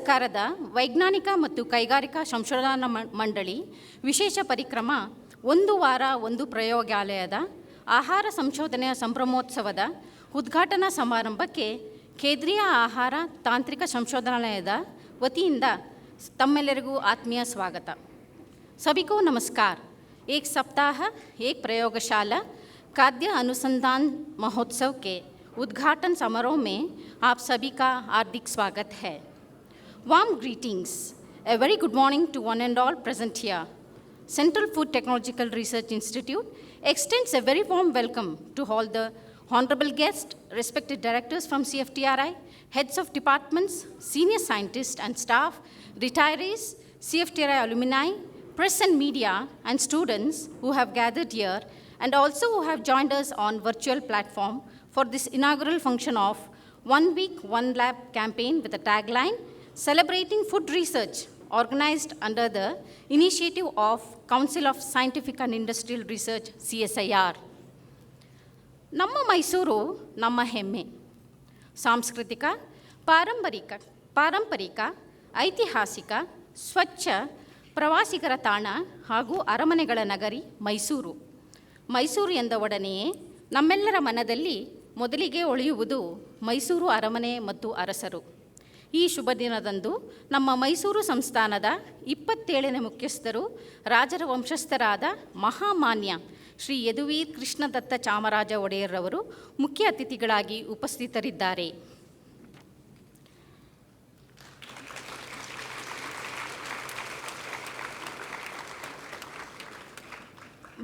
ಸರ್ಕಾರದ ವೈಜ್ಞಾನಿಕ ಮತ್ತು ಕೈಗಾರಿಕಾ ಸಂಶೋಧನಾ ಮಂಡಳಿ ವಿಶೇಷ ಪರಿಕ್ರಮ ಒಂದು ವಾರ ಒಂದು ಪ್ರಯೋಗಾಲಯದ ಆಹಾರ ಸಂಶೋಧನೆಯ ಸಂಭ್ರಮೋತ್ಸವದ ಉದ್ಘಾಟನಾ ಸಮಾರಂಭಕ್ಕೆ ಕೇಂದ್ರೀಯ ಆಹಾರ ತಾಂತ್ರಿಕ ಸಂಶೋಧನಾಲಯದ ವತಿಯಿಂದ ತಮ್ಮೆಲ್ಲರಿಗೂ ಆತ್ಮೀಯ ಸ್ವಾಗತ. सभी को नमस्कार. एक सप्ताह एक प्रयोगशाला खाद्य अनुसंधान महोत्सव के उद्घाटन समारोह में आप सभी का हार्दिक स्वागत है. Warm greetings. A very good morning to one and all present here. Central Food Technological Research Institute extends a very warm welcome to all the honorable guests, respected directors from CFTRI, heads of departments, senior scientists and staff, retirees, CFTRI alumni, press and media, and students who have gathered here, and also who have joined us on virtual platform for this inaugural function of 1 week, 1 lab campaign with a tagline, Celebrating Food Research, organized under the initiative of Council of Scientific and Industrial Research, CSIR. ನಮ್ಮ ಮೈಸೂರು ನಮ್ಮ ಹೆಮ್ಮೆ. ಸಾಂಸ್ಕೃತಿಕ, ಪಾರಂಪರಿಕ, ಐತಿಹಾಸಿಕ, ಸ್ವಚ್ಛ, ಪ್ರವಾಸಿಗರ ತಾಣ ಹಾಗೂ ಅರಮನೆಗಳ ನಗರಿ ಮೈಸೂರು. ಮೈಸೂರು ಎಂದ ಒಡನೆಯೇ ನಮ್ಮೆಲ್ಲರ ಮನದಲ್ಲಿ ಮೊದಲಿಗೆ ಉಳಿಯುವುದು ಮೈಸೂರು ಅರಮನೆ ಮತ್ತು ಅರಸರು. ಈ ಶುಭ ದಿನದಂದು ನಮ್ಮ ಮೈಸೂರು ಸಂಸ್ಥಾನದ 27ನೇ ಮುಖ್ಯಸ್ಥರು, ರಾಜರ ವಂಶಸ್ಥರಾದ ಮಹಾಮಾನ್ಯ ಶ್ರೀ ಯದುವೀರ್ ಕೃಷ್ಣದತ್ತ ಚಾಮರಾಜ ಒಡೆಯರ್ರವರು ಮುಖ್ಯ ಅತಿಥಿಗಳಾಗಿ ಉಪಸ್ಥಿತರಿದ್ದಾರೆ.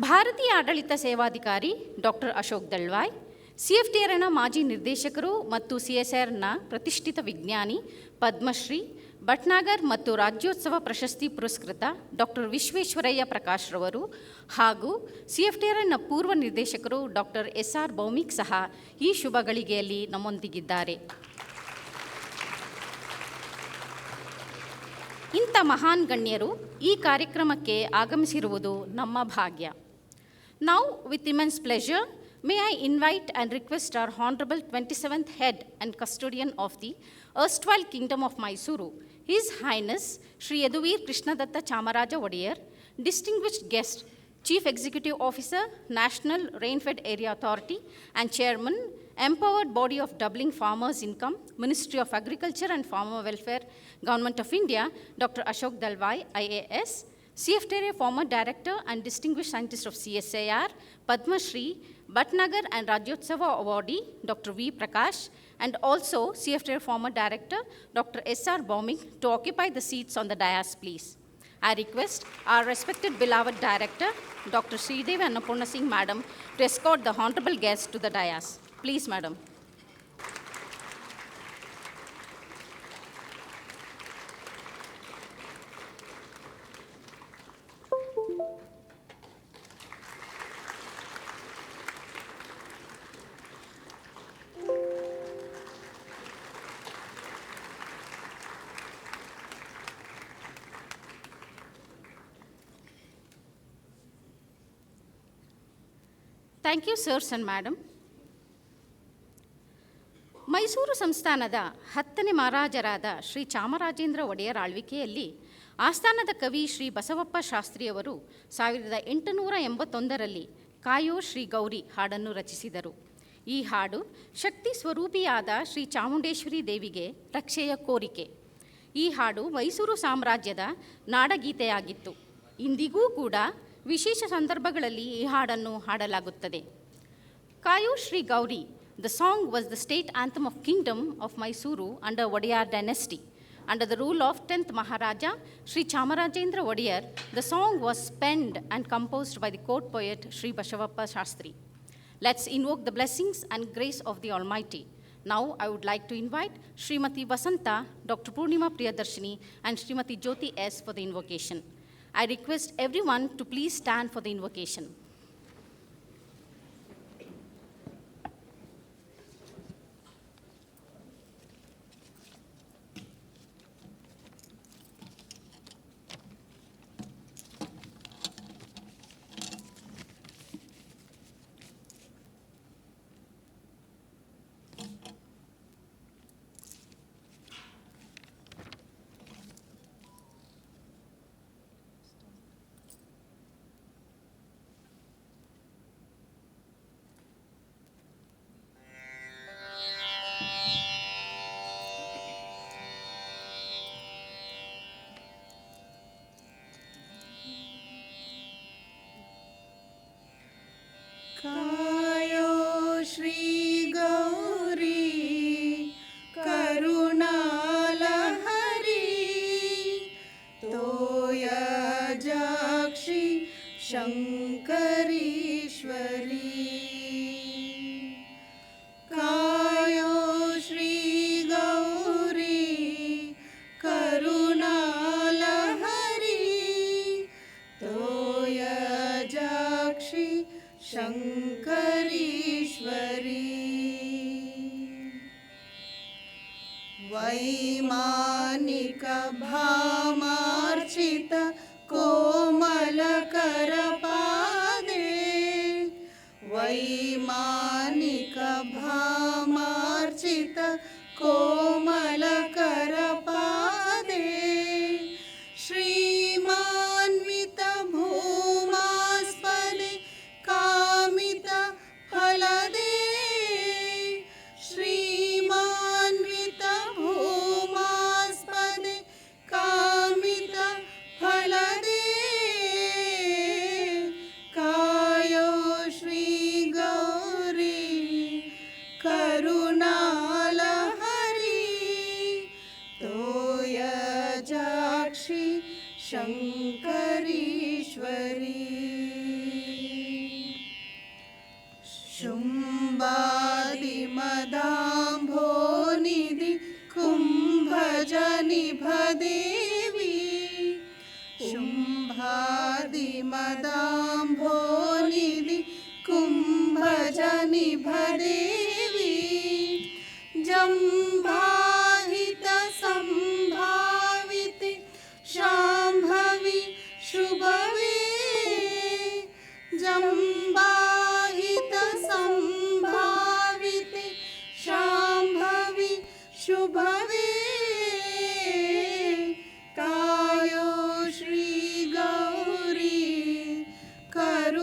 ಭಾರತೀಯ ಆಡಳಿತ ಸೇವಾಧಿಕಾರಿ ಡಾಕ್ಟರ್ ಅಶೋಕ್ ದಳ್ವಾಯ್, CFTRIನ ಮಾಜಿ ನಿರ್ದೇಶಕರು ಮತ್ತು CSIRನ ಪ್ರತಿಷ್ಠಿತ ವಿಜ್ಞಾನಿ, ಪದ್ಮಶ್ರೀ, ಭಟ್ನಾಗರ್ ಮತ್ತು ರಾಜ್ಯೋತ್ಸವ ಪ್ರಶಸ್ತಿ ಪುರಸ್ಕೃತ ಡಾಕ್ಟರ್ ವಿಶ್ವೇಶ್ವರಯ್ಯ ಪ್ರಕಾಶ್ ರವರು ಹಾಗೂ CFTRIನ ಪೂರ್ವ ನಿರ್ದೇಶಕರು ಡಾಕ್ಟರ್ SR ಭೌಮಿಕ್ ಸಹ ಈ ಶುಭ ಗಳಿಗೆಯಲ್ಲಿ ನಮ್ಮೊಂದಿಗಿದ್ದಾರೆ. ಇಂಥ ಮಹಾನ್ ಗಣ್ಯರು ಈ ಕಾರ್ಯಕ್ರಮಕ್ಕೆ ಆಗಮಿಸಿರುವುದು ನಮ್ಮ ಭಾಗ್ಯ. Now, with immense pleasure, may I invite and request our Honorable 27th Head and Custodian of the erstwhile Kingdom of Mysuru, His Highness Shri Yaduveer Krishnadatta Chamaraja Odayar, distinguished guest, Chief Executive Officer, National Rainfed Area Authority and Chairman, Empowered Body of Doubling Farmers' Income, Ministry of Agriculture and Farmer Welfare, Government of India, Dr. Ashok Dalwai, IAS, CFTRI former Director and Distinguished Scientist of CSIR, Padma Shri, Bhatnagar and Rajyotsava Awardee, Dr. V. Prakash, and also CFTRI former Director, Dr. SR Bhaumik, to occupy the seats on the dais, please. I request our respected beloved Director, Dr. Sridevi Annapurna Singh, Madam, to escort the honorable guests to the dais. Please, Madam. Thank you, sirs and madam. Mysuru ಸಂಸ್ಥಾನದ 10ನೇ ಮಹಾರಾಜರಾದ ಶ್ರೀ ಚಾಮರಾಜೇಂದ್ರ ಒಡೆಯರ್ ಆಳ್ವಿಕೆಯಲ್ಲಿ ಆಸ್ಥಾನದ ಕವಿ ಶ್ರೀ ಬಸವಪ್ಪ ಶಾಸ್ತ್ರಿಯವರು 1881ರಲ್ಲಿ ಕಾಯೋ ಶ್ರೀ ಗೌರಿ ಹಾಡನ್ನು ರಚಿಸಿದರು. ಈ ಹಾಡು ಶಕ್ತಿ ಸ್ವರೂಪಿಯಾದ ಶ್ರೀ ಚಾಮುಂಡೇಶ್ವರಿ ದೇವಿಗೆ ರಕ್ಷೆಯ ಕೋರಿಕೆ. ಈ ಹಾಡು ಮೈಸೂರು ಸಾಮ್ರಾಜ್ಯದ ನಾಡಗೀತೆಯಾಗಿತ್ತು. ಇಂದಿಗೂ ಕೂಡ ವಿಶೇಷ ಸಂದರ್ಭಗಳಲ್ಲಿ ಈ ಹಾಡನ್ನು ಹಾಡಲಾಗುತ್ತದೆ. ಕಾಯೋ Shri Gauri, the song was the state anthem of Kingdom of Mysuru under Odayar dynasty. Under the rule of 10th Maharaja, Sri Chamarajendra Odayar, the song was penned and composed by the court poet Sri Basavappa Shastri. Let's invoke the blessings and grace of the Almighty. Now I would like to invite Srimati Vasanta, Dr. Purnima Priyadarshini, and Srimati Jyoti S. for the invocation. I request everyone to please stand for the invocation. जाक्षी शङ्करीश्वरी कायो श्री गौरी करुणालहरी तोयजाक्षी शङ्करीश्वरी वैमानिक भामार्चित कोमलकरपादे वैमानिक भामार्चित कोमलकरपादे श्रीमान्वित भूमास्पदे कामित फलदे श्रीमान्वित भूमास्पदे कामित फलदे कायो श्री गौरी करुणालहरी तोयजाक्षी शङ्करीश्वरी शुम्भादिमदाम्भोनिधि कुम्भजनिभदेवी शुम्भादिमदाम्भोनिधि कुम्भजनिभदेवी जम्भाहित सम्भाविते शाम्भवी शुभवे जम्बाहित सम्भाविते शाम्भवी शुभवे कायो श्री गौरी करुणालहरी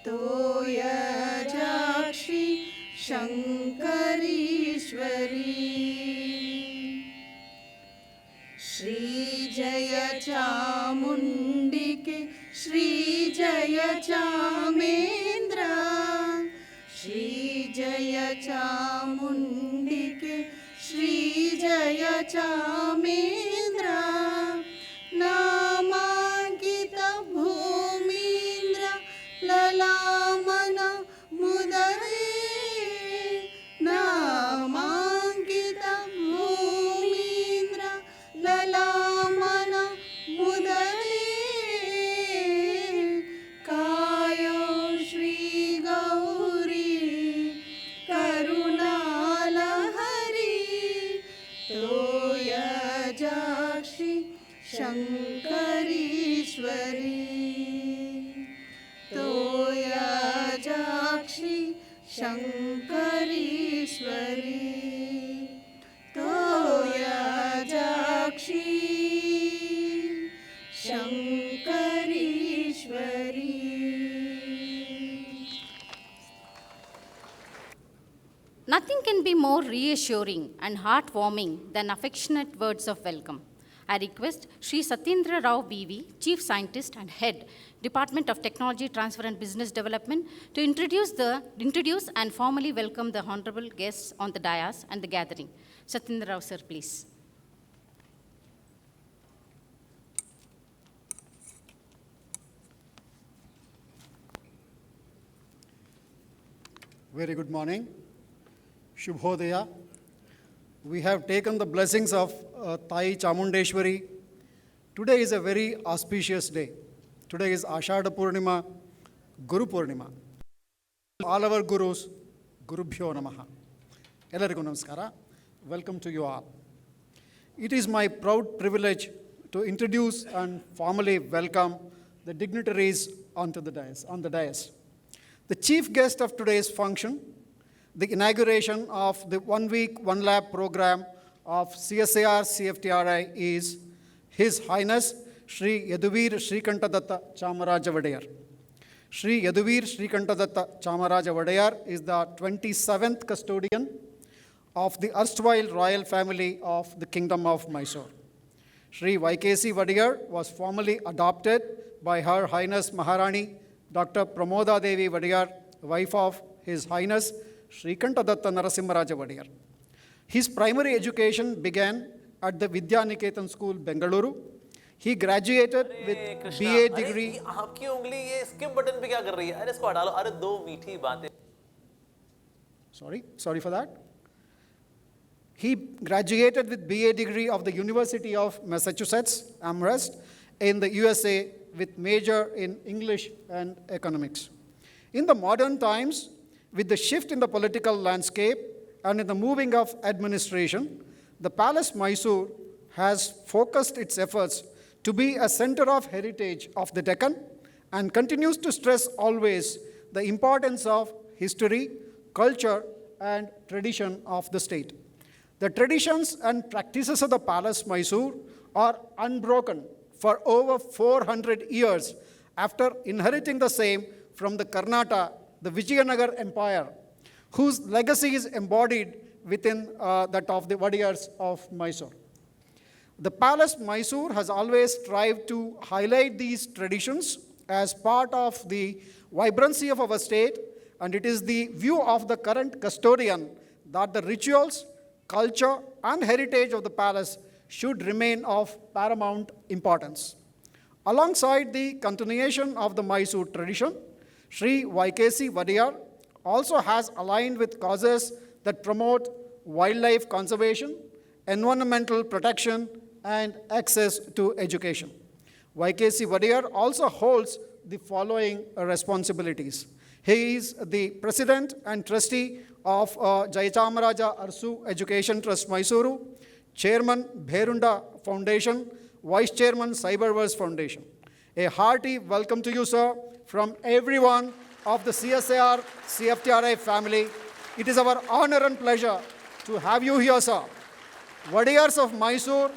तोयजाक्षी शङ्करीश्वरी श्री जय चामुण्डिके श्री जय चामेन्द्र श्री जय चामुण्डिके श्री जय चामेन्द्र नामाङ्कित भूमीन्द्र ललामन मुदरे नामाङ्कित भूमीन्द्र ललामन मुदरे कायो Shri Gauri Karunalahari तोयजाक्षी शङ्करीश्वरी तोयजाक्षी शङ्करीश्वरी तोयजाक्षी शङ्करीश्वरी. Nothing can be more reassuring and heartwarming than affectionate words of welcome. I request Sri Satyendra Rao BV, Chief Scientist and Head, Department of Technology, Transfer and Business Development, to introduce and formally welcome the honorable guests on the dais and the gathering. Satyendra Rao, sir, please. Very good morning. Shubhodaya. We have taken the blessings of Tai Chamundeshwari. Today is a very auspicious day. Today is Ashadha Purnima, Guru Purnima. All our Gurus, Gurubhyo Namaha. Ellarigu namaskara. Welcome to you all. It is my proud privilege to introduce and formally welcome the dignitaries on the dais. The chief guest of today's function, the inauguration of the 1 week, 1 lab program of CSIR-CFTRI is His Highness Shri Yaduvir Shrikantadatta Chamaraja Vadayar. Shri Yaduvir Shrikantadatta Chamaraja Vadayar is the 27th custodian of the erstwhile royal family of the Kingdom of Mysore. Shri YKC Vadayar was formally adopted by Her Highness Maharani Dr. Pramoda Devi Vadayar, wife of His Highness Shrikantadatta Narasimharaja Vadayar. His primary education began at the Vidya Niketan School, Bengaluru. He graduated अरे with Krishna, BA अरे degree. ये आपकी उंगली ये skip button पे क्या कर रही है? अरे इसको हटा लो। अरे दो मीठी बातें। Sorry for that. He graduated with BA degree of the University of Massachusetts, Amherst, in the USA with major in English and economics. In the modern times, with the shift in the political landscape and in the moving of administration, the Palace Mysuru has focused its efforts to be a center of heritage of the Deccan and continues to stress always the importance of history, culture, and tradition of the state. The traditions and practices of the Palace Mysuru are unbroken for over 400 years after inheriting the same from the Karnataka, the Vijayanagar Empire, whose legacy is embodied within that of the Vadiyars of Mysore. The Palace Mysuru has always strived to highlight these traditions as part of the vibrancy of our state, and it is the view of the current custodian that the rituals, culture, and heritage of the palace should remain of paramount importance. Alongside the continuation of the Mysore tradition, Sri YKC Vadiyar also has aligned with causes that promote wildlife conservation, environmental protection, and access to education. YKC Vadiyar also holds the following responsibilities. He is the president and trustee of Jayachamaraja Arsu Education Trust Mysuru, chairman Bherunda Foundation, vice chairman Cyberverse Foundation. A hearty welcome to you, sir, from everyone of the CSIR-CFTRI family. It is our honor and pleasure to have you here, sir. Vadiyars of Mysore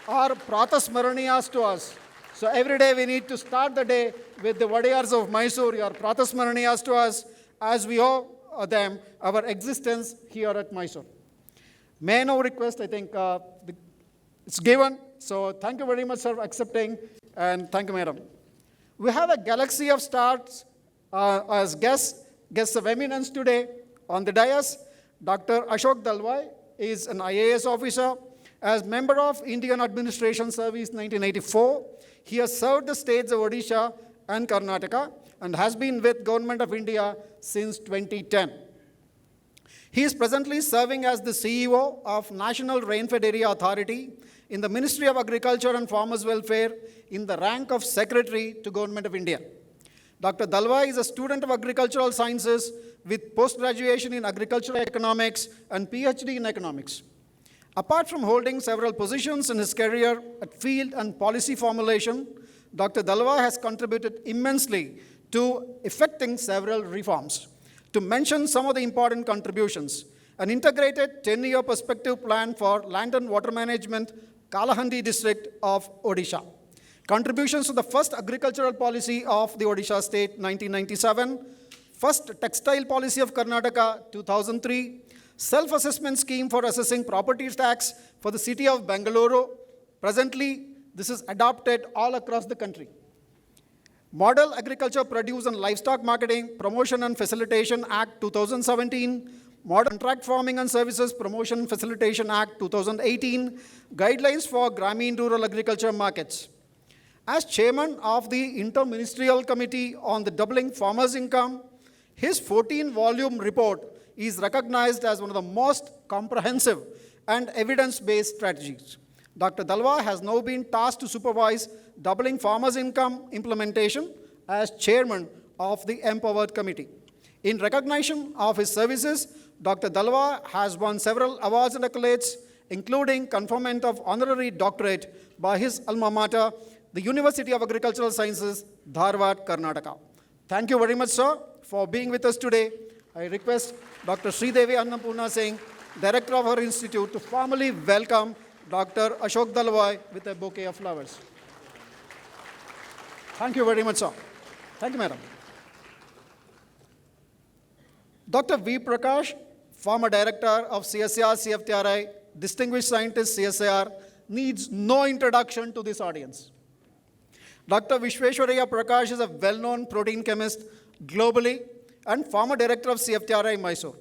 are pratasmaraniyas to us. So every day we need to start the day with the Vadiyars of Mysore. You are pratasmaraniyas to us as we owe them our existence here at Mysore. May I now request, I think it's given. So thank you very much, sir, for accepting, and thank you, madam. We have a galaxy of stars as guests of eminence today. On the dais, Dr. Ashok Dalwai is an IAS officer. As member of Indian Administration Service 1984, he has served the states of Odisha and Karnataka and has been with Government of India since 2010. He is presently serving as the CEO of National Rainfed Area Authority in the Ministry of Agriculture and Farmers Welfare in the rank of Secretary to Government of India. Dr. Dalwai is a student of agricultural sciences with post-graduation in agricultural economics and PhD in economics. Apart from holding several positions in his career at field and policy formulation, Dr. Dalwai has contributed immensely to effecting several reforms. To mention some of the important contributions, an integrated 10-year perspective plan for land and water management, Kalahandi district of Odisha. Contributions to the first agricultural policy of the Odisha state, 1997, first textile policy of Karnataka, 2003, self-assessment scheme for assessing property tax for the city of Bengaluru. Presently, this is adopted all across the country. Model Agriculture Produce and Livestock Marketing Promotion and Facilitation Act 2017, Model Contract Farming and Services Promotion and Facilitation Act 2018, Guidelines for Grameen Rural Agriculture Markets. As chairman of the Interministerial Committee on the Doubling Farmers' Income, his 14-volume report is recognized as one of the most comprehensive and evidence-based strategies. Dr. Dalwai has now been tasked to supervise doubling farmers' income implementation as chairman of the Empowered Committee. In recognition of his services, Dr. Dalwai has won several awards and accolades, including conferment of honorary doctorate by his alma mater, the University of Agricultural Sciences, Dharwad, Karnataka. Thank you very much, sir, for being with us today. I request Dr. Sridevi Annapurna Singh, Director of our institute, to formally welcome Dr. Ashok Dalwai with a bouquet of flowers. Thank you very much, sir. Thank you, madam. Dr. V. Prakash, former Director of CSIR-CFTRI, Distinguished Scientist CSIR, needs no introduction to this audience. Dr. Vishweshwaraya Prakash is a well-known protein chemist globally and former Director of CFTRI Mysore.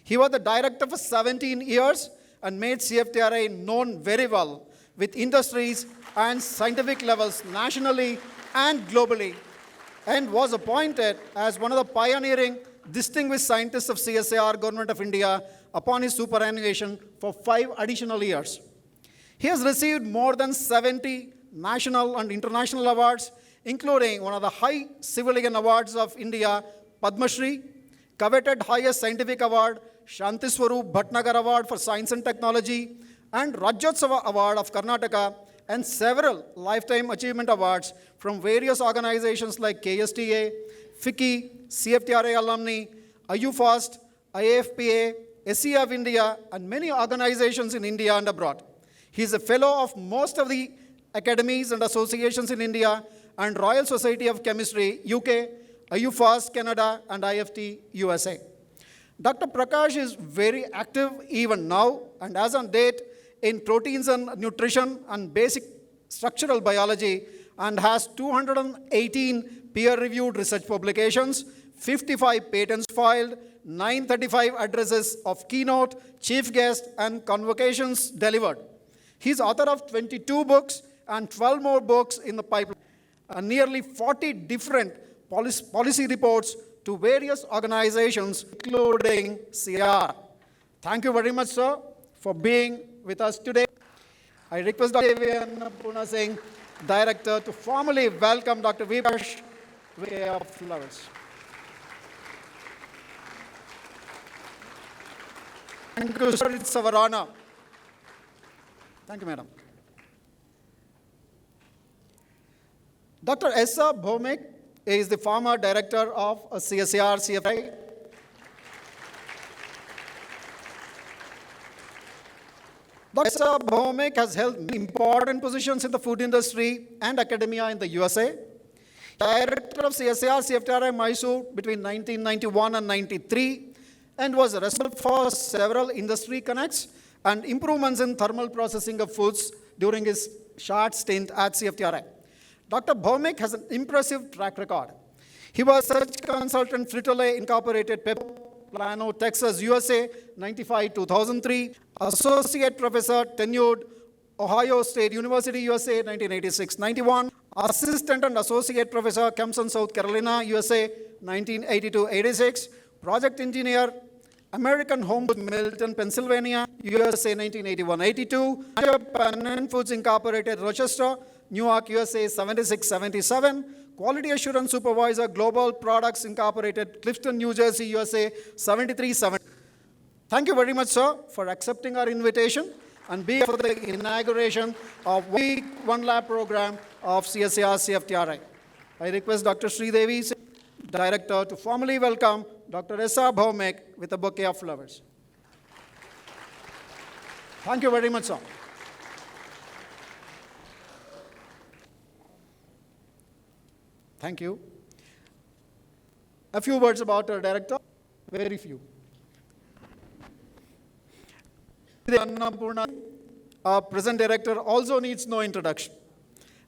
He was the director for 17 years and made CFTRI known very well with industries and scientific levels nationally and globally, and was appointed as one of the pioneering distinguished scientists of CSIR, Government of India, upon his superannuation for 5 additional years. He has received more than 70 national and international awards, including one of the high civilian awards of India, Padma Shri, coveted highest scientific award, Shanti Swarup Bhatnagar Award for Science and Technology, and Rajyotsava Award of Karnataka, and several Lifetime Achievement Awards from various organizations like KSTA, FICCI, CFTRI Alumni, IUFAST, IAFPA, SCA of India, and many organizations in India and abroad. He is a fellow of most of the academies and associations in India and Royal Society of Chemistry, UK, IUFAST, Canada, and IFT, USA. Dr. Prakash is very active even now, and as on date, in proteins and nutrition and basic structural biology, and has 218 peer-reviewed research publications, 55 patents filed, 935 addresses of keynote, chief guest, and convocations delivered. He is author of 22 books and 12 more books in the pipeline, and nearly 40 different policy reports to various organizations, including CSIR. Thank you very much, sir, for being with us today. I request Dr. Annapurna Singh, Director, to formally welcome Dr. Vipash with a of flowers. Thank you, sir. It's our honor. Thank you, madam. Dr. S.R. Bhomik is the former director of CSIR-CFTRI. Dr. S.R. Bhomik has held important positions in the food industry and academia in the USA. Director of CSIR-CFTRIMysuru between 1991 and 93, and was responsible for several industry connects and improvements in thermal processing of foods during his short stint at CFTRI. Dr. Bhomik has an impressive track record. He was search consultant Frito-Lay Incorporated, Plano, Texas, USA, 95-2003, associate professor, tenured Ohio State University, USA, 1986-91, assistant and associate professor, Kempson, South Carolina, USA, 1982-86, project engineer, American Home Foods, Milton, Pennsylvania, USA, 1981-82, Pennant Foods Incorporated, Rochester, Newark, USA, 76-77, Quality Assurance Supervisor, Global Products Incorporated, Clifton, New Jersey, USA, 73-70. Thank you very much, sir, for accepting our invitation and being for the inauguration of Week 1 Lab program of CSIR-CFTRI. I request Dr. Sridevi, Director, to formally welcome Dr. S.R. Bhomik with a bouquet of flowers. Thank you very much, sir. Thank you. A few words about our director, very few. Annapurna, our present director, also needs no introduction.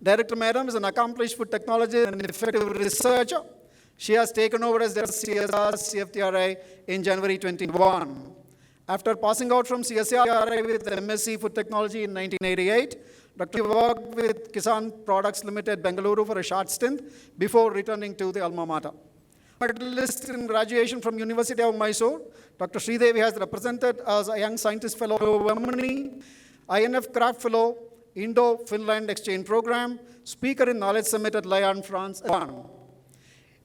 Director Madam is an accomplished food technologist and effective researcher. She has taken over as Director CSIR-CFTRI in January 21. After passing out from CSIR with MSc Food Technology in 1988, Dr. worked with Kisan Products Limited, Bengaluru for a short stint before returning to the alma mater. Medalist in graduation from University of Mysore, Dr. Sridevi has represented as a Young Scientist Fellow of Germany, INF Craft Fellow, Indo-Finland Exchange Program, Speaker in Knowledge Summit at Lyon, France.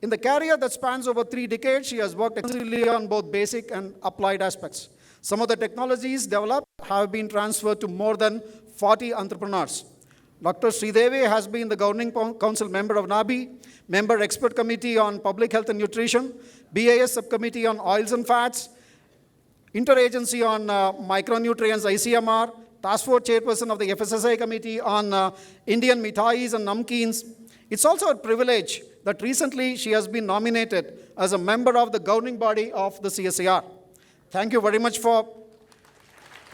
In the career that spans over 3 decades, she has worked extensively on both basic and applied aspects. Some of the technologies developed have been transferred to more than 40 entrepreneurs. Dr. Sridevi has been the Governing Council member of NABI, Member Expert Committee on Public Health and Nutrition, BAS Subcommittee on Oils and Fats, Interagency on Micronutrients, ICMR, Task Force Chairperson of the FSSAI Committee on Indian Mithais and Namkeens. It's also a privilege that recently she has been nominated as a member of the governing body of the CSIR. Thank you very much for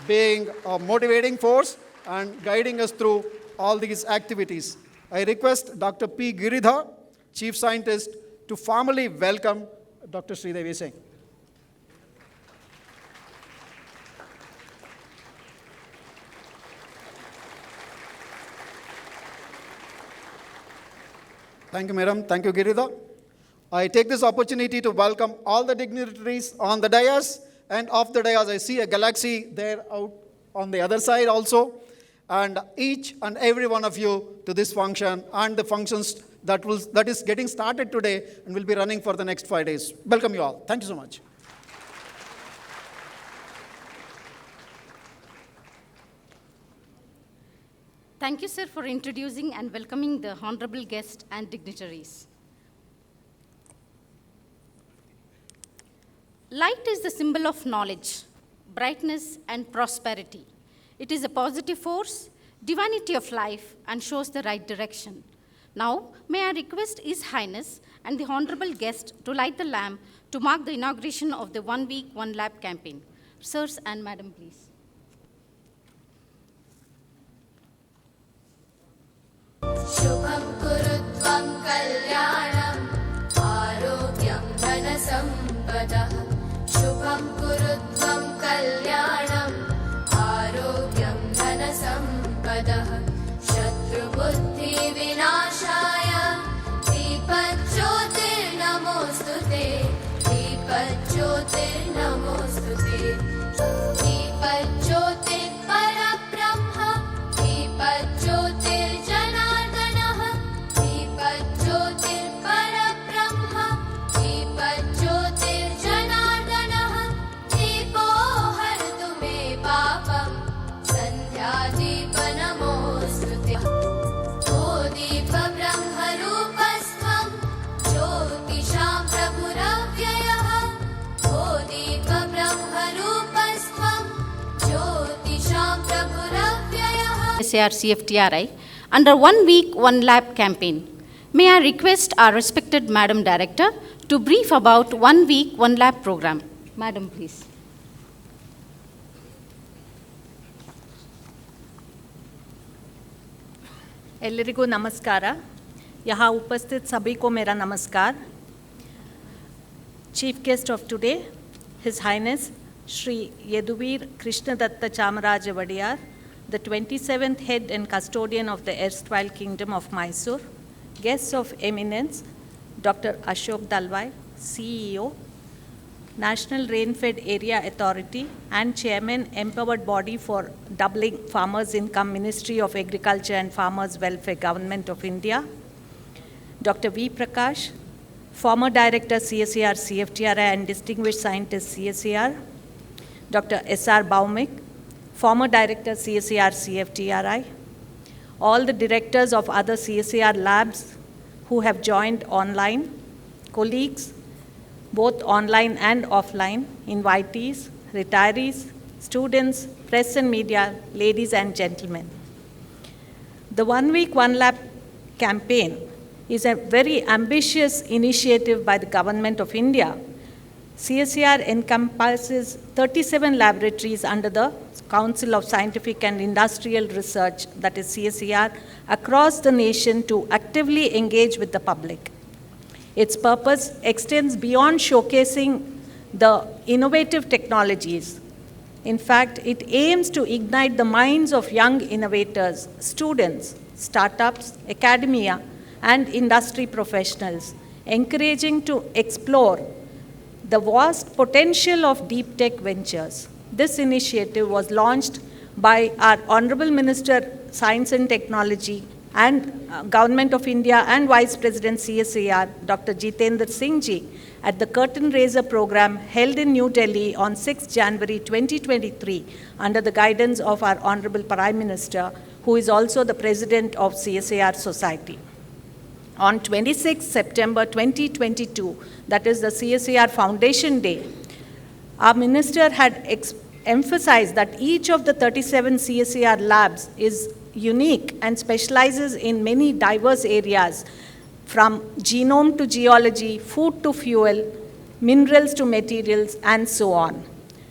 being a motivating force and guiding us through all these activities. I request Dr. P. Giridhar, Chief Scientist, to formally welcome Dr. Sridevi Singh. Thank you, Madam. Thank you, Girida. I take this opportunity to welcome all the dignitaries on the dais, and off the dais I see a galaxy there out on the other side also, and each and every one of you to this function and the functions that is getting started today and will be running for the next 5 days. Welcome you all. Thank you so much. Thank you, sir, for introducing and welcoming the honorable guests and dignitaries. Light is the symbol of knowledge, brightness, and prosperity. It is a positive force, divinity of life, and shows the right direction. Now, may I request His Highness and the honorable guest to light the lamp to mark the inauguration of the 1 week, 1 lab campaign. Sirs and Madam, please. शुभं कुरुत्वं कल्याणम् आरोग्यं धनसम्पदः शुभं कुरुत्वं कल्याणम् आरोग्यं धनसम्पदः शत्रुबुद्धिविनाशाय दीपज्योतिर्नमोऽस्तु ते दीपज्योतिर्नमोऽस्तु ते दीपज्योतिर्परब्रह्म दीपज्योतिर्जनार्दनः दीपज्योतिर्परब्रह्म दीपज्योतिर्जनार्दनः दीपो हरतु मे पापं सन्ध्यादीपनमोऽस्तु ते ओ दीपब्रह्मरूपस्त्वं ज्योतिषां प्रभुरव्ययः ओ दीपब्रह्मरूपस्त्वं ज्योतिषां प्रभुरव्ययः CSIR-CFTRI under 1 week, 1 lab campaign. May I request our respected Madam Director to brief about 1 week, 1 lab program. Madam, please. ಎಲ್ಲರಿಗೂ ನಮಸ್ಕಾರ. यहाँ उपस्थित सभी को मेरा नमस्कार. Chief guest of today, His Highness Shri Yaduvir Krishnadatta Chamaraja Vadiyar, the 27th head and custodian of the erstwhile Kingdom of Mysore. Guests of eminence, Dr. Ashok Dalwai, CEO, National Rain-Fed Area Authority and Chairman Empowered Body for Doubling Farmers' Income, Ministry of Agriculture and Farmers' Welfare, Government of India. Dr. V. Prakash, former Director CSIR-CFTRI and Distinguished Scientist CSIR. Dr. S.R. Baumik, former Director CSIR-CFTRI. All the directors of other CSIR labs who have joined online, colleagues, both online and offline, invitees, retirees, students, press and media, ladies and gentlemen. The 1 week, 1 lab campaign is a very ambitious initiative by the Government of India. CSIR encompasses 37 laboratories under the Council of Scientific and Industrial Research, that is CSIR, across the nation to actively engage with the public. Its purpose extends beyond showcasing the innovative technologies. In fact, it aims to ignite the minds of young innovators, students, startups, academia, and industry professionals, encouraging to explore the vast potential of deep tech ventures. This initiative was launched by our Honorable Minister, Science and Technology, and Government of India and Vice President CSIR, Dr. Jitendra Singh Ji, at the Curtain Raiser program held in New Delhi on 6 January 2023 under the guidance of our Honorable Prime Minister, who is also the President of CSIR Society. On 26 September 2022, that is the CSIR Foundation Day, our Minister had emphasized that each of the 37 CSIR labs is unique and specializes in many diverse areas, from genome to geology, food to fuel, minerals to materials, and so on.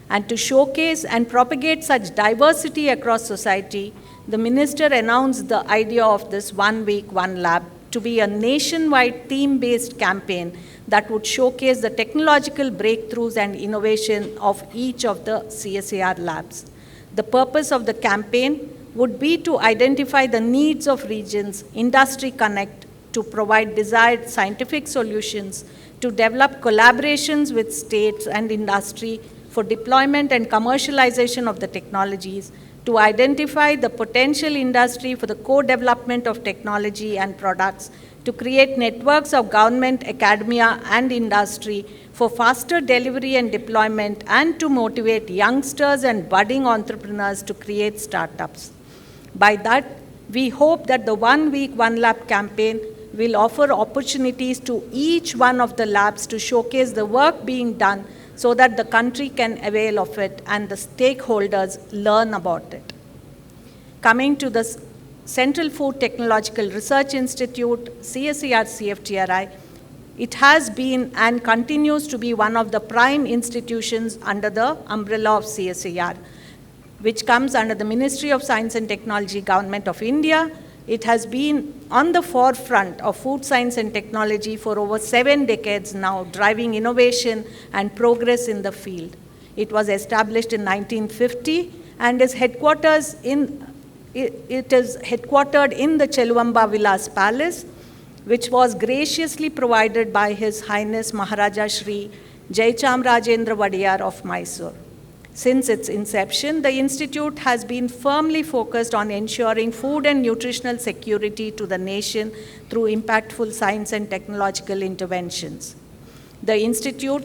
And to showcase and propagate such diversity across society, the Minister announced the idea of this 1 week, 1 lab to be a nationwide theme-based campaign that would showcase the technological breakthroughs and innovation of each of the CSIR labs. The purpose of the campaign would be to identify the needs of regions, industry connect, to provide desired scientific solutions, to develop collaborations with states and industry for deployment and commercialization of the technologies, to identify the potential industry for the co-development of technology and products, to create networks of government, academia, and industry for faster delivery and deployment, and to motivate youngsters and budding entrepreneurs to create startups. By that, we hope that the 1 week, 1 lab campaign will offer opportunities to each one of the labs to showcase the work being done so that the country can avail of it and the stakeholders learn about it. Coming to the Central Food Technological Research Institute, CSIR-CFTRI, it has been and continues to be one of the prime institutions under the umbrella of CSIR, which comes under the Ministry of Science and Technology, Government of India. It has been on the forefront of food science and technology for over 7 decades now, driving innovation and progress in the field. It was established in 1950 and is headquartered in the Cheluvamba Vilas Palace, which was graciously provided by His Highness Maharaja Shri Jayachamrajendra Vadiyar of Mysore. Since its inception, the Institute has been firmly focused on ensuring food and nutritional security to the nation through impactful science and technological interventions. The Institute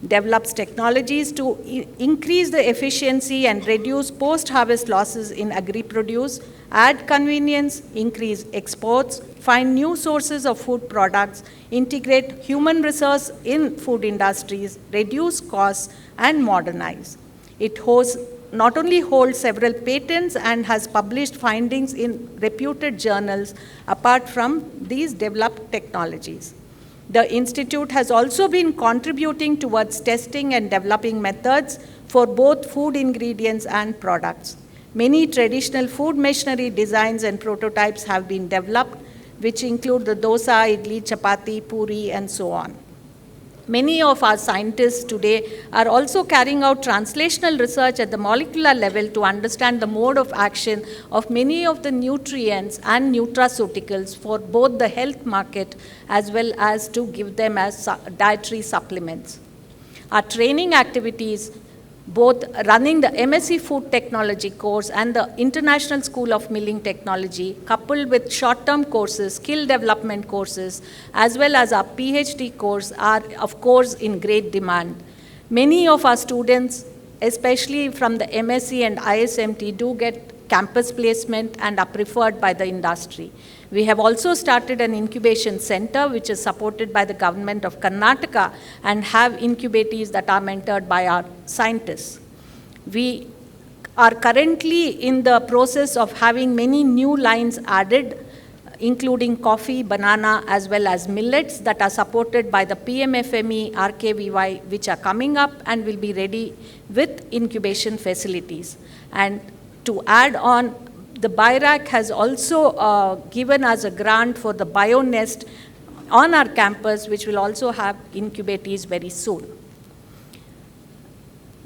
develops technologies to increase the efficiency and reduce post-harvest losses in agri-produce, add convenience, increase exports, find new sources of food products, integrate human resource in food industries, reduce costs, and modernize. It not only holds several patents and has published findings in reputed journals apart from these developed technologies. The Institute has also been contributing towards testing and developing methods for both food ingredients and products. Many traditional food machinery designs and prototypes have been developed, which include the dosa, idli, chapati, puri, and so on. Many of our scientists today are also carrying out translational research at the molecular level to understand the mode of action of many of the nutrients and nutraceuticals for both the health market as well as to give them as dietary supplements. Our training activities, both running the MSc Food Technology course and the International School of Milling Technology, coupled with short-term courses, skill development courses, as well as our PhD course, are of course in great demand. Many of our students, especially from the MSc and ISMT, do get campus placement and are preferred by the industry. We have also started an incubation center which is supported by the government of Karnataka and have incubatees that are mentored by our scientists. We are currently in the process of having many new lines added, including coffee, banana, as well as millets that are supported by the PMFME, RKVY, which are coming up and will be ready with incubation facilities. And to add on, the BIRAC has also given us a grant for the BioNest on our campus, which will also have incubatees very soon.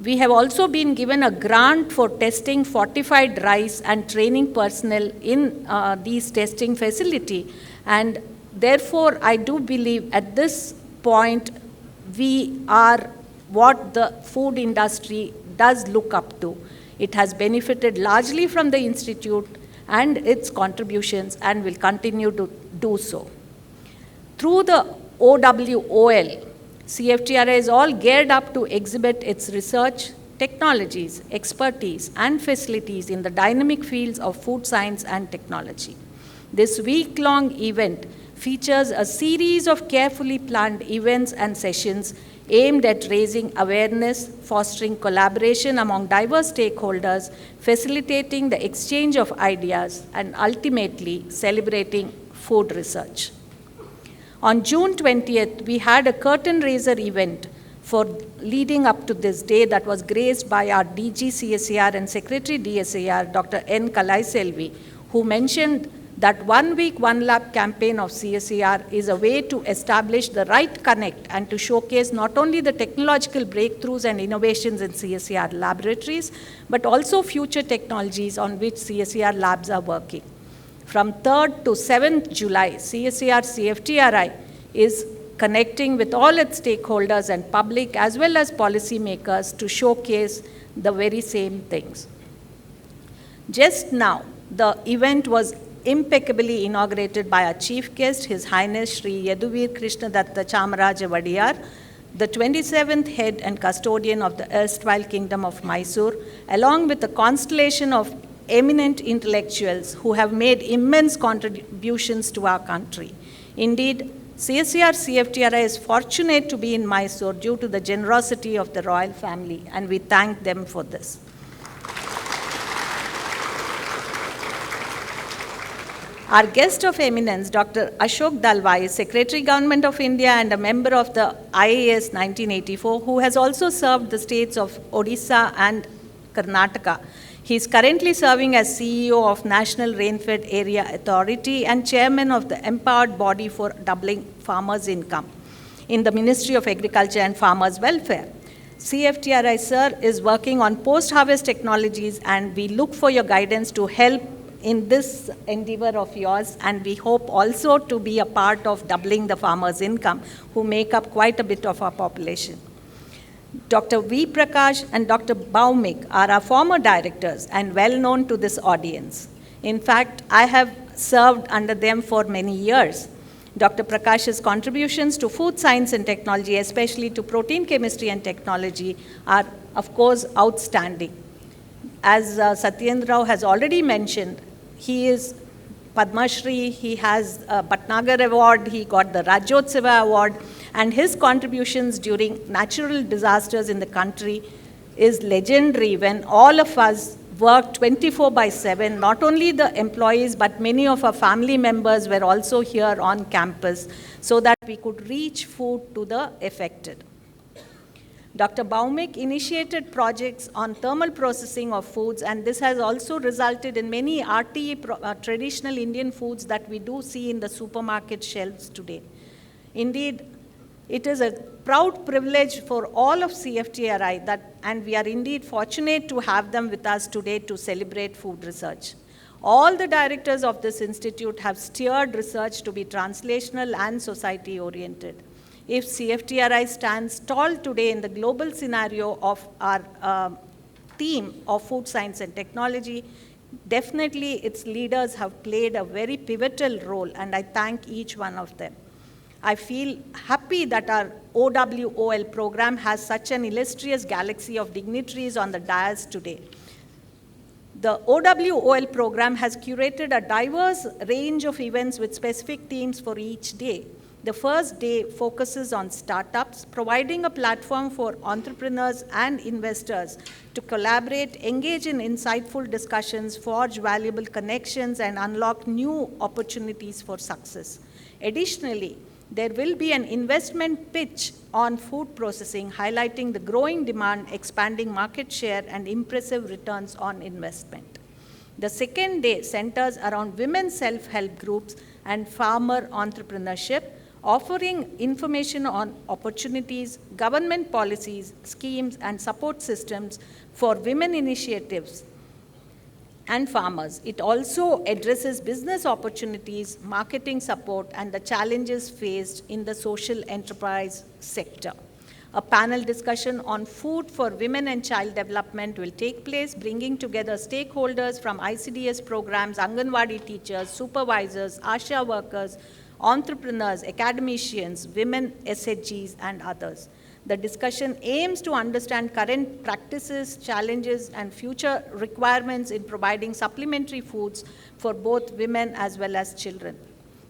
We have also been given a grant for testing fortified rice and training personnel in these testing facility. And therefore, I do believe at this point, we are what the food industry does look up to. It has benefited largely from the Institute and its contributions and will continue to do so. Through the OWOL, CFTRI is all geared up to exhibit its research, technologies, expertise, and facilities in the dynamic fields of food science and technology. This week-long event features a series of carefully planned events and sessions aimed at raising awareness, fostering collaboration among diverse stakeholders, facilitating the exchange of ideas, and ultimately celebrating food research. On June 20th, we had a curtain raiser event for leading up to this day that was graced by our DG CSIR and Secretary DSIR, Dr. N. Kalaiselvi, who mentioned that 1 week, 1 lab campaign of CSIR is a way to establish the right connect and to showcase not only the technological breakthroughs and innovations in CSIR laboratories, but also future technologies on which CSIR labs are working. From 3rd to 7th July, CSIR-CFTRI is connecting with all its stakeholders and public as well as policymakers to showcase the very same things. Just now, the event was impeccably inaugurated by our chief guest, His Highness Sri Yaduvir Krishnadatta Chamaraja Vadiyar, the 27th head and custodian of the erstwhile Kingdom of Mysuru, along with a constellation of eminent intellectuals who have made immense contributions to our country. Indeed, CSIR-CFTRI is fortunate to be in Mysore due to the generosity of the royal family, and we thank them for this. Our guest of eminence, Dr. Ashok Dalwai, is Secretary Government of India and a member of the IAS 1984, who has also served the states of Odisha and Karnataka. He is currently serving as CEO of National Rainfed Area Authority and chairman of the empowered body for doubling farmers' income in the Ministry of Agriculture and Farmers' Welfare. CFTRI, sir, is working on post-harvest technologies, and we look for your guidance to help in this endeavor of yours, and we hope also to be a part of doubling the farmers' income, who make up quite a bit of our population. Dr. V. Prakash and Dr. Baumik are our former directors and well known to this audience. In fact, I have served under them for many years. Dr. Prakash's contributions to food science and technology, especially to protein chemistry and technology, are of course outstanding. As Satyendra Rao has already mentioned, he is Padma Shri, he has a Bhatnagar Award, he got the Rajyotsava Award, and his contributions during natural disasters in the country is legendary when all of us worked 24/7. Not only the employees, but many of our family members were also here on campus so that we could reach food to the affected. Dr. Baumik initiated projects on thermal processing of foods, and this has also resulted in many RTE traditional Indian foods that we do see in the supermarket shelves today. Indeed, it is a proud privilege for all of CFTRI and we are indeed fortunate to have them with us today to celebrate food research. All the directors of this institute have steered research to be translational and society-oriented. If CFTRI stands tall today in the global scenario of our theme of food science and technology, definitely its leaders have played a very pivotal role, and I thank each one of them. I feel happy that our OWOL program has such an illustrious galaxy of dignitaries on the dais today. The OWOL program has curated a diverse range of events with specific themes for each day. The first day focuses on startups, providing a platform for entrepreneurs and investors to collaborate, engage in insightful discussions, forge valuable connections, and unlock new opportunities for success. Additionally, there will be an investment pitch on food processing, highlighting the growing demand, expanding market share, and impressive returns on investment. The second day centers around women's self-help groups and farmer entrepreneurship, offering information on opportunities, government policies, schemes, and support systems for women initiatives and farmers. It also addresses business opportunities, marketing support, and the challenges faced in the social enterprise sector. A panel discussion on food for women and child development will take place, bringing together stakeholders from ICDS programs, Anganwadi teachers, supervisors, ASHA workers, entrepreneurs, academicians, women SHGs, and others. The discussion aims to understand current practices, challenges, and future requirements in providing supplementary foods for both women as well as children.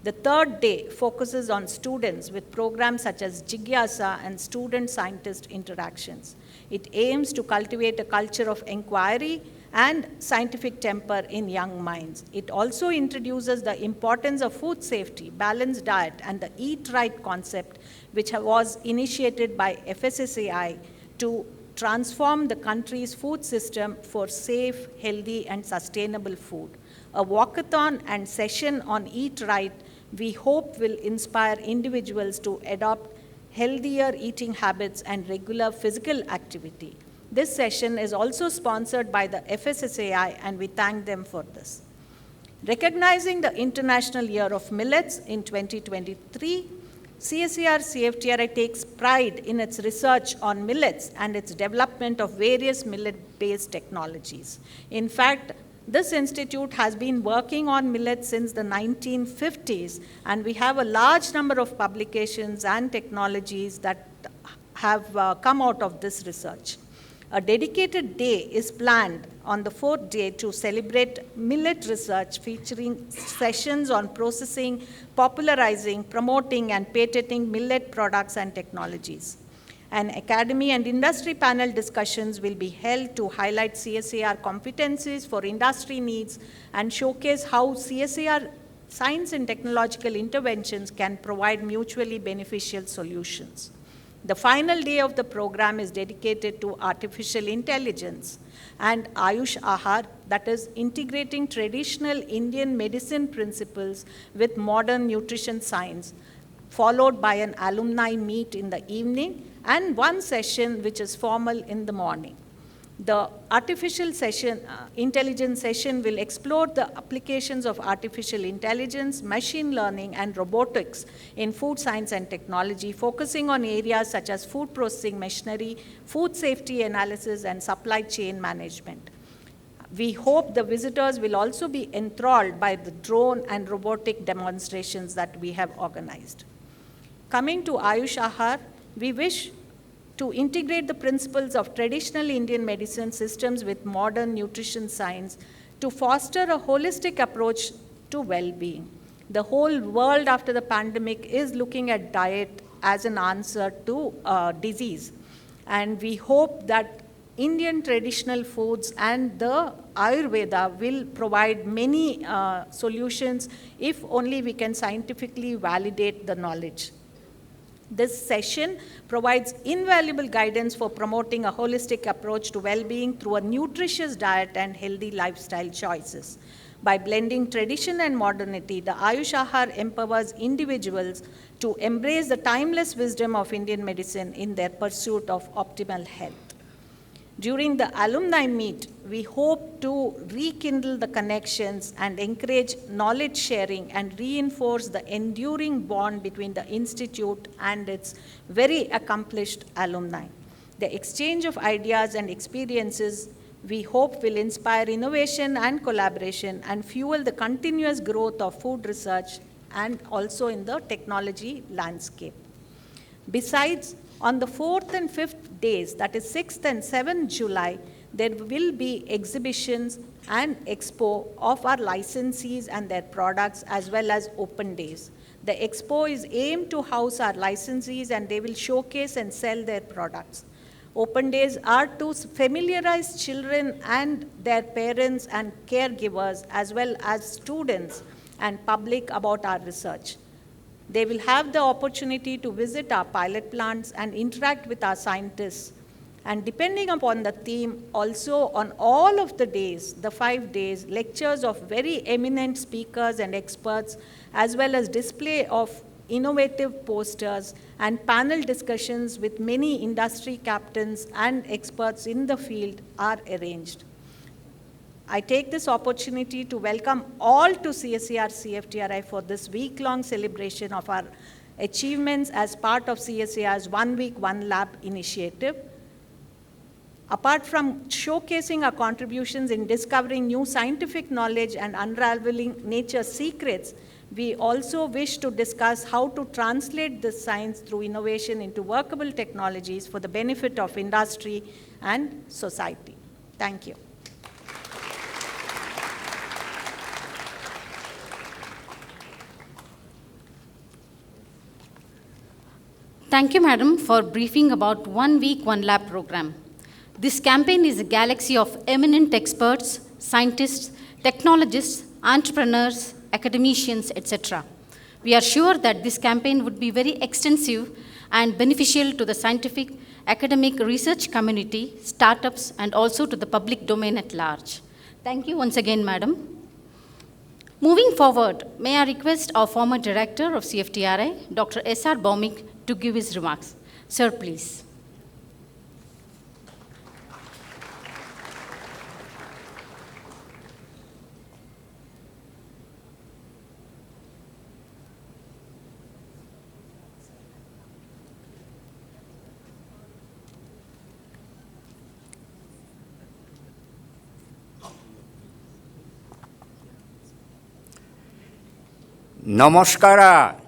The third day focuses on students with programs such as Jigyasa and student-scientist interactions. It aims to cultivate a culture of inquiry and scientific temper in young minds. It also introduces the importance of food safety, balanced diet, and the eat right concept, which was initiated by FSSAI to transform the country's food system for safe, healthy, and sustainable food. A walkathon and session on eat right, we hope, will inspire individuals to adopt healthier eating habits and regular physical activity. This session is also sponsored by the FSSAI, and we thank them for this. Recognizing the International Year of Millets in 2023, CSIR-CFTRI takes pride in its research on millets and its development of various millet-based technologies. In fact, this institute has been working on millets since the 1950s, and we have a large number of publications and technologies that have come out of this research. A dedicated day is planned on the 4th day to celebrate millet research, featuring sessions on processing, popularizing, promoting, and patenting millet products and technologies. An academy and industry panel discussions will be held to highlight CSIR competencies for industry needs and showcase how CSIR science and technological interventions can provide mutually beneficial solutions. The final day of the program is dedicated to artificial intelligence and Ayush Ahar, that is integrating traditional Indian medicine principles with modern nutrition science, followed by an alumni meet in the evening and one session which is formal in the morning. The artificial intelligence session will explore the applications of artificial intelligence, machine learning, and robotics in food science and technology, focusing on areas such as food processing machinery, food safety analysis, and supply chain management. We hope the visitors will also be enthralled by the drone and robotic demonstrations that we have organized. Coming to Ayush Ahar, we wish to integrate the principles of traditional Indian medicine systems with modern nutrition science to foster a holistic approach to well-being. The whole world after the pandemic is looking at diet as an answer to disease. And we hope that Indian traditional foods and the Ayurveda will provide many solutions if only we can scientifically validate the knowledge. This session provides invaluable guidance for promoting a holistic approach to well-being through a nutritious diet and healthy lifestyle choices. By blending tradition and modernity, the Ayush Ahar empowers individuals to embrace the timeless wisdom of Indian medicine in their pursuit of optimal health. During the alumni meet, we hope to rekindle the connections and encourage knowledge sharing and reinforce the enduring bond between the institute and its very accomplished alumni. The exchange of ideas and experiences we hope will inspire innovation and collaboration and fuel the continuous growth of food research and also in the technology landscape. Besides, on the 4th and 5th days, that is 6th and 7th July, there will be exhibitions and expo of our licensees and their products as well as open days. The expo is aimed to house our licensees and they will showcase and sell their products. Open days are to familiarize children and their parents and caregivers as well as students and public about our research. They will have the opportunity to visit our pilot plants and interact with our scientists. And depending upon the theme, also on all of the days, the 5 days, lectures of very eminent speakers and experts, as well as display of innovative posters and panel discussions with many industry captains and experts in the field are arranged. I take this opportunity to welcome all to CSIR-CFTRI for this week-long celebration of our achievements as part of CSIR's One Week, One Lab initiative. Apart from showcasing our contributions in discovering new scientific knowledge and unraveling nature's secrets, we also wish to discuss how to translate this science through innovation into workable technologies for the benefit of industry and society. Thank you. Thank you, Madam, for briefing about 1 Week, 1 Lab program. This campaign is a galaxy of eminent experts, scientists, technologists, entrepreneurs, academicians, etc. We are sure that this campaign would be very extensive and beneficial to the scientific, academic research community, startups, and also to the public domain at large. Thank you once again, Madam. Moving forward, may I request our former director of CFTRI, Dr. S.R. Baumik, to give his remarks. Sir, please. Namaskara,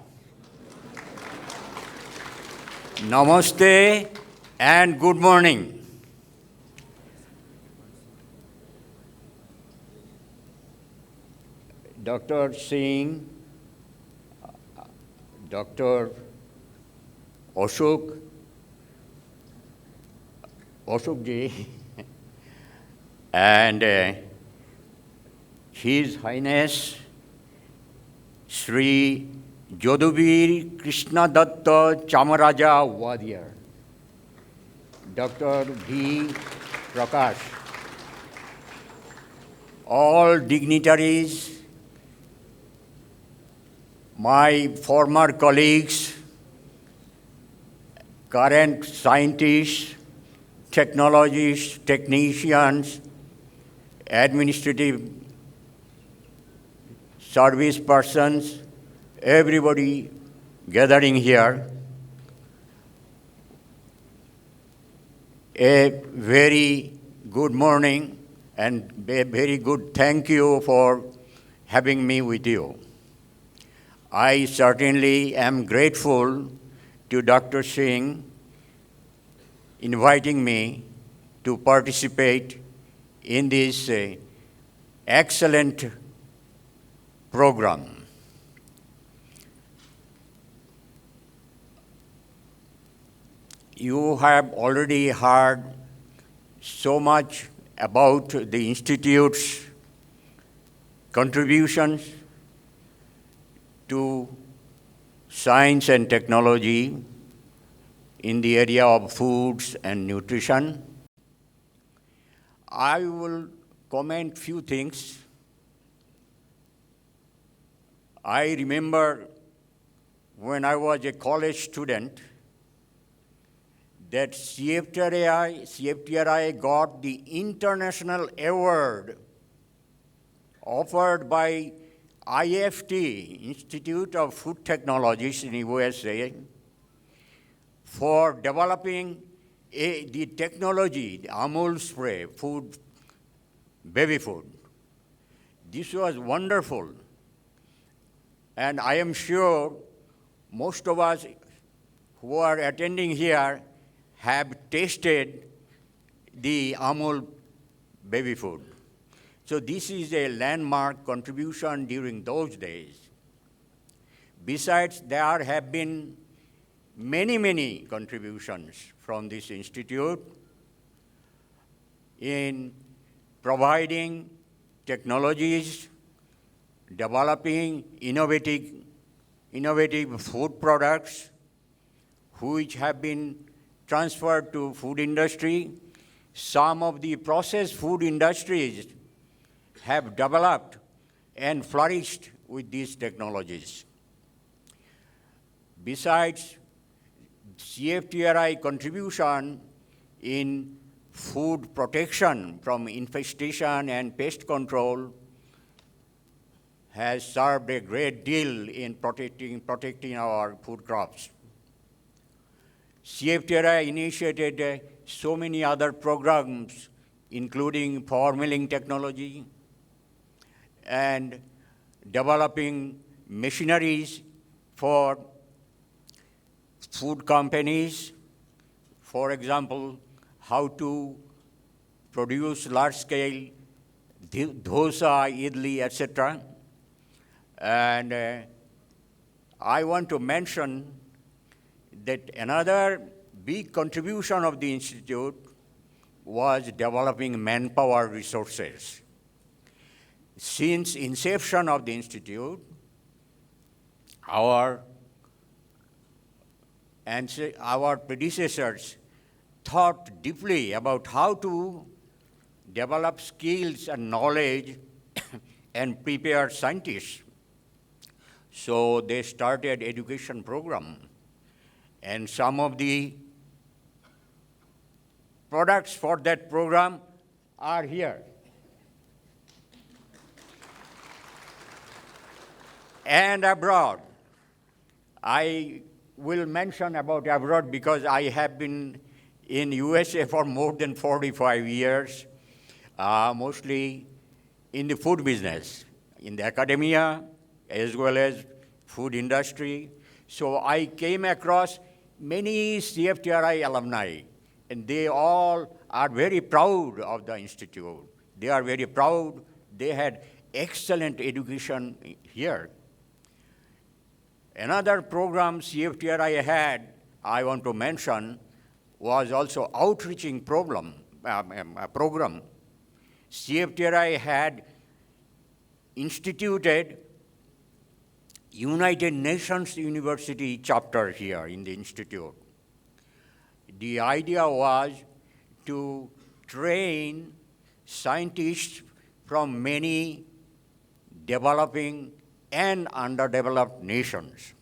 Namaste, and good morning. Dr. Singh, Dr. Ashok ji, and His Highness Sri Yaduvir Krishnadatta Chamaraja Wadiyar, Dr. V. Prakash, all dignitaries, my former colleagues, current scientists, technologists, technicians, administrative service persons, everybody gathering here, a very good morning and a very good thank you for having me with you. I certainly am grateful to Dr. Singh inviting me to participate in this excellent program. You have already heard so much about the Institute's contributions to science and technology in the area of foods and nutrition. I will comment few things. I remember when I was a college student that CFTRI got the international award offered by IFT, Institute of Food Technologies in USA, for developing the technology, the Amul spray, baby food. This was wonderful. And I am sure most of us who are attending here have tasted the Amul baby food. So this is a landmark contribution during those days. Besides, there have been many contributions from this institute in providing technologies, developing innovative food products which have been transferred to food industry. Some of the processed food industries have developed and flourished with these technologies. Besides, CFTRI contribution in food protection from infestation and pest control has served a great deal in protecting our food crops. CFTRI initiated so many other programs, including power milling technology and developing machineries for food companies. For example, how to produce large-scale dosa, idli, etc. And I want to mention that another big contribution of the Institute was developing manpower resources. Since inception of the Institute, our predecessors thought deeply about how to develop skills and knowledge and prepare scientists. So they started education program. And some of the products for that program are here. And abroad. I will mention about abroad because I have been in USA for more than 45 years, mostly in the food business, in the academia, as well as food industry. So I came across many CFTRI alumni, and they all are very proud of the institute. They are very proud. They had excellent education here. Another program CFTRI had, I want to mention, was also outreaching program. CFTRI had instituted United Nations University chapter here in the institute. The idea was to train scientists from many developing and underdeveloped nations.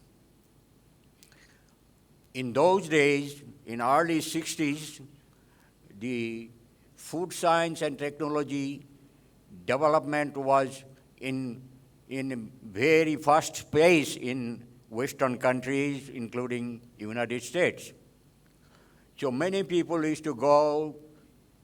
In those days, in early 60s, the food science and technology development was in very fast pace in Western countries, including United States. So many people used to go,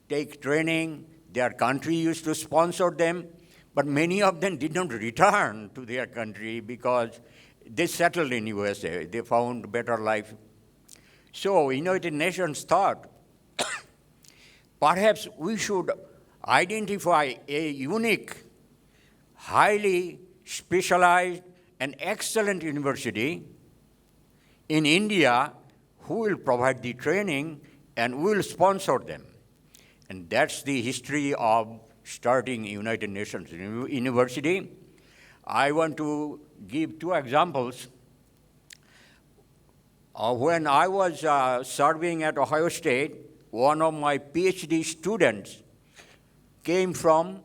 take training, their country used to sponsor them, but many of them did not return to their country because they settled in USA. They found better life. So United Nations thought, perhaps we should identify a unique, highly specialized and excellent university in India who will provide the training and will sponsor them. And that's the history of starting United Nations University. I want to give two examples. When I was serving at Ohio State, one of my PhD students came from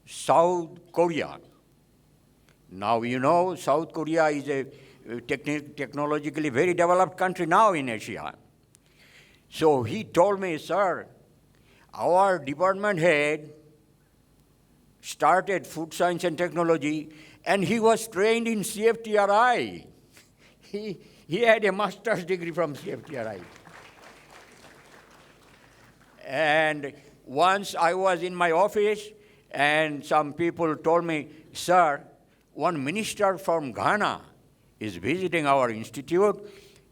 South Korea. Now, you know, South Korea is a technologically very developed country now in Asia. So he told me, sir, our department head started food science and technology, and he was trained in CFTRI. He had a master's degree from CFTRI. And once I was in my office, and some people told me, sir, one minister from Ghana is visiting our institute.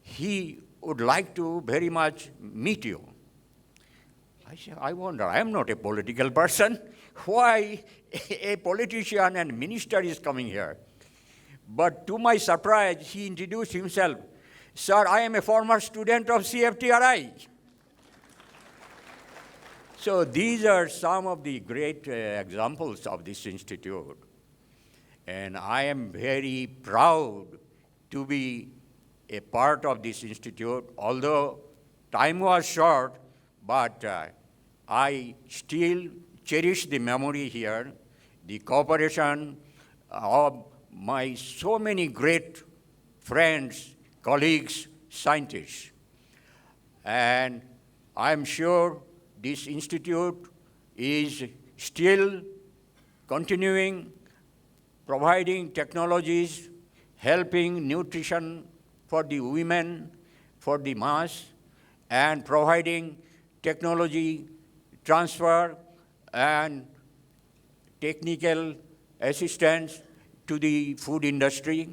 He would like to very much meet you. I said, I wonder, I am not a political person. Why a politician and minister is coming here? But to my surprise, he introduced himself. Sir, I am a former student of CFTRI. So these are some of the great examples of this institute. And I am very proud to be a part of this institute, although time was short, but I still cherish the memory here, the cooperation of my so many great friends, colleagues, scientists. And I'm sure this institute is still continuing, providing technologies, helping nutrition for the women, for the mass, and providing technology transfer and technical assistance to the food industry.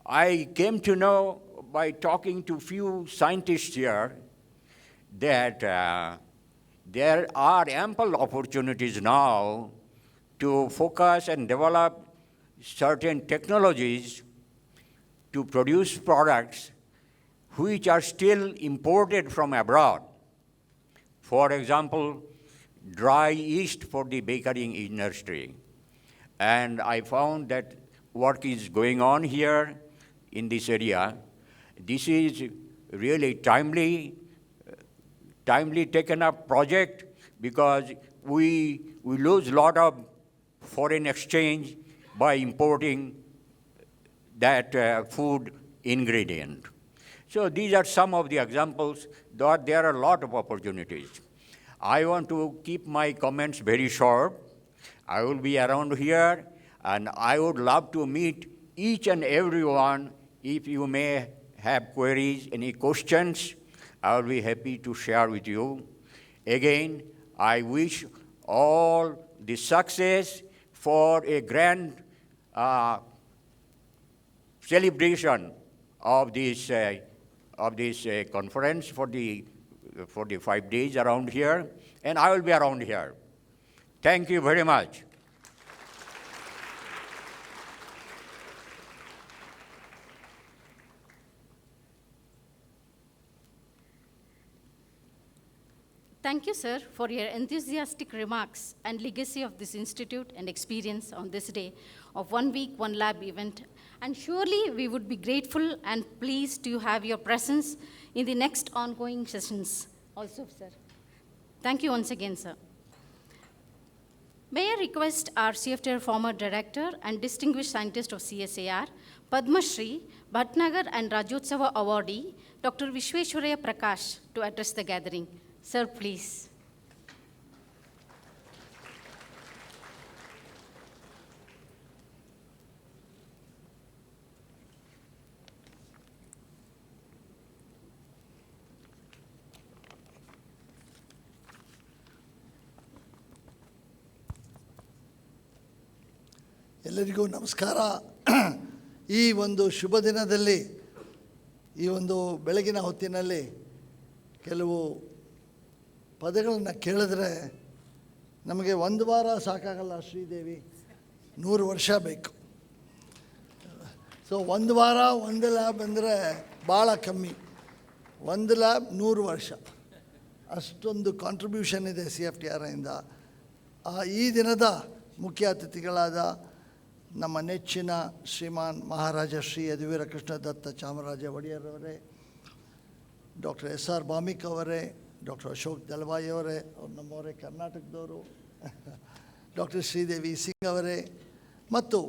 I came to know by talking to few scientists here that there are ample opportunities now to focus and develop certain technologies to produce products which are still imported from abroad. For example, dry yeast for the baking industry. And I found that work is going on here in this area. This is really timely taken up project because we lose a lot of foreign exchange by importing that food ingredient. So these are some of the examples, that there are a lot of opportunities. I want to keep my comments very short. I will be around here, and I would love to meet each and everyone. If you may have queries, any questions, I will be happy to share with you. Again, I wish all the success for a grand celebration of this conference for the 5 days around here, and I will be around here. Thank you very much. Thank you, sir, for your enthusiastic remarks and legacy of this institute and experience on this day of 1 week, 1 lab event. And surely we would be grateful and pleased to have your presence in the next ongoing sessions also, sir. Thank you once again, sir. May I request our CFTR former director and distinguished scientist of CSIR, Padma Shri, Bhatnagar and Rajyotsava awardee, Dr. Vishweshwaraya Prakash, to address the gathering. Sir, please. ಎಲ್ಲರಿಗೂ ನಮಸ್ಕಾರ. ಈ ಒಂದು ಶುಭ ದಿನದಲ್ಲಿ, ಈ ಒಂದು ಬೆಳಗಿನ ಹೊತ್ತಿನಲ್ಲಿ ಕೆಲವು ಪದಗಳನ್ನು ಕೇಳಿದ್ರೆ ನಮಗೆ ಒಂದು ವಾರ ಸಾಕಾಗಲ್ಲ ಶ್ರೀದೇವಿ, 100 ವರ್ಷ ಬೇಕು. ಸೊ 1 ವಾರ 1 ಲ್ಯಾಬ್ ಅಂದರೆ ಭಾಳ ಕಮ್ಮಿ. 1 ಲ್ಯಾಬ್ 100 ವರ್ಷ, ಅಷ್ಟೊಂದು ಕಾಂಟ್ರಿಬ್ಯೂಷನ್ ಇದೆ CFTRI ಇಂದ. ಈ ದಿನದ ಮುಖ್ಯ ಅತಿಥಿಗಳಾದ ನಮ್ಮ ನೆಚ್ಚಿನ ಶ್ರೀಮಾನ್ ಮಹಾರಾಜ ಶ್ರೀ ಯದುವೀರ ಕೃಷ್ಣದತ್ತ ಚಾಮರಾಜ ಒಡೆಯರ್ ಅವರೇ, ಡಾಕ್ಟರ್ SR ಬಾಮಿಕ್ ಅವರೇ, ಡಾಕ್ಟರ್ ಅಶೋಕ್ ದಲ್ವಾಯಿ ಅವರೇ, ಅವ್ರು ನಮ್ಮವರೇ ಕರ್ನಾಟಕದವರು, ಡಾಕ್ಟರ್ ಶ್ರೀದೇವಿ ಸಿಂಗ್ ಅವರೇ, ಮತ್ತು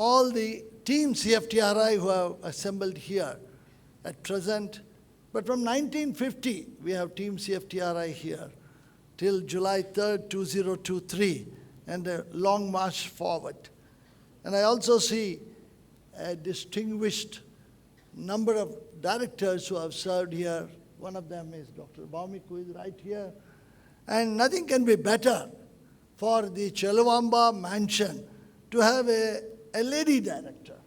all the team CFTRI who have assembled here at present. But from 1950, we have team CFTRI here till July 3rd, 2023, and a long march forward. And I also see a distinguished number of directors who have served here. One of them is Dr. Baumik, who is right here. And nothing can be better for the Cheluvamba mansion to have a lady director.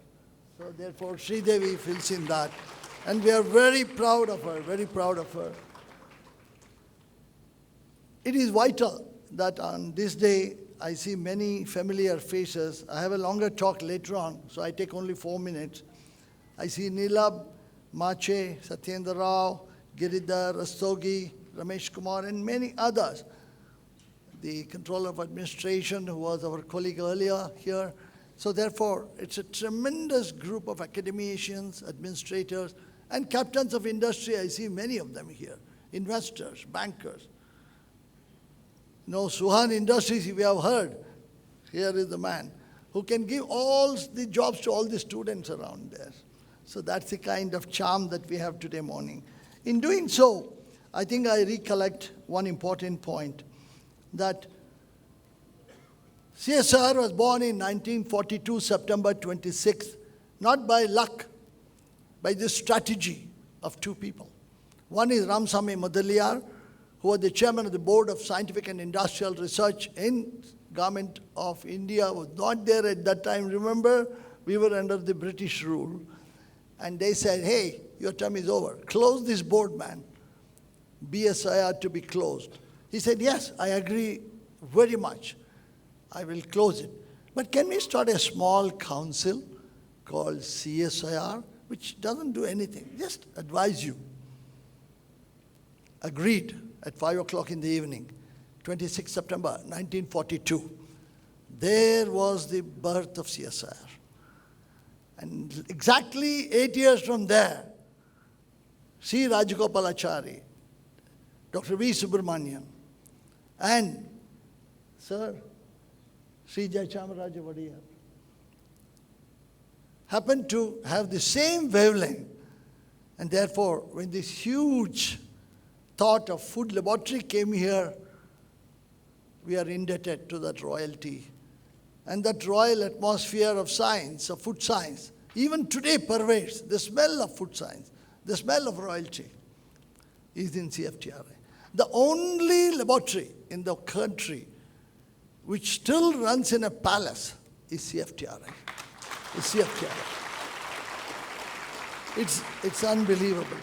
So therefore, Sridevi fills in that. And we are very proud of her, very proud of her. It is vital that on this day, I see many familiar faces. I have a longer talk later on, so I take only 4 minutes. I see Neelab, Mache, Satyendra Rao, Giridhar, Rastogi, Ramesh Kumar, and many others. The controller of administration, who was our colleague earlier here. So therefore, it's a tremendous group of academicians, administrators, and captains of industry. I see many of them here. Investors, bankers. No, Suhan Industries, we have heard. Here is the man who can give all the jobs to all the students around there. So that's the kind of charm that we have today morning. In doing so, I think I recollect one important point, that CSIR was born in 1942, September 26th, not by luck, by the strategy of 2 people. One is Ramsamy Mudaliar, who was the chairman of the Board of Scientific and Industrial Research in Government of India, was not there at that time. Remember, we were under the British rule. And they said, hey, your term is over. Close this board, man. BSIR to be closed. He said, yes, I agree very much. I will close it. But can we start a small council called CSIR, which doesn't do anything, just advise you? Agreed at 5 o'clock in the evening, 26 September 1942. There was the birth of CSIR. And exactly 8 years from there, C. Rajagopalachari, Dr. V. Subramanian, and Sir Sri Jayachamaraja Vadiyar happened to have the same wavelength. And therefore, when this huge thought of food laboratory came here, we are indebted to that royalty. And that royal atmosphere of science, of food science, even today pervades the smell of food science, the smell of royalty is in CFTRI. The only laboratory in the country which still runs in a palace is CFTRI. Is CFTRI. It's unbelievable.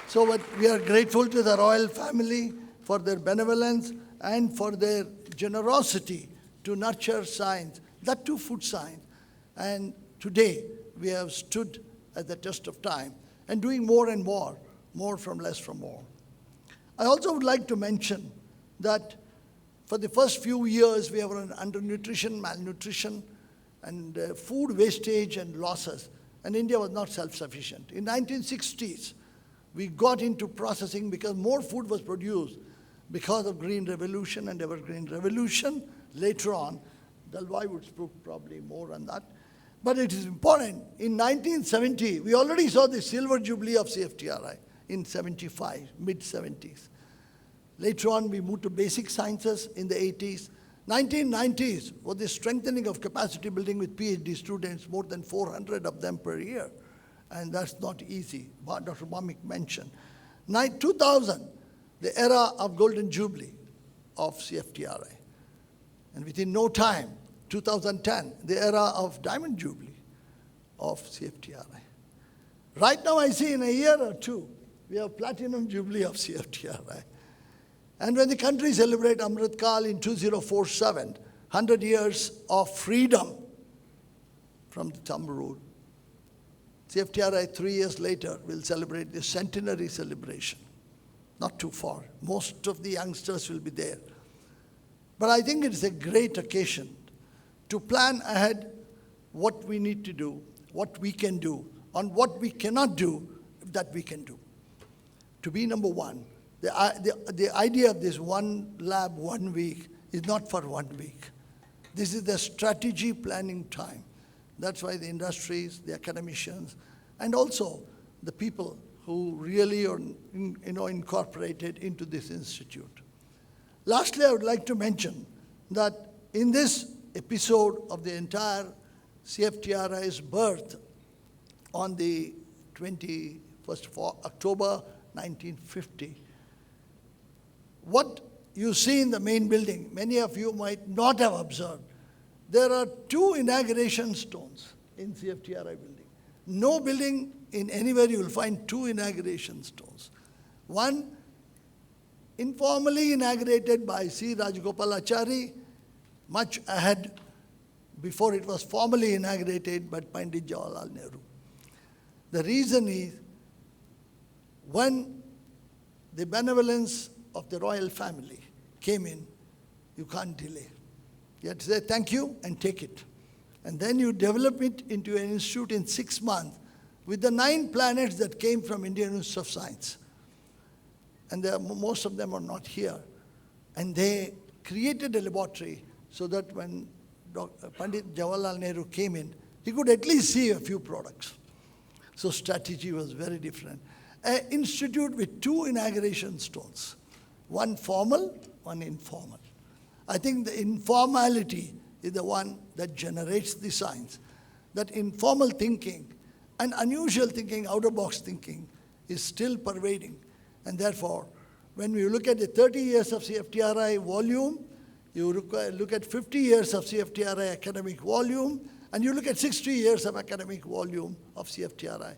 So we are grateful to the royal family for their benevolence and for their generosity to nurture science, that too food science. And today we have stood at the test of time and doing more and more from less from more. I also would like to mention that for the first few years we have run undernutrition, malnutrition, and food wastage and losses. And India was not self-sufficient. In 1960s, we got into processing because more food was produced because of Green Revolution and Evergreen Revolution. Later on, Dalwai would speak probably more on that. But it is important. In 1970, we already saw the silver jubilee of CFTRI in 75, mid-70s. Later on, we moved to basic sciences in the 80s. 1990s was the strengthening of capacity building with PhD students, more than 400 of them per year. And that's not easy, what Dr. Bhamik mentioned. 2000, the era of golden jubilee of CFTRI. And within no time, 2010, the era of diamond jubilee of CFTRI. Right now, I see in a year or two, we have platinum jubilee of CFTRI. And when the country celebrates Amrit Kal in 2047, 100 years of freedom from the thumb rule, CFTRI 3 years later will celebrate the centenary celebration. Not too far. Most of the youngsters will be there. But I think it is a great occasion to plan ahead what we need to do, what we can do, and what we cannot do that we can do. To be number one, the idea of this one lab, 1 week is not for 1 week. This is the strategy planning time. That's why the industries, the academicians, and also the people who really are incorporated into this institute. Lastly, I would like to mention that in this episode of the entire CFTRI's birth on the 21st of October 1950, what you see in the main building, many of you might not have observed. There are 2 inauguration stones in CFTRI building. No building in anywhere you will find 2 inauguration stones. One informally inaugurated by C. Rajagopalachari, much ahead before it was formally inaugurated by Pandit Jawaharlal Nehru. The reason is when the benevolence of the royal family came in, you can't delay. You have to say thank you and take it. And then you develop it into an institute in 6 months with the 9 planets that came from Indian Institute of Science. And most of them are not here. And they created a laboratory so that when Pandit Jawaharlal Nehru came in, he could at least see a few products. So strategy was very different. An institute with 2 inauguration stones, one formal, one informal. I think the informality is the one that generates the science. That informal thinking and unusual thinking, out-of-box thinking, is still pervading. And therefore, when we look at the 30 years of CFTRI volume, you look at 50 years of CFTRI academic volume, and you look at 60 years of academic volume of CFTRI,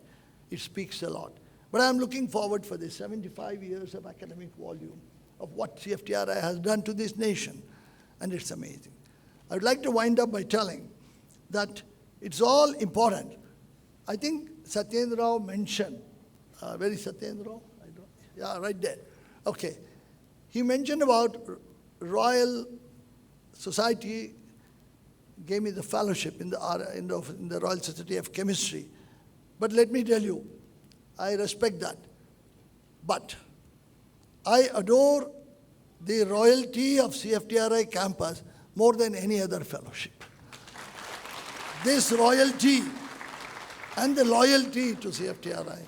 it speaks a lot. But I'm looking forward for the 75 years of academic volume of what CFTRI has done to this nation, and it's amazing. I would like to wind up by telling that it's all important. I think Satyendra Rao mentioned, where is Satyendra Rao? Yeah, right there. Okay. He mentioned about Royal Society gave me the fellowship in the Royal Society of Chemistry. But let me tell you, I respect that. But I adore the royalty of CFTRI campus more than any other fellowship. This royalty and the loyalty to CFTRI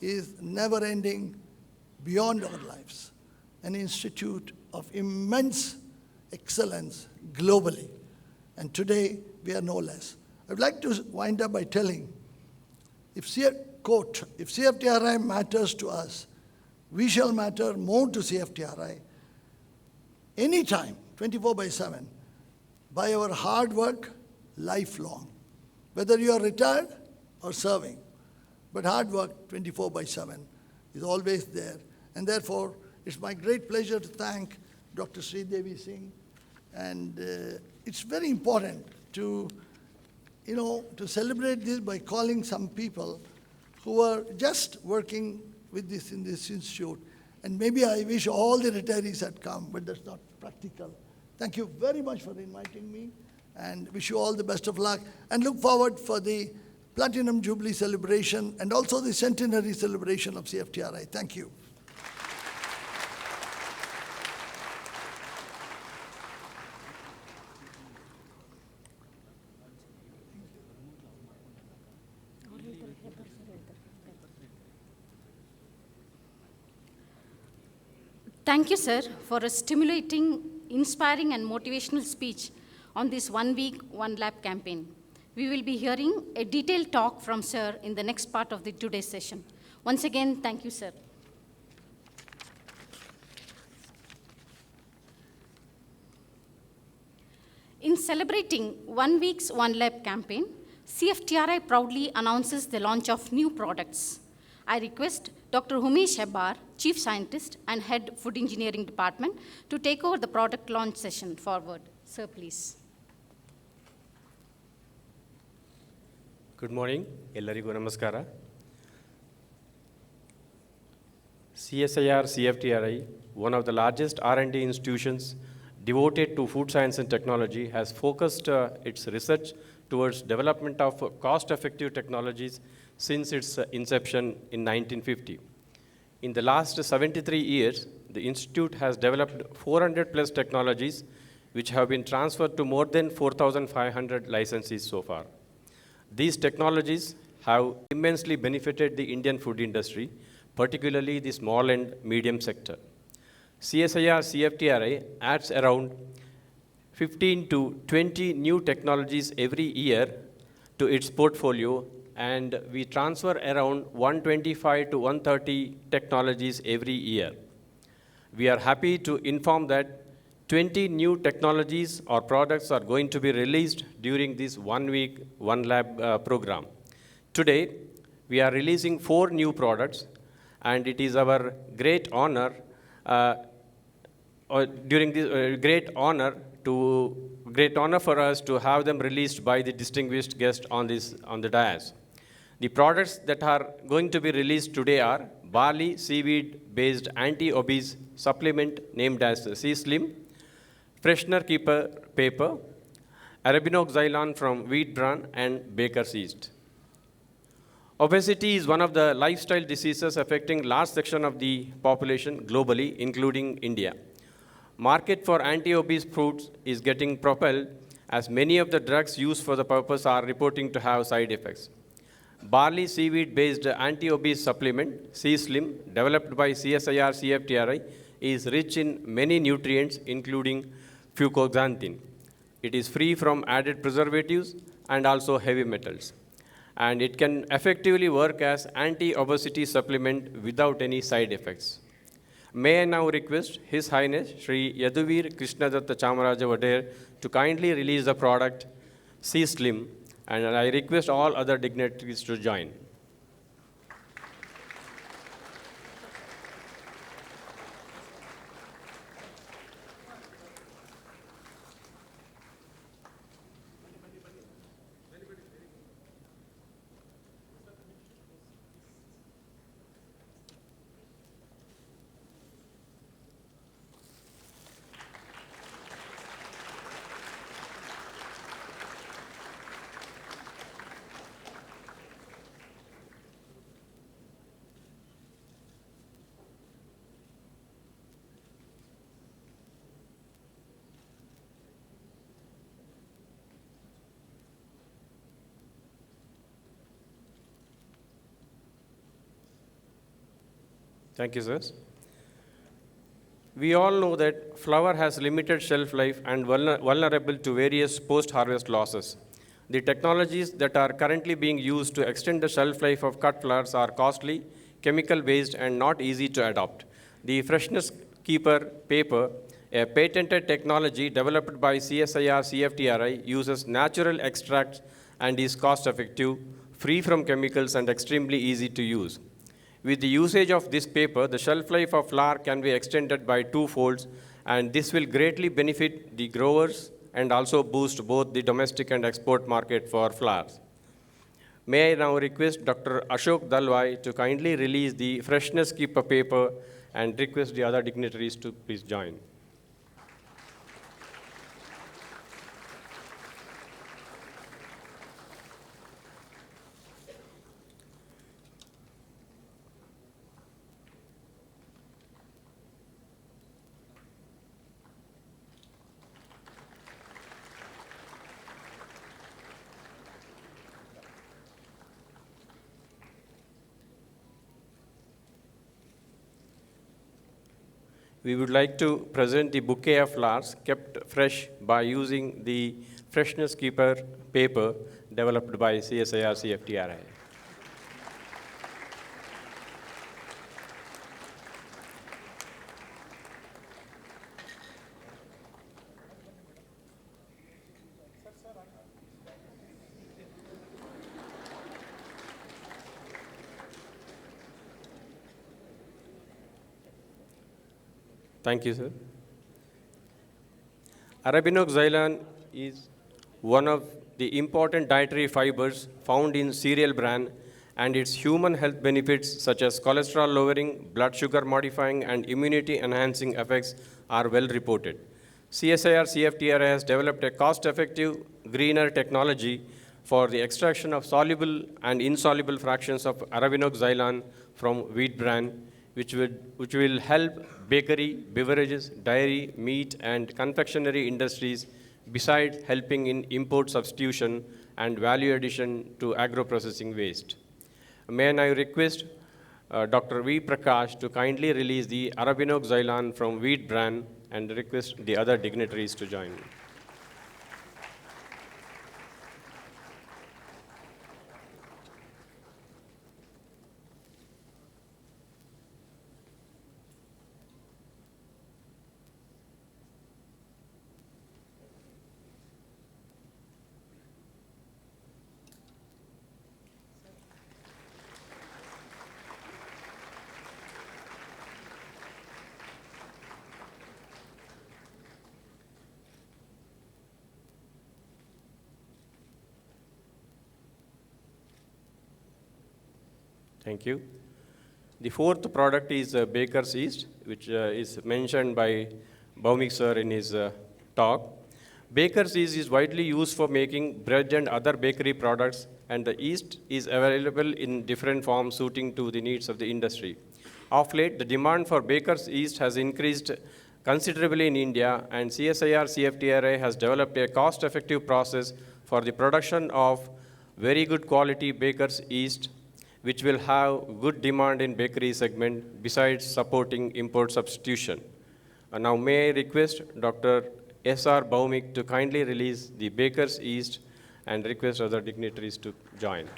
is never-ending, beyond our lives. An institute of immense excellence globally. And today, we are no less. I would like to wind up by telling, if CFTRI matters to us, we shall matter more to CFTRI anytime, 24/7, by our hard work, lifelong. Whether you are retired or serving, but hard work 24/7 is always there. And therefore, it's my great pleasure to thank Dr. Sridevi Singh. And it's very important to, to celebrate this by calling some people who are just working with this in this institute. And maybe I wish all the retirees had come, but that's not practical. Thank you very much for inviting me, and wish you all the best of luck, and look forward for the Platinum Jubilee celebration and also the centenary celebration of CFTRI. Thank you. Thank you, sir, for a stimulating, inspiring, and motivational speech on this 1 week, 1 lab campaign. We will be hearing a detailed talk from sir in the next part of today's session. Once again, thank you, sir. In celebrating 1 week's 1 lab campaign, CFTRI proudly announces the launch of new products. I request Dr. Humesh Hebbar, Chief Scientist and Head Food Engineering Department, to take over the product launch session forward. Sir, please. Good morning. Ellarigu namaskara. CSIR-CFTRI, one of the largest R&D institutions devoted to food science and technology, has focused its research towards development of cost-effective technologies since its inception in 1950. In the last 73 years, the institute has developed 400 plus technologies which have been transferred to more than 4,500 licensees so far. These technologies have immensely benefited the Indian food industry, particularly the small and medium sector. CSIR-CFTRI adds around 15 to 20 new technologies every year to its portfolio, and we transfer around 125 to 130 technologies every year. We are happy to inform that 20 new technologies or products are going to be released during this 1 week, 1 lab program. Today, we are releasing 4 new products, and it is our great honor great honor for us to have them released by the distinguished guest on the dais. The products that are going to be released today are barley seaweed-based anti-obese supplement named as C-Slim, freshener keeper paper, arabinoxylon from wheat bran, and baker's yeast. Obesity is one of the lifestyle diseases affecting large section of the population globally, including India. Market for anti-obese foods is getting propelled as many of the drugs used for the purpose are reporting to have side effects. Barley seaweed-based anti-obese supplement, C-Slim, developed by CSIR-CFTRI, is rich in many nutrients, including fucoxanthin. It is free from added preservatives and also heavy metals. And it can effectively work as anti-obesity supplement without any side effects. May I now request His Highness Shri Yaduvir Krishnadatta Chamaraja Vadeyar to kindly release the product C-Slim, and I request all other dignitaries to join. Thank you, sir. We all know that flour has limited shelf life and vulnerable to various post-harvest losses. The technologies that are currently being used to extend the shelf life of cut flours are costly, chemical-based, and not easy to adopt. The Freshness Keeper paper, a patented technology developed by CSIR-CFTRI, uses natural extracts and is cost-effective, free from chemicals and extremely easy to use. With the usage of this paper, the shelf life of flower can be extended by 2 folds, and this will greatly benefit the growers and also boost both the domestic and export market for flowers. May I now request Dr. Ashok Dalwai to kindly release the freshness keeper paper and request the other dignitaries to please join. We would like to present the bouquet of flowers kept fresh by using the freshness keeper paper developed by CSIR-CFTRI. Thank you, sir. Arabinoxylon is one of the important dietary fibers found in cereal bran, and its human health benefits such as cholesterol lowering, blood sugar modifying, and immunity enhancing effects are well reported. CSIR-CFTRI has developed a cost-effective, greener technology for the extraction of soluble and insoluble fractions of arabinoxylon from wheat bran, which will help bakery, beverages, dairy, meat, and confectionery industries, besides helping in import substitution and value addition to agro-processing waste. May I now request Dr. V. Prakash to kindly release the arabinoxylon from wheat bran and request the other dignitaries to join. Thank you. The fourth product is baker's yeast, which is mentioned by Bhaumik sir in his talk. Baker's yeast is widely used for making bread and other bakery products, and the yeast is available in different forms suiting to the needs of the industry. Of late, the demand for baker's yeast has increased considerably in India, and CSIR-CFTRI has developed a cost-effective process for the production of very good quality baker's yeast, which will have good demand in bakery segment besides supporting import substitution. Now may I request Dr. S.R. Bhaumik to kindly release the baker's yeast and request other dignitaries to join.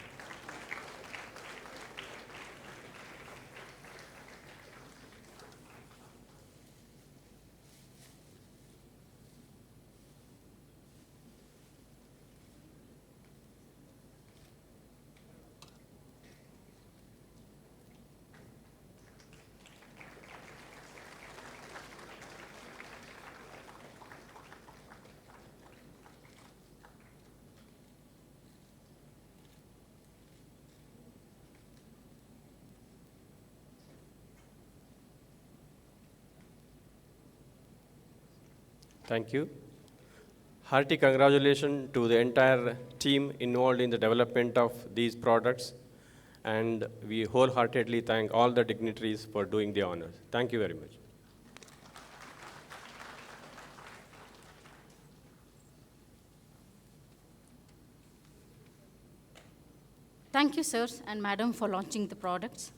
Thank you. Hearty congratulations to the entire team involved in the development of these products, and we wholeheartedly thank all the dignitaries for doing the honors. Thank you very much. Thank you, sirs and madam, for launching the products.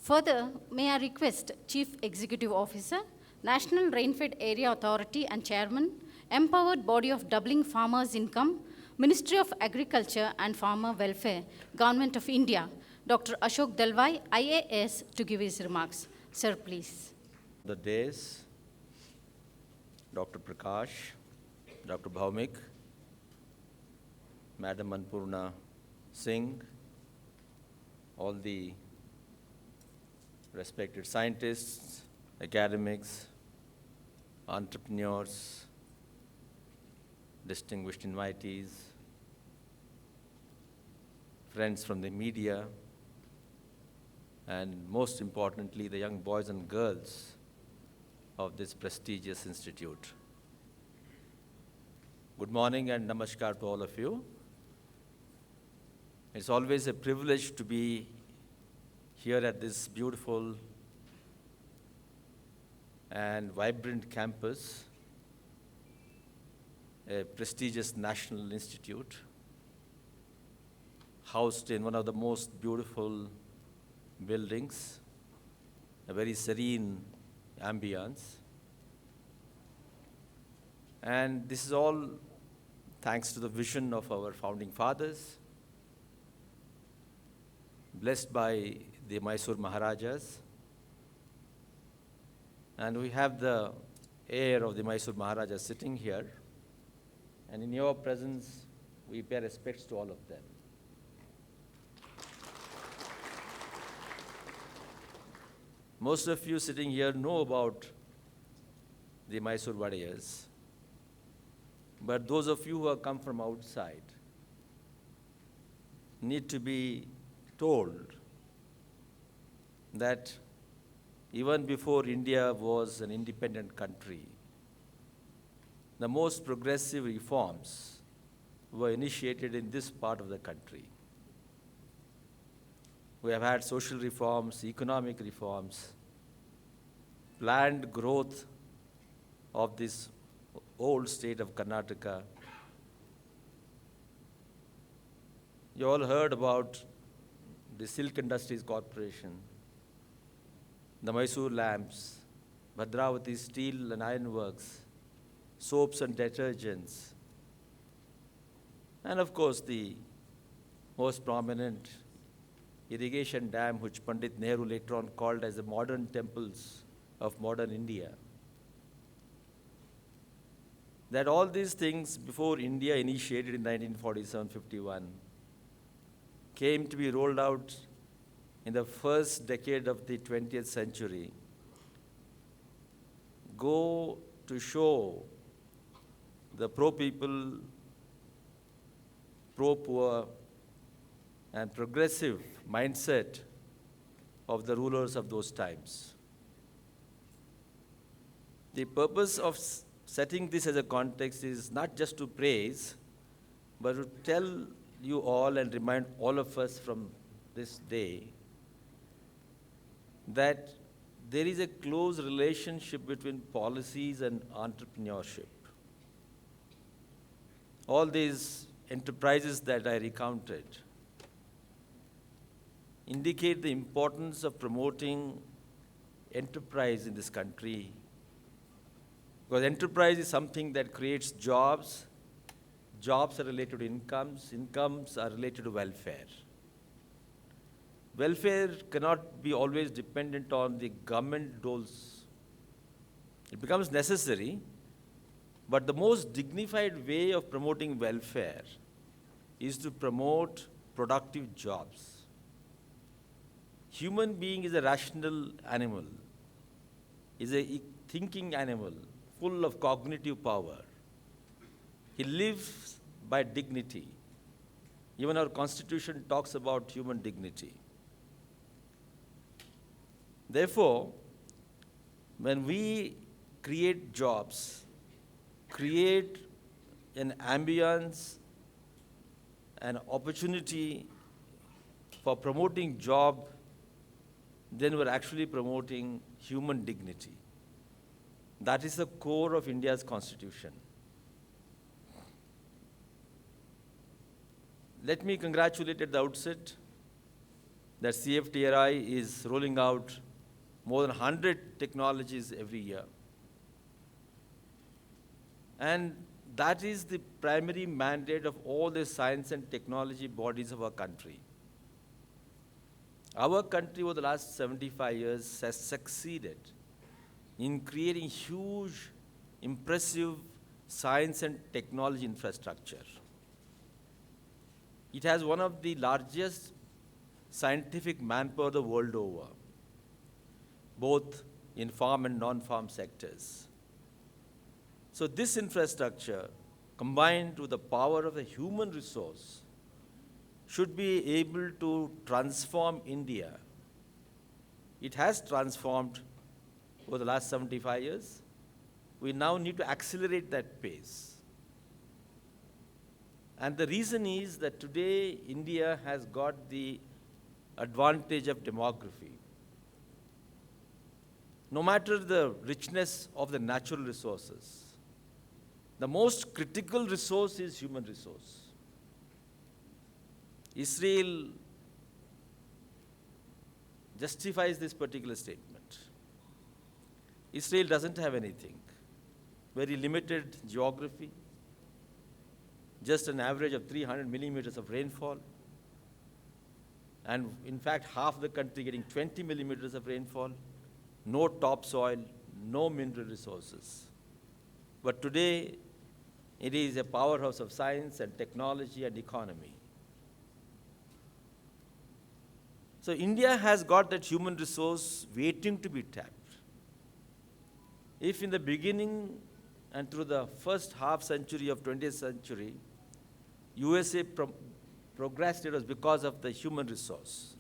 Further, may I request Chief Executive Officer, National Rainfed Area Authority and Chairman, Empowered Body of Doubling Farmers' Income, Ministry of Agriculture and Farmer Welfare, Government of India, Dr. Ashok Dalwai, IAS, to give his remarks. Sir, please. The days, Dr. Prakash, Dr. Bhaumik, Madam Anpurna, Singh, all the respected scientists, academics, entrepreneurs, distinguished invitees, friends from the media, and most importantly, the young boys and girls of this prestigious institute. Good morning and namaskar to all of you. It's always a privilege to be here at this beautiful and vibrant campus, a prestigious national institute, housed in one of the most beautiful buildings, a very serene ambience. And this is all thanks to the vision of our founding fathers, blessed by the Mysuru Maharajas. And we have the heir of the Mysuru Maharajas sitting here. And in your presence, we pay respects to all of them. Most of you sitting here know about the Mysuru Vadiyars. But those of you who have come from outside need to be told that even before India was an independent country, the most progressive reforms were initiated in this part of the country. We have had social reforms, economic reforms, planned growth of this old state of Karnataka. You all heard about the Silk Industries Corporation, the Mysore lamps, Bhadravati Steel and Iron Works, soaps and detergents, and of course the most prominent irrigation dam which Pandit Nehru later on called as the modern temples of modern India. That all these things before India initiated in 1947-51 came to be rolled out in the first decade of the 20th century go to show the pro-people, pro-poor, and progressive mindset of the rulers of those times. The purpose of setting this as a context is not just to praise, but to tell you all and remind all of us from this day that there is a close relationship between policies and entrepreneurship. All these enterprises that I recounted indicate the importance of promoting enterprise in this country, because enterprise is something that creates jobs. Jobs are related to incomes. Incomes are related to welfare. Welfare cannot be always dependent on the government doles. It becomes necessary, but the most dignified way of promoting welfare is to promote productive jobs. Human being is a rational animal, is a thinking animal, full of cognitive power. He lives by dignity. Even our Constitution talks about human dignity. Therefore, when we create jobs, create an ambience, an opportunity for promoting job, then we're actually promoting human dignity. That is the core of India's Constitution. Let me congratulate at the outset that CFTRI is rolling out more than 100 technologies every year. And that is the primary mandate of all the science and technology bodies of our country. Our country over the last 75 years has succeeded in creating huge, impressive science and technology infrastructure. It has one of the largest scientific manpower the world over, both in farm and non-farm sectors. So this infrastructure, combined with the power of the human resource, should be able to transform India. It has transformed over the last 75 years. We now need to accelerate that pace. And the reason is that today India has got the advantage of demography. No matter the richness of the natural resources, the most critical resource is human resource. Israel justifies this particular statement. Israel doesn't have anything. Very limited geography, just an average of 300 millimeters of rainfall, and in fact half the country getting 20 millimeters of rainfall, no topsoil, no mineral resources. But today, it is a powerhouse of science and technology and economy. So India has got that human resource waiting to be tapped. If in the beginning and through the first half century of 20th century, USA progressed, it was because of the human resource.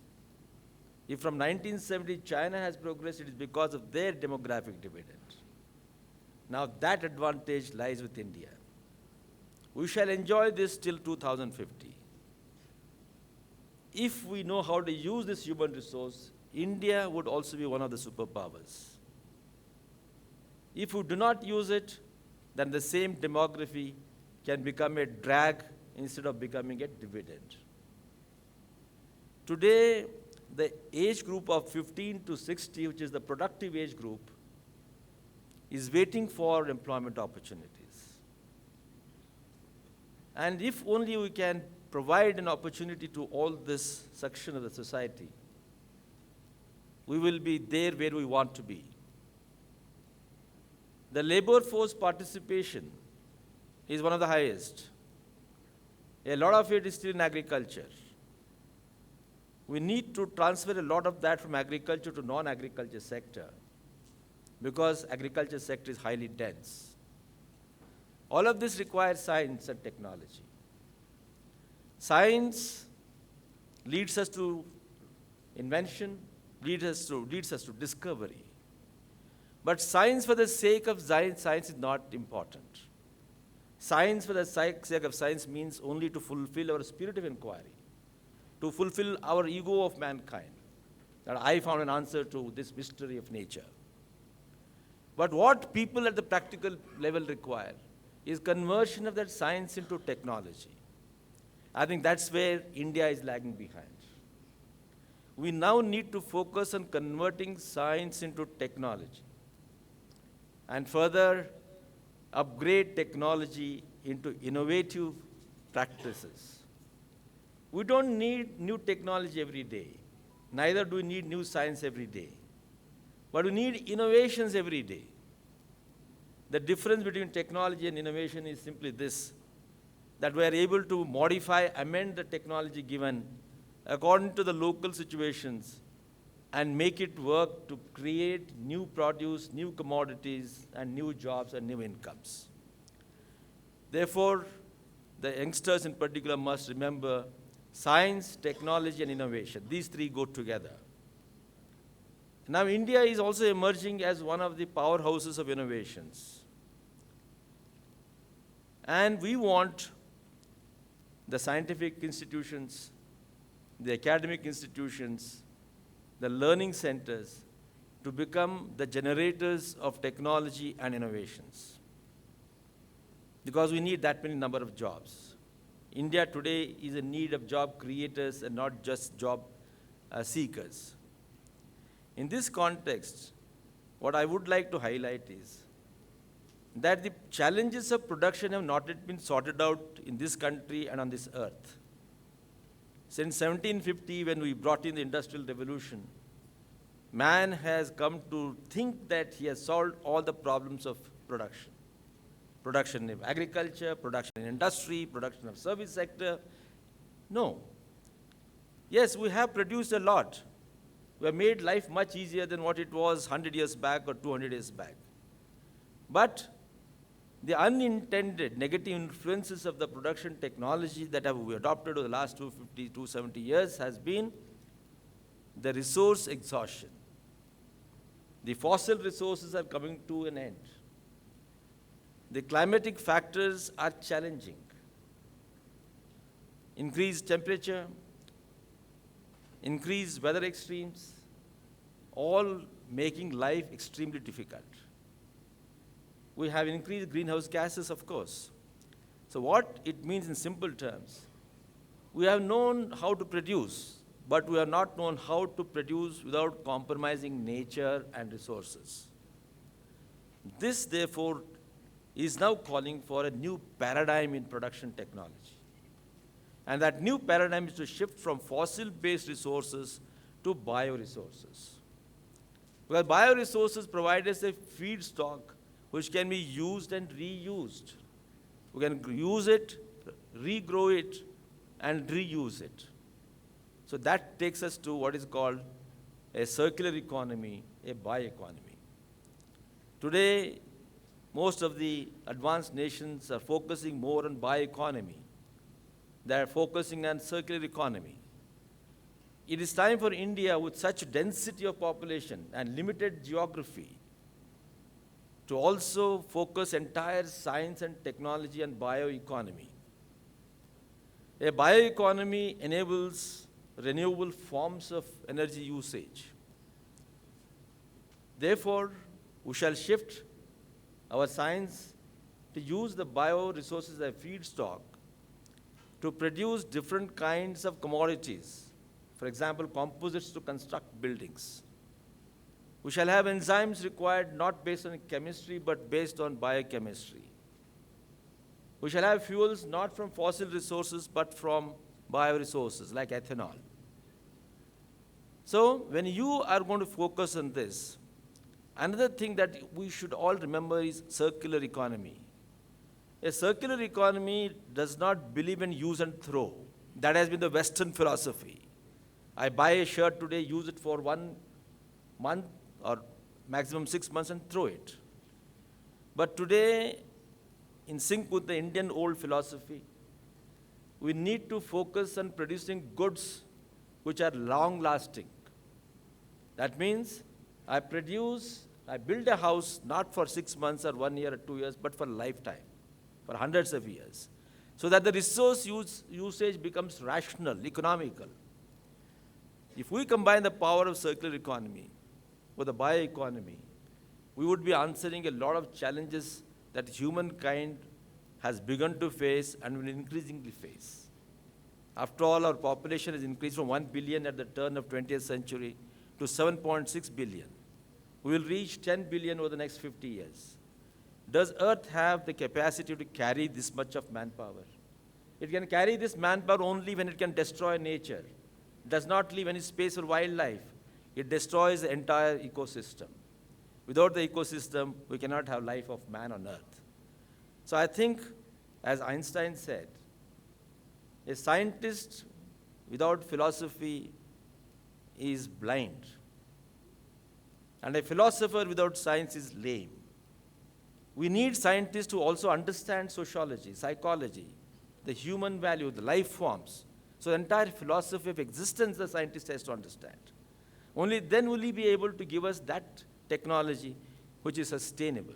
If from 1970 China has progressed, it is because of their demographic dividend. Now that advantage lies with India. We shall enjoy this till 2050. If we know how to use this human resource, India would also be one of the superpowers. If we do not use it, then the same demography can become a drag instead of becoming a dividend. Today, the age group of 15 to 60, which is the productive age group, is waiting for employment opportunities. And if only we can provide an opportunity to all this section of the society, we will be there where we want to be. The labor force participation is one of the highest. A lot of it is still in agriculture. We need to transfer a lot of that from agriculture to non-agriculture sector, because agriculture sector is highly dense. All of this requires science and technology. Science leads us to invention, leads us to discovery. But science for the sake of science is not important. Science for the sake of science means only to fulfill our spirit of inquiry, to fulfill our ego of mankind, that I found an answer to this mystery of nature. But what people at the practical level require is conversion of that science into technology. I think that's where India is lagging behind. We now need to focus on converting science into technology and further upgrade technology into innovative practices. We don't need new technology every day. Neither do we need new science every day. But we need innovations every day. The difference between technology and innovation is simply this, that we are able to modify, amend the technology given according to the local situations and make it work to create new produce, new commodities, and new jobs and new incomes. Therefore, the youngsters in particular must remember science, technology, and innovation. These three go together. Now, India is also emerging as one of the powerhouses of innovations. And we want the scientific institutions, the academic institutions, the learning centers to become the generators of technology and innovations. Because we need that many number of jobs. India today is in need of job creators and not just job seekers. In this context, what I would like to highlight is that the challenges of production have not yet been sorted out in this country and on this earth. Since 1750, when we brought in the Industrial Revolution, man has come to think that he has solved all the problems of production. Production in agriculture, production in industry, production of service sector. No. Yes, we have produced a lot. We have made life much easier than what it was 100 years back or 200 years back. But the unintended negative influences of the production technology that we adopted over the last 250, 270 years has been the resource exhaustion. The fossil resources are coming to an end. The climatic factors are challenging. Increased temperature, increased weather extremes, all making life extremely difficult. We have increased greenhouse gases, of course. So what it means in simple terms, we have known how to produce, but we have not known how to produce without compromising nature and resources. This, therefore, is now calling for a new paradigm in production technology. And that new paradigm is to shift from fossil-based resources to bioresources. Because bioresources provide us a feedstock which can be used and reused. We can use it, regrow it, and reuse it. So that takes us to what is called a circular economy, a bioeconomy. Today, most of the advanced nations are focusing more on bioeconomy. They are focusing on circular economy. It is time for India, with such density of population and limited geography, to also focus entire science and technology on bioeconomy. A bioeconomy enables renewable forms of energy usage. Therefore, we shall shift our science to use the bioresources as a feedstock to produce different kinds of commodities. For example, composites to construct buildings. We shall have enzymes required not based on chemistry, but based on biochemistry. We shall have fuels not from fossil resources, but from bioresources like ethanol. So when you are going to focus on this, another thing that we should all remember is circular economy. A circular economy does not believe in use and throw. That has been the Western philosophy. I buy a shirt today, use it for 1 month or maximum 6 months and throw it. But today, in sync with the Indian old philosophy, we need to focus on producing goods which are long-lasting. That means I build a house not for 6 months or 1 year or 2 years, but for a lifetime, for hundreds of years, so that the resource usage becomes rational, economical. If we combine the power of circular economy with the bioeconomy, we would be answering a lot of challenges that humankind has begun to face and will increasingly face. After all, our population has increased from 1 billion at the turn of 20th century to 7.6 billion. We will reach 10 billion over the next 50 years. Does Earth have the capacity to carry this much of manpower? It can carry this manpower only when it can destroy nature. It does not leave any space for wildlife. It destroys the entire ecosystem. Without the ecosystem, we cannot have life of man on Earth. So I think, as Einstein said, a scientist without philosophy is blind. And a philosopher without science is lame. We need scientists who also understand sociology, psychology, the human value, the life forms. So the entire philosophy of existence the scientist has to understand. Only then will he be able to give us that technology which is sustainable.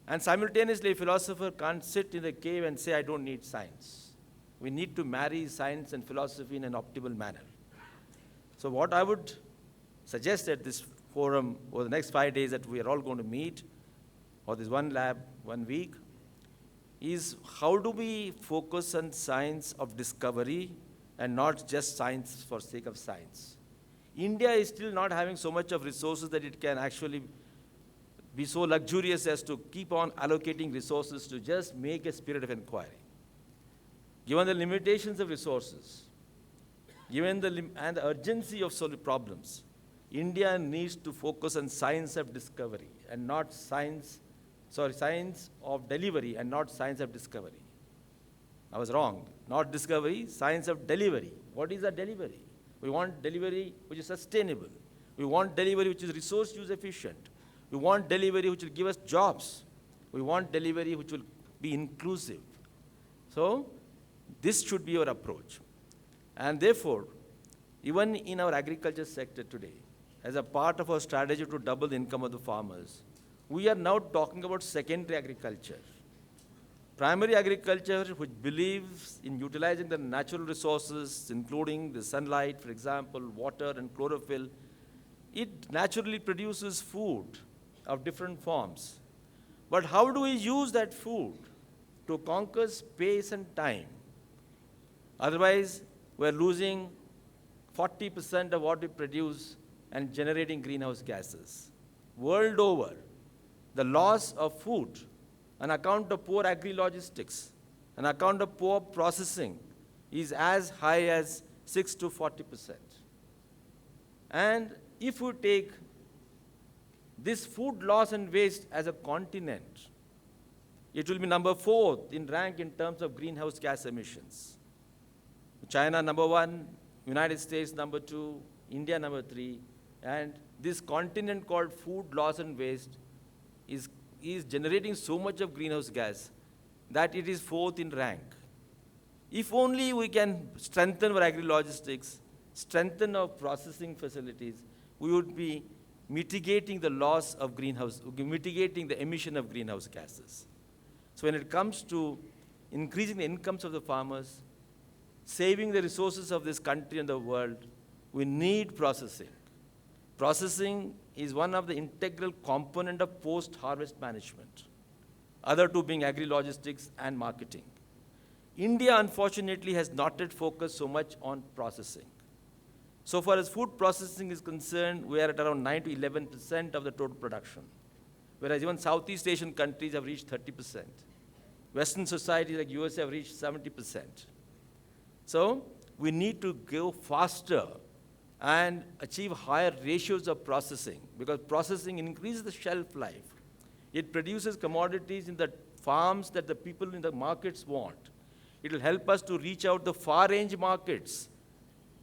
And simultaneously, a philosopher can't sit in a cave and say, I don't need science. We need to marry science and philosophy in an optimal manner. So what I would suggest at this forum over the next 5 days that we are all going to meet, or this one lab, 1 week, is how do we focus on science of discovery and not just science for sake of science. India is still not having so much of resources that it can actually be so luxurious as to keep on allocating resources to just make a spirit of inquiry. Given the limitations of resources, given and the urgency of solving problems, India needs to focus on science of discovery and not science of delivery and not science of discovery. I was wrong. Not discovery, science of delivery. What is a delivery? We want delivery which is sustainable. We want delivery which is resource use efficient. We want delivery which will give us jobs. We want delivery which will be inclusive. So, this should be our approach. And therefore, even in our agriculture sector today, as a part of our strategy to double the income of the farmers, we are now talking about secondary agriculture. Primary agriculture, which believes in utilizing the natural resources, including the sunlight, for example, water and chlorophyll, it naturally produces food of different forms. But how do we use that food to conquer space and time? Otherwise, we're losing 40% of what we produce and generating greenhouse gases. World over, the loss of food on account of poor agri-logistics, on account of poor processing, is as high as 6 to 40%. And if we take this food loss and waste as a continent, it will be number 4 in rank in terms of greenhouse gas emissions. China number 1, United States number 2, India number 3, and this continent called food loss and waste is generating so much of greenhouse gas that it is 4th in rank. If only we can strengthen our agri-logistics, strengthen our processing facilities, we would be mitigating the loss of mitigating the emission of greenhouse gases. So when it comes to increasing the incomes of the farmers, saving the resources of this country and the world, we need processing. Processing is one of the integral component of post-harvest management. Other two being agri-logistics and marketing. India, unfortunately, has not yet focused so much on processing. So far as food processing is concerned, we are at around 9 to 11% of the total production, whereas even Southeast Asian countries have reached 30%. Western societies like USA have reached 70%. So we need to go faster and achieve higher ratios of processing, because processing increases the shelf life. It produces commodities in the farms that the people in the markets want. It will help us to reach out the far-range markets,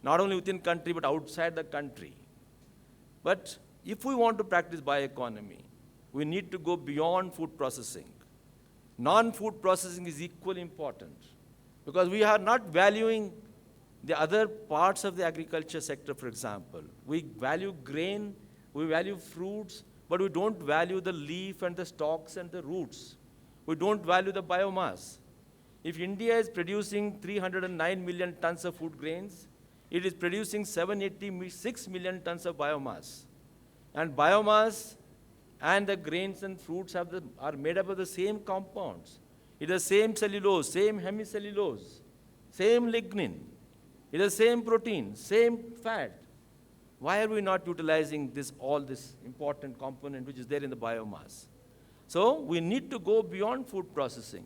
not only within country, but outside the country. But if we want to practice bioeconomy, we need to go beyond food processing. Non-food processing is equally important, because we are not valuing the other parts of the agriculture sector, for example. We value grain, we value fruits, but we don't value the leaf and the stalks and the roots. We don't value the biomass. If India is producing 309 million tons of food grains, it is producing 786 million tons of biomass. And biomass and the grains and fruits are made up of the same compounds. It is the same cellulose, same hemicellulose, same lignin. It is the same protein, same fat. Why are we not utilizing all this important component which is there in the biomass? So we need to go beyond food processing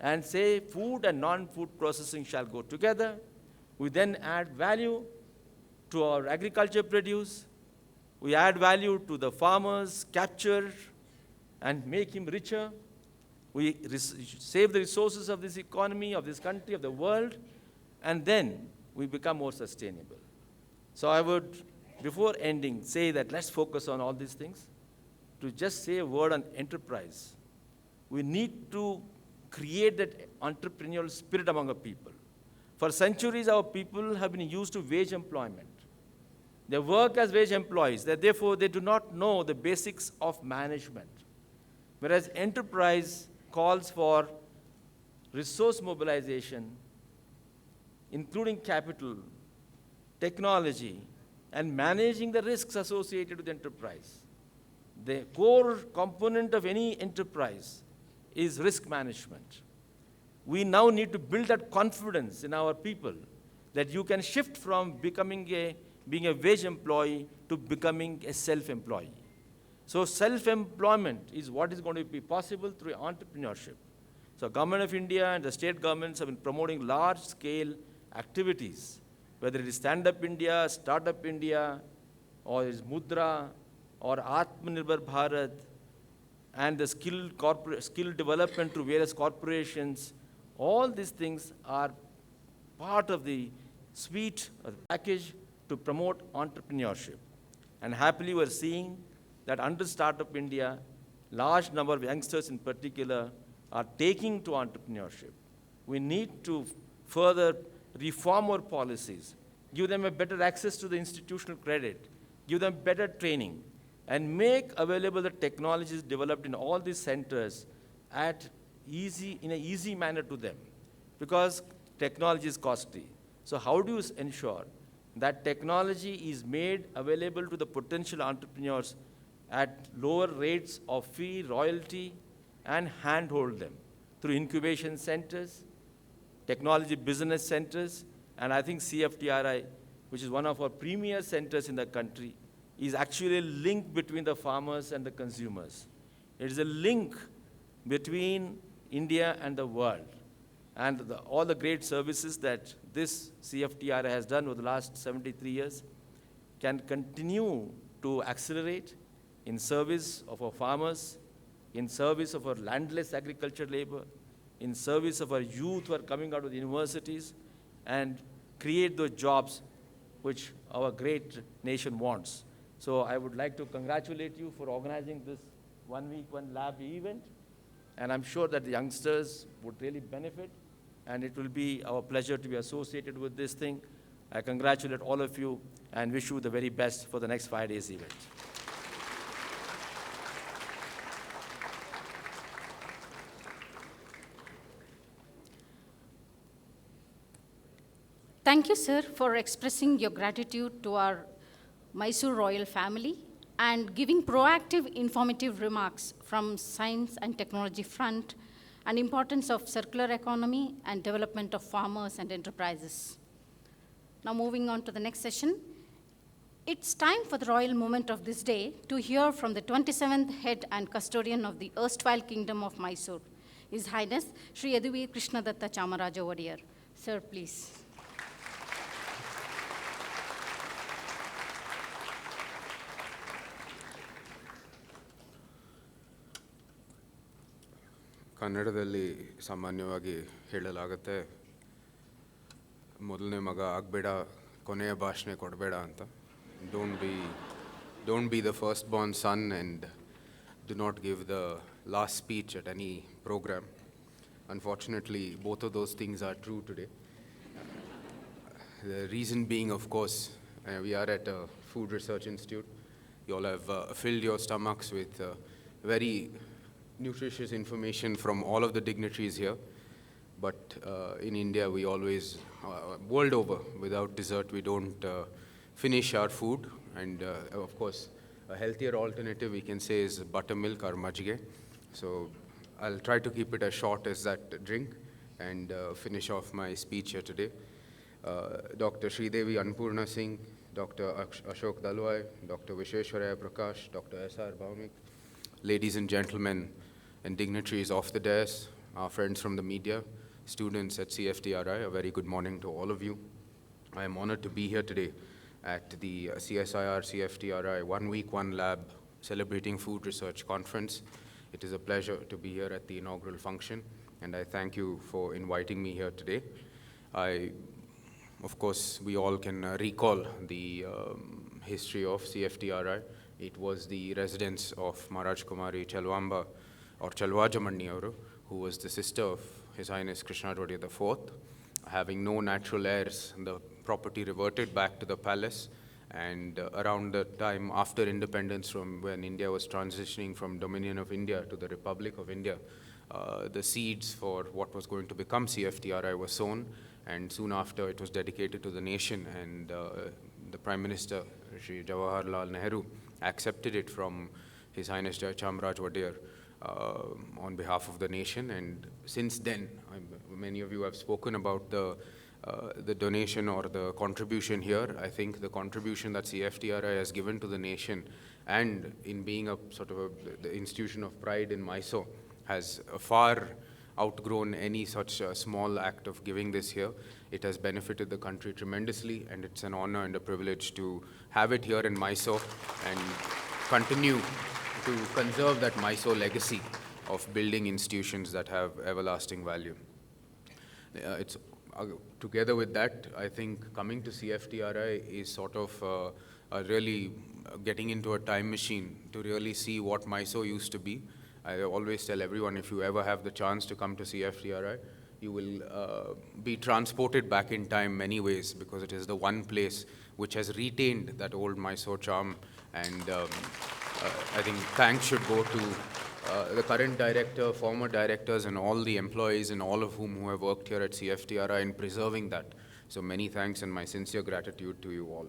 and say food and non-food processing shall go together. We then add value to our agriculture produce. We add value to the farmers, capture and make him richer. We save the resources of this economy, of this country, of the world, and then we become more sustainable. So I would, before ending, say that let's focus on all these things. To just say a word on enterprise, we need to create that entrepreneurial spirit among our people. For centuries, our people have been used to wage employment. They work as wage employees, therefore they do not know the basics of management. Whereas enterprise calls for resource mobilization, including capital, technology, and managing the risks associated with enterprise. The core component of any enterprise is risk management. We now need to build that confidence in our people that you can shift from being a wage employee to becoming a self-employee. So self-employment is what is going to be possible through entrepreneurship. So Government of India and the state governments have been promoting large-scale activities, whether it is Stand Up India, Startup India, or is Mudra, or Atmanirbhar Bharat, and the skill development through various corporations, All these things are part of the suite or the package to promote entrepreneurship. And happily we're seeing that under Startup India, large number of youngsters in particular are taking to entrepreneurship. We need to further reform our policies, give them a better access to the institutional credit, give them better training, and make available the technologies developed in all these centers in an easy manner to them, because technology is costly. So how do you ensure that technology is made available to the potential entrepreneurs at lower rates of fee, royalty, and handhold them through incubation centers, technology business centers, and I think CFTRI, which is one of our premier centers in the country, is actually a link between the farmers and the consumers. It is a link between India and the world. And all the great services that this CFTRI has done over the last 73 years can continue to accelerate in service of our farmers, in service of our landless agriculture labor, in service of our youth who are coming out of the universities, and create those jobs which our great nation wants. So I would like to congratulate you for organizing this 1 week, 1 lab event. And I'm sure that the youngsters would really benefit. And it will be our pleasure to be associated with this thing. I congratulate all of you and wish you the very best for the next 5 days event. Thank you, sir, for expressing your gratitude to our Mysuru royal family and giving proactive, informative remarks from science and technology front and importance of circular economy and development of farmers and enterprises. Now moving on to the next session. It's time for the royal moment of this day to hear from the 27th head and custodian of the erstwhile kingdom of Mysore, His Highness Shri Yaduvir Krishnadatta Chamaraja Wadiyar. Sir, please. ಕನ್ನಡದಲ್ಲಿ ಸಾಮಾನ್ಯವಾಗಿ ಹೇಳಲಾಗುತ್ತೆ, ಮೊದಲನೇ ಮಗ ಆಗಬೇಡ, ಕೊನೆಯ ಭಾಷಣ ಕೊಡಬೇಡ ಅಂತ. Don't be the firstborn son and do not give the last speech at any program. Unfortunately, both of those things are true today. The reason being, of course, we are at a food research institute. You all have filled your stomachs with very nutritious information from all of the dignitaries here. But in India, we always, world over, without dessert, we don't finish our food. And of course, a healthier alternative we can say is buttermilk or majige. So I'll try to keep it as short as that drink and finish off my speech here today. Dr. Sridevi Annapurna Singh, Dr. Ashok Dalwai, Dr. Visheshwaraya Prakash, Dr. S.R. Bhaumik, ladies and gentlemen and dignitaries of the dais, our friends from the media, students at CFTRI, a very good morning to all of you. I am honored to be here today at the CSIR-CFTRI 1 week, 1 lab celebrating food research conference. It is a pleasure to be here at the inaugural function, and I thank you for inviting me here today. Of course, we all can recall the history of CFTRI. It was the residence of Maharaj Kumari Chelwamba, or Chelwajamanni Avaru, who was the sister of His Highness Krishnadwadi IV. Having no natural heirs, the property reverted back to the palace, and around the time after independence, from when India was transitioning from Dominion of India to the Republic of India, the seeds for what was going to become CFTRI were sown, and soon after it was dedicated to the nation, and the Prime Minister, Shri Jawaharlal Nehru, accepted it from His Highness Chamaraj Wadiyar on behalf of the nation. And since then, many of you have spoken about the donation or the contribution here. I think the contribution that CFTRI has given to the nation, and in being a sort of the institution of pride in Mysore, has far outgrown any such small act of giving this here. It has benefited the country tremendously, and it's an honor and a privilege to have it here in Mysore and continue to conserve that Mysore legacy of building institutions that have everlasting value. it's together with that, I think coming to CFTRI is sort of really getting into a time machine to really see what Mysore used to be. I always tell everyone, if you ever have the chance to come to CFTRI, you will be transported back in time many ways, because it is the one place which has retained that old Mysore charm. And I think thanks should go to the current director, former directors, and all the employees, and all of whom who have worked here at CFTRI in preserving that. So many thanks and my sincere gratitude to you all.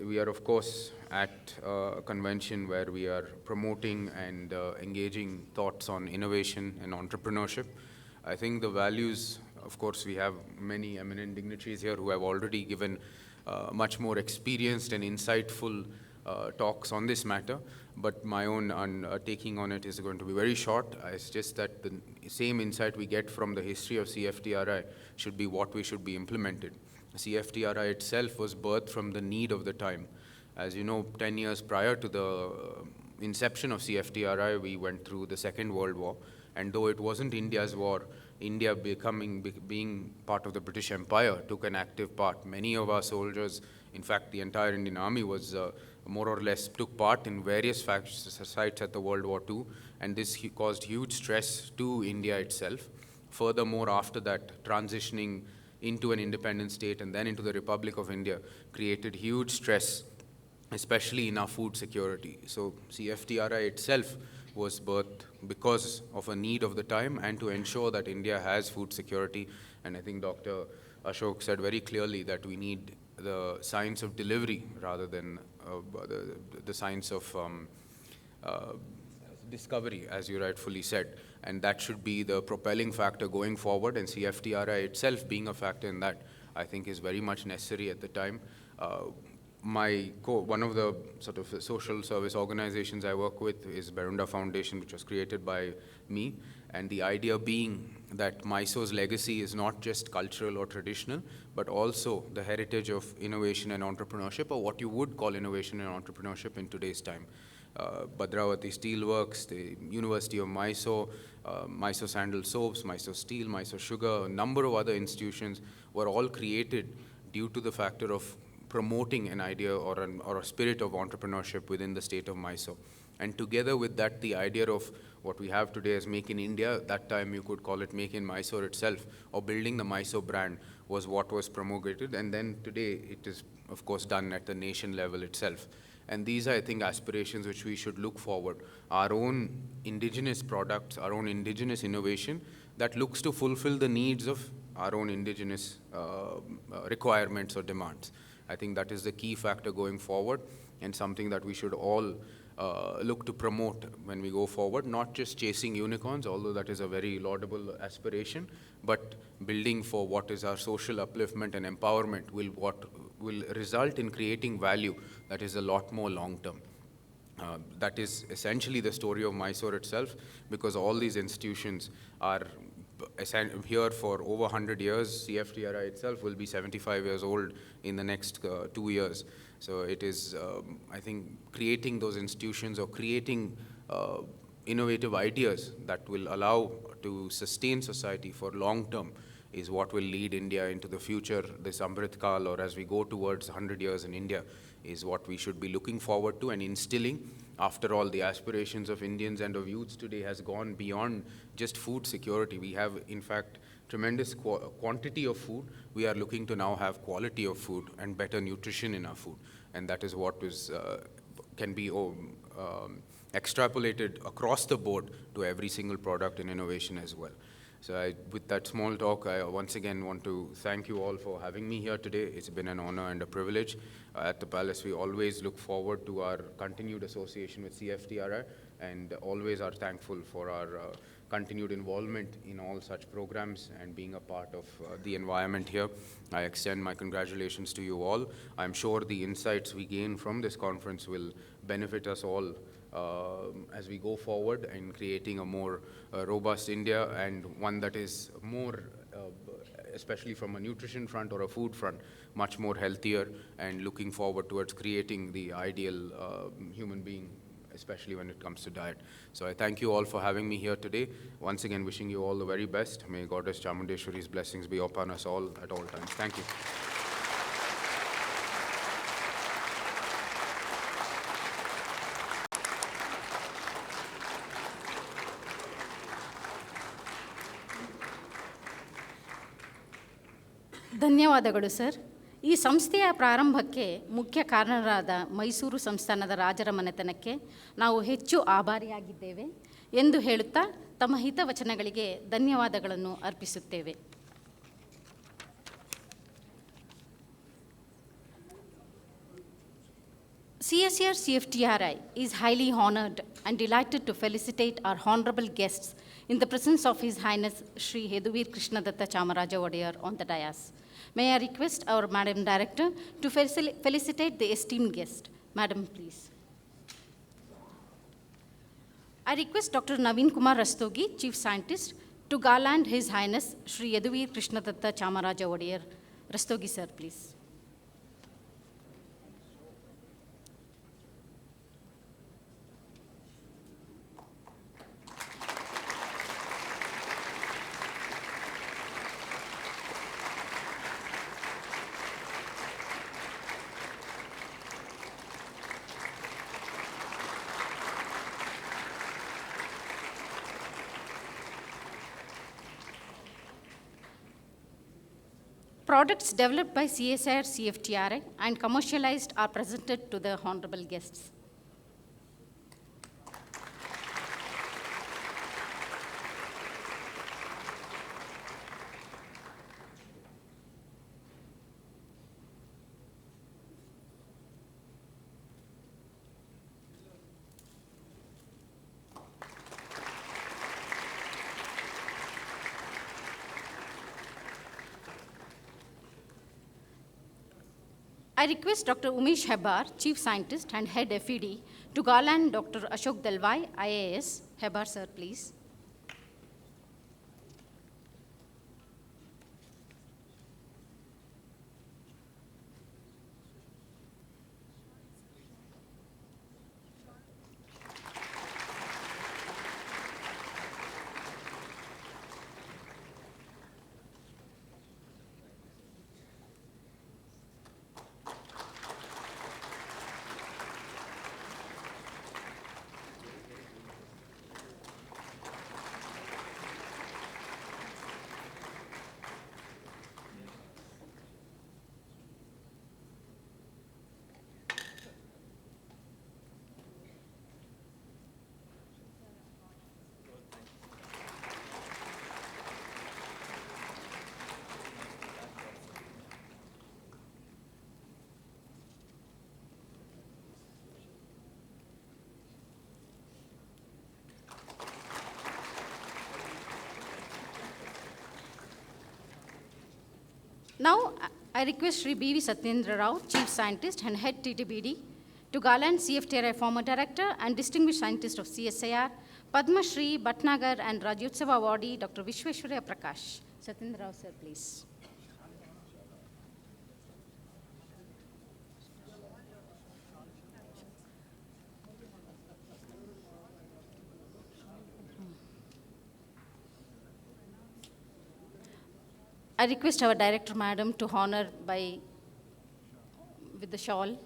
We are, of course, at a convention where we are promoting and engaging thoughts on innovation and entrepreneurship. I think the values, of course, we have many eminent dignitaries here who have already given much more experienced and insightful talks on this matter, but my own taking on it is going to be very short. It's just that the same insight we get from the history of CFTRI should be what we should be implemented. CFTRI itself was birthed from the need of the time. As you know, 10 years prior to the inception of CFTRI, we went through the Second World War, and though it wasn't India's war, India being part of the British Empire took an active part. Many of our soldiers, in fact, the entire Indian Army was more or less took part in various sites at the World War II, and this caused huge stress to India itself. Furthermore, after that, transitioning into an independent state and then into the Republic of India created huge stress, especially in our food security. So CFTRI itself was birthed because of a need of the time and to ensure that India has food security. And I think Dr. Ashok said very clearly that we need the science of delivery rather than the science of discovery, as you rightfully said. And that should be the propelling factor going forward, and CFTRI itself being a factor in that, I think is very much necessary at the time. One of the sort of social service organizations I work with is Berunda Foundation, which was created by me, and the idea being that Mysore's legacy is not just cultural or traditional, but also the heritage of innovation and entrepreneurship, or what you would call innovation and entrepreneurship in today's time. Bhadravati Steelworks, the University of Mysore, Mysore Sandal Soaps, Mysore Steel, Mysore Sugar, a number of other institutions were all created due to the factor of promoting an idea or a spirit of entrepreneurship within the state of Mysore. And together with that, the idea of what we have today as Make in India, that time you could call it Make in Mysore itself, or building the Mysore brand was what was promulgated. And then today it is, of course, done at the nation level itself. And these are, I think, aspirations which we should look forward. Our own indigenous products, our own indigenous innovation that looks to fulfill the needs of our own indigenous requirements or demands. I think that is the key factor going forward, and something that we should all look to promote when we go forward, not just chasing unicorns, although that is a very laudable aspiration, but building for what is our social upliftment and empowerment what will result in creating value that is a lot more long-term. That is essentially the story of Mysore itself, because all these institutions are here for over 100 years. CFTRI itself will be 75 years old in the next 2 years. So it is, I think, creating those institutions or creating innovative ideas that will allow to sustain society for long term is what will lead India into the future. This Amrit Kal, or as we go towards 100 years in India, is what we should be looking forward to and instilling. After all, the aspirations of Indians and of youths today has gone beyond just food security. We have, in fact, tremendous quantity of food. We are looking to now have quality of food and better nutrition in our food. And that is what can be extrapolated across the board to every single product and innovation as well. So with that small talk, I once again want to thank you all for having me here today. It's been an honor and a privilege. At the Palace, we always look forward to our continued association with CFTRI, and always are thankful for our continued involvement in all such programs and being a part of the environment here. I extend my congratulations to you all. I'm sure the insights we gain from this conference will benefit us all as we go forward in creating a more robust India, and one that is more, especially from a nutrition front or a food front, much more healthier, and looking forward towards creating the ideal human being especially when it comes to diet. So I thank you all for having me here today. Once again, wishing you all the very best. May Goddess Chamundeshwari's blessings be upon us all at all times. Thank you. ಧನ್ಯವಾದಗಳು sir. ಈ ಸಂಸ್ಥೆಯ ಪ್ರಾರಂಭಕ್ಕೆ ಮುಖ್ಯ ಕಾರಣರಾದ ಮೈಸೂರು ಸಂಸ್ಥಾನದ ರಾಜರ ಮನೆತನಕ್ಕೆ ನಾವು ಹೆಚ್ಚು ಆಭಾರಿಯಾಗಿದ್ದೇವೆ ಎಂದು ಹೇಳುತ್ತಾ ತಮ್ಮ ಹಿತವಚನಗಳಿಗೆ ಧನ್ಯವಾದಗಳನ್ನು ಅರ್ಪಿಸುತ್ತೇವೆ. CSIR-CFTRI is highly honored and delighted to felicitate our honorable guests in the presence of His Highness Shri Yeduvir Krishnadatta Chamaraja Wadiyar on the dais. May I request our Madam Director to felicitate the esteemed guest. Madam, please. I request Dr. Naveen Kumar Rastogi, Chief Scientist, to garland His Highness Shri Yeduvir Krishnadatta Chamaraja Wadiyar. Rastogi, sir, please. Products developed by CSIR-CFTRI and commercialized are presented to the honorable guests. I request Dr. Umesh Hebar, Chief Scientist and Head FED, to garland Dr. Ashok Dalwai, IAS. Hebar, sir, please. Now, I request Sri B.V. Satyendra Rao, Chief Scientist and Head TTBD, to garland CFTRI former Director and Distinguished Scientist of CSIR, Padma Shri, Bhatnagar and Rajyotsava Awardee, Dr. Vishweshwarya Prakash. Satyendra Rao, sir, please. I request our Director, Madam, to honor with the shawl.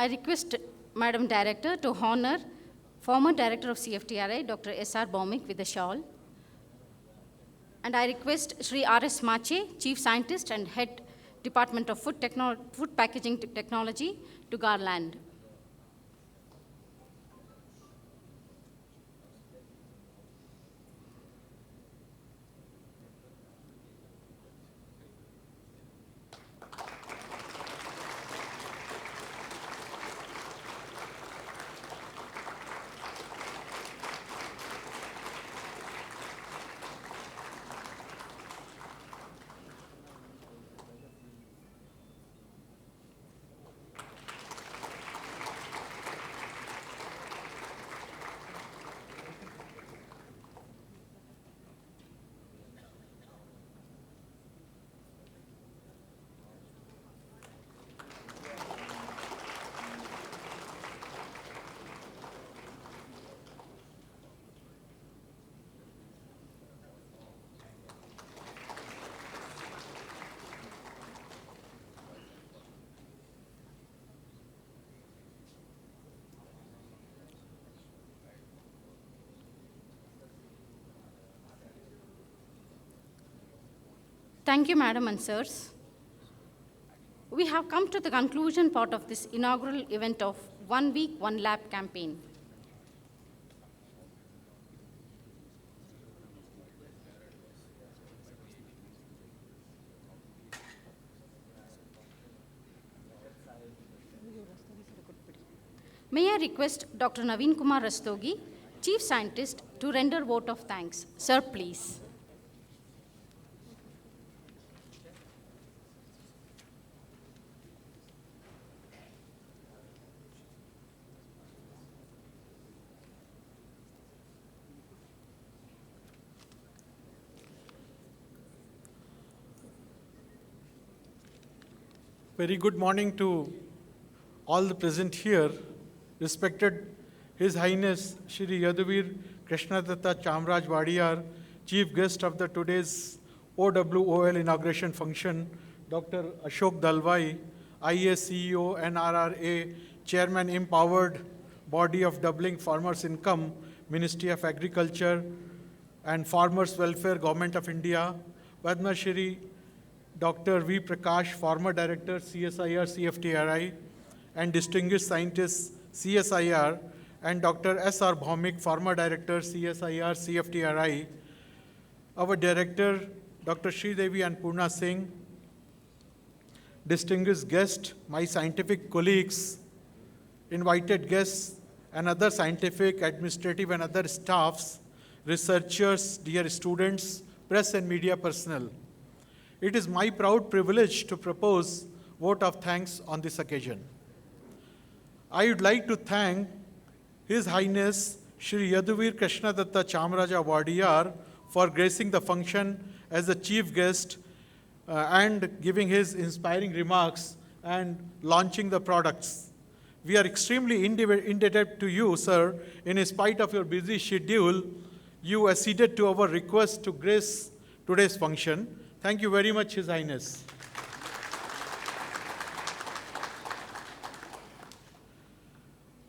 I request Madam Director to honor former Director of CFTRI, Dr. S.R. Bhaumik, with a shawl. And I request Sri R.S. Mache, Chief Scientist and Head Department of Food Packaging Technology, to garland. Thank you, Madam and Sirs. We have come to the conclusion part of this inaugural event of 1 Week, 1 Lab campaign. May I request Dr. Naveen Kumar Rastogi, Chief Scientist, to render vote of thanks. Sir, please. Very good morning to all the present here. Respected His Highness Shri Yaduvir Krishnadatta Chamraj Vadiyar, Chief Guest of the today's OWOL inauguration function, Dr. Ashok Dalwai, IAS CEO, NRRA, Chairman Empowered Body of Doubling Farmers' Income, Ministry of Agriculture and Farmers' Welfare, Government of India, Padma Shri Dr. V. Prakash, former Director, CSIR-CFTRI, and Distinguished Scientist, CSIR, and Dr. S.R. Bhaumik, former Director, CSIR-CFTRI, our Director, Dr. Sridevi and Purna Singh, distinguished guests, my scientific colleagues, invited guests, and other scientific, administrative, and other staffs, researchers, dear students, press and media personnel. It is my proud privilege to propose vote of thanks on this occasion. I would like to thank His Highness Shri Yaduvir Krishnadatta Chamraja Vadiyar for gracing the function as the chief guest and giving his inspiring remarks and launching the products. We are extremely indebted to you, sir. In spite of your busy schedule, you acceded to our request to grace today's function. Thank you very much, His Highness.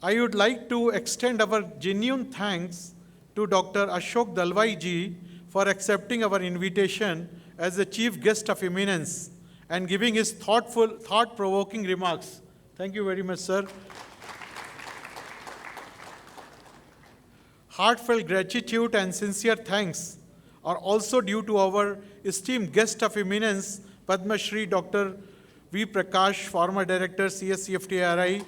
I would like to extend our genuine thanks to Dr. Ashok Dalwai ji for accepting our invitation as the chief guest of eminence and giving his thought-provoking remarks. Thank you very much, sir. Heartfelt gratitude and sincere thanks are also due to our esteemed guest of eminence, Padma Shri Dr. V. Prakash, former Director, CSIR-CFTRI,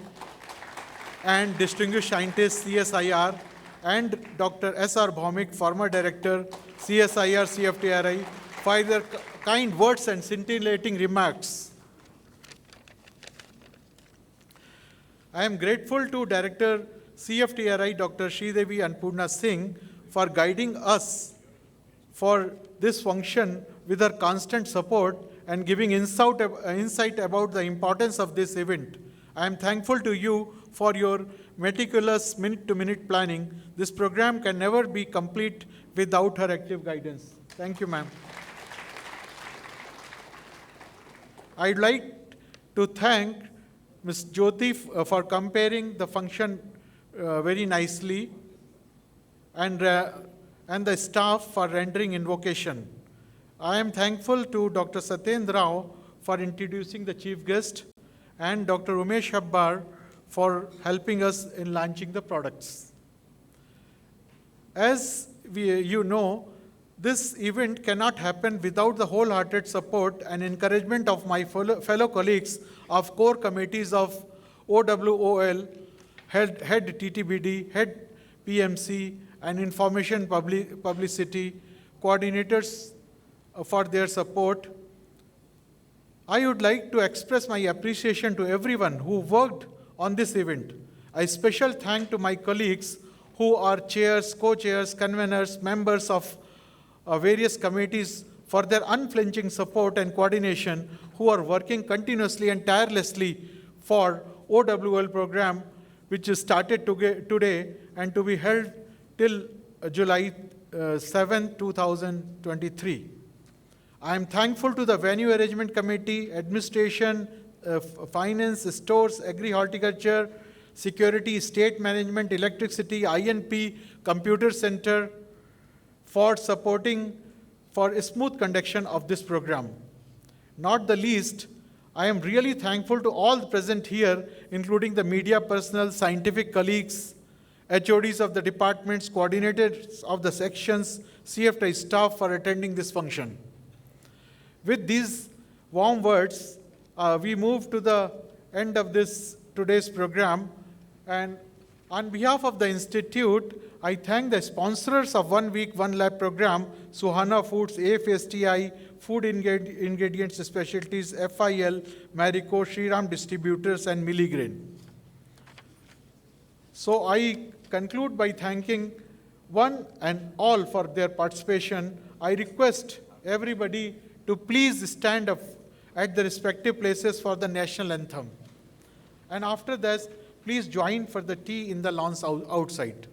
and Distinguished Scientist, CSIR, and Dr. S.R. Bhaumik, former Director, CSIR-CFTRI, for their kind words and scintillating remarks. I am grateful to Director CFTRI, Dr. Sridevi and Purna Singh, for guiding us for this function with her constant support and giving insight about the importance of this event. I am thankful to you for your meticulous minute-to-minute planning. This program can never be complete without her active guidance. Thank you, ma'am. I'd like to thank Ms. Jyoti for comparing the function very nicely, and the staff for rendering invocation. I am thankful to Dr. Satyendra Rao for introducing the chief guest and Dr. Umesh Habbar for helping us in launching the products. As you know, this event cannot happen without the wholehearted support and encouragement of my fellow colleagues of core committees of OWOL, head TTBD, head PMC, and information publicity coordinators for their support. I would like to express my appreciation to everyone who worked on this event. A special thank to my colleagues who are chairs, co-chairs, conveners, members of various committees for their unflinching support and coordination, who are working continuously and tirelessly for OWL program, which is started today and to be held till July 7, 2023. I am thankful to the venue arrangement committee, administration, finance, stores, agri-horticulture, security, state management, electricity, INP, computer center for supporting for a smooth conduction of this program. Not the least, I am really thankful to all present here, including the media personnel, scientific colleagues, HODs of the departments, coordinators of the sections, CFTRI staff for attending this function. With these warm words, we move to the end of today's program. And on behalf of the Institute, I thank the sponsors of 1 Week, 1 Lab program, Suhana Foods, AFSTI, Food Ingredients Specialties, FIL, Marico, Shriram Distributors, and Milligrain. So I conclude by thanking one and all for their participation. I request everybody to please stand up at the respective places for the national anthem. And after that, please join for the tea in the lawns outside.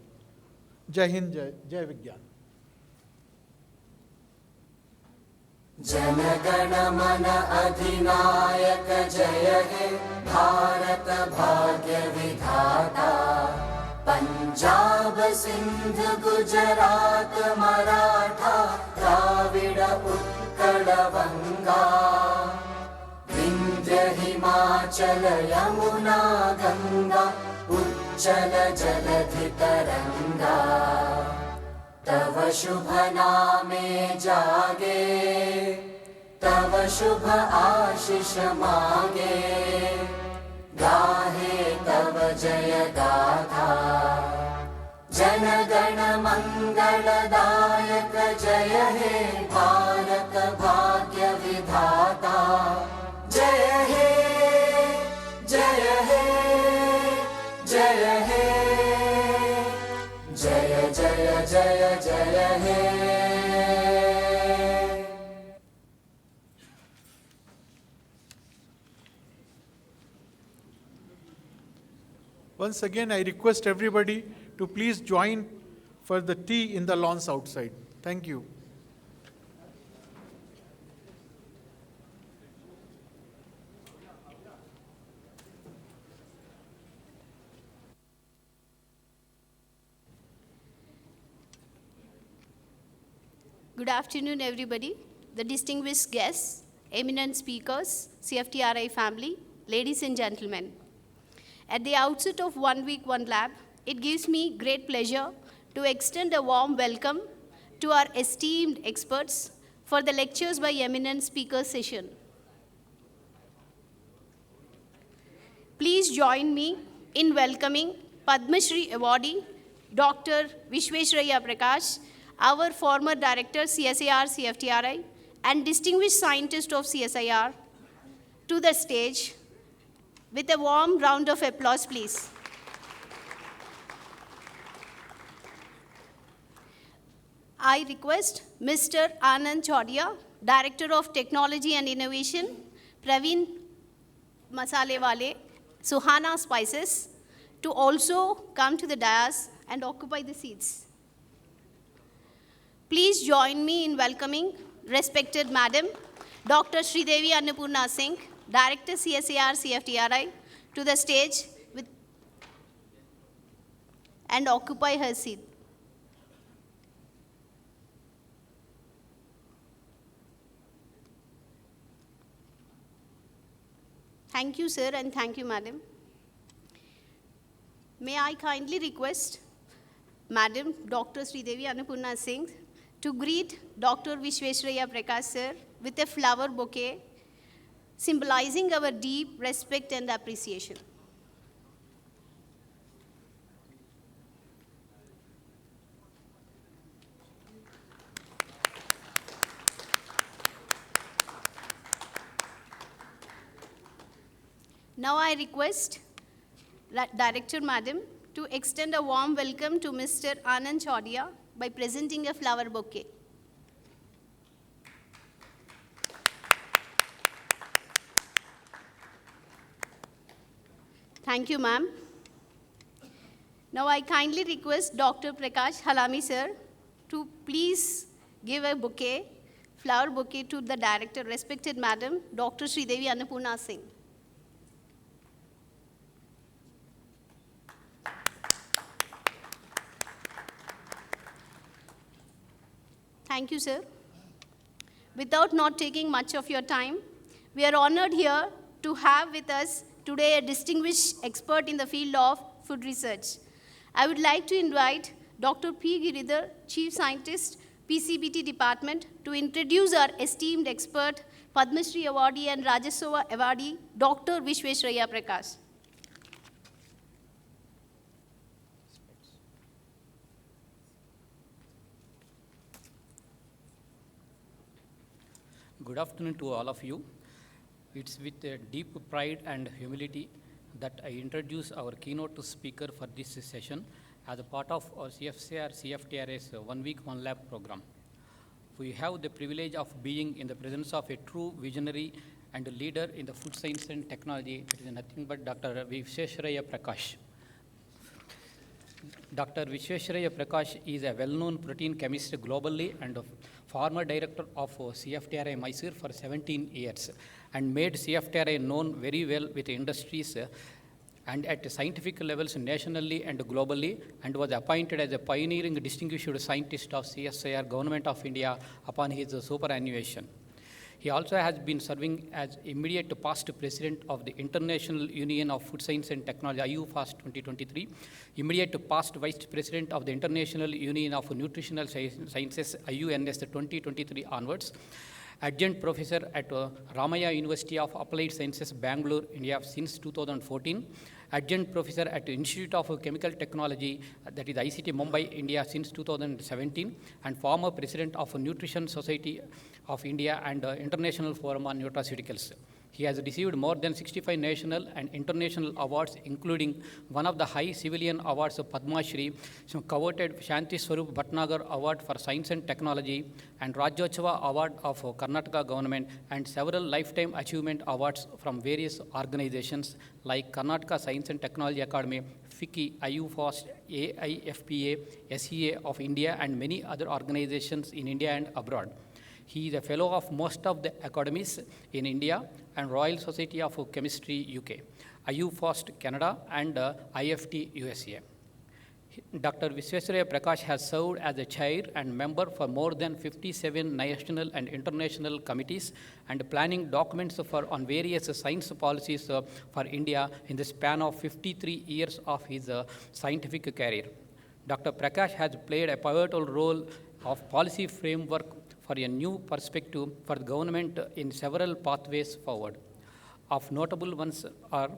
Jai Hind, Jai Vigyan. जनगण मन अधिनायक जय हे भारत भाग्य विधाता पंजाब सिंध गुजरात मराठा द्राविड उत्कल बंगा विंध्य हिमाचल यमुना गंगा उच्चल जलधि तरंगा तव शुभ नामे जागे तव शुभ आशीष मांगे गाहे तव जय गाथा जन गण मंगलदायक जय हे भारत भाग्य विधाता जय हे जय हे जय हे जय जय जय जय हे Once again, I request everybody to please join for the tea in the lawns outside. Thank you. Good afternoon, everybody. The distinguished guests, eminent speakers, CFTRI family, ladies and gentlemen. At the outset of 1 Week, 1 Lab, it gives me great pleasure to extend a warm welcome to our esteemed experts for the lectures by eminent speaker session. Please join me in welcoming Padma Shri awardee, Dr. Vishweshraya Prakash, our former director, CSIR-CFTRI, and distinguished scientist of CSIR, to the stage with a warm round of applause, please. I request Mr. Anand Chaudia, Director of Technology and Innovation, Praveen Masalewale, Suhana Spices, to also come to the dais and occupy the seats. Please join me in welcoming respected Madam Dr. Sridevi Annapurna Singh, Director CSIR-CFTRI, to the stage and occupy her seat. Thank you, sir, and thank you, madam. May I kindly request Madam Dr. Sridevi Annapurna Singh to greet Dr. Vishweshraya Prakash sir with a flower bouquet symbolizing our deep respect and appreciation. Now I request Director Madam to extend a warm welcome to Mr. Anand Chaudia by presenting a flower bouquet. Thank you, ma'am. Now I kindly request Dr. Prakash Halami sir to please give a bouquet, flower bouquet to the director, respected Madam Dr. Sridevi Annapurna Singh. Thank you, sir. Without not taking much of your time, we are honored here to have with us today a distinguished expert in the field of food research. I would like to invite Dr. P. Giridhar, Chief Scientist, PCBT Department, to introduce our esteemed expert, Padma Shri Awardee and Rajasova Awardee, Dr. Vishweshraya Prakash. Good afternoon to all of you. It's with deep pride and humility that I introduce our keynote speaker for this session as a part of our CSIR-CFTRI's 1 week 1 lab program. We have the privilege of being in the presence of a true visionary and a leader in the food science and technology. It is nothing but Dr. Vishweshraya Prakash. Dr. Vishweshraya Prakash is a well-known protein chemist globally and a former director of CFTRI-Mysuru for 17 years and made CFTRI known very well with industries and at scientific levels nationally and globally, and was appointed as a pioneering distinguished scientist of CSIR Government of India upon his superannuation. He also has been serving as immediate past president of the International Union of Food Science and Technology, IUFAST 2023, immediate past vice president of the International Union of Nutritional Sciences, IUNS 2023 onwards, adjunct professor at Ramaya University of Applied Sciences, Bangalore, India since 2014, adjunct professor at the Institute of Chemical Technology, that is ICT Mumbai, India since 2017, and former president of Nutrition Society of India and International Forum on Nutraceuticals. He has received more than 65 national and international awards, including one of the high civilian awards of Padma Shri, some coveted Shanti Swarup Bhatnagar Award for Science and Technology, and Rajyotsava Award of Karnataka government, and several lifetime achievement awards from various organizations like Karnataka Science and Technology Academy, FICCI, IUFAST, AIFPA, SEA of India, and many other organizations in India and abroad. He is a fellow of most of the academies in India and Royal Society of Chemistry, UK, IUFAST, Canada, and IFT, USA. Dr. Vishweshraya Prakash has served as a chair and member for more than 57 national and international committees and planning documents on various science policies for India in the span of 53 years of his scientific career. Dr. Prakash has played a pivotal role of policy framework for a new perspective for the government in several pathways forward. Of notable ones are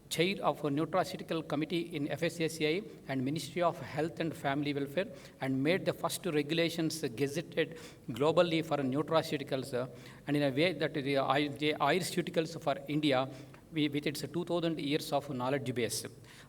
Chair of a Nutraceutical Committee in FSSAI and Ministry of Health and Family Welfare, and made the first regulations gazetted globally for nutraceuticals, and in a way that the Ayurceuticals for India with its 2,000 years of knowledge base.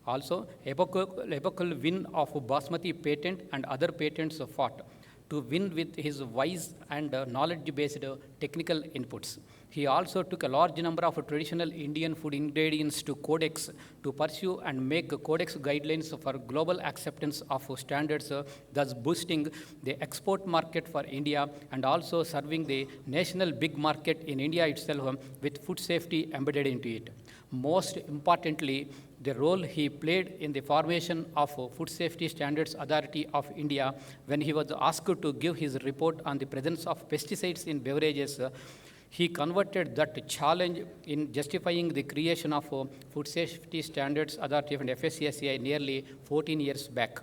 Also, epochal win of Basmati patent and other patents fought to win with his wise and knowledge-based technical inputs. He also took a large number of traditional Indian food ingredients to Codex to pursue and make Codex guidelines for global acceptance of standards, thus boosting the export market for India and also serving the national big market in India itself with food safety embedded into it. Most importantly, the role he played in the formation of Food Safety Standards Authority of India when he was asked to give his report on the presence of pesticides in beverages. He converted that challenge in justifying the creation of Food Safety Standards Authority and FSSAI nearly 14 years back.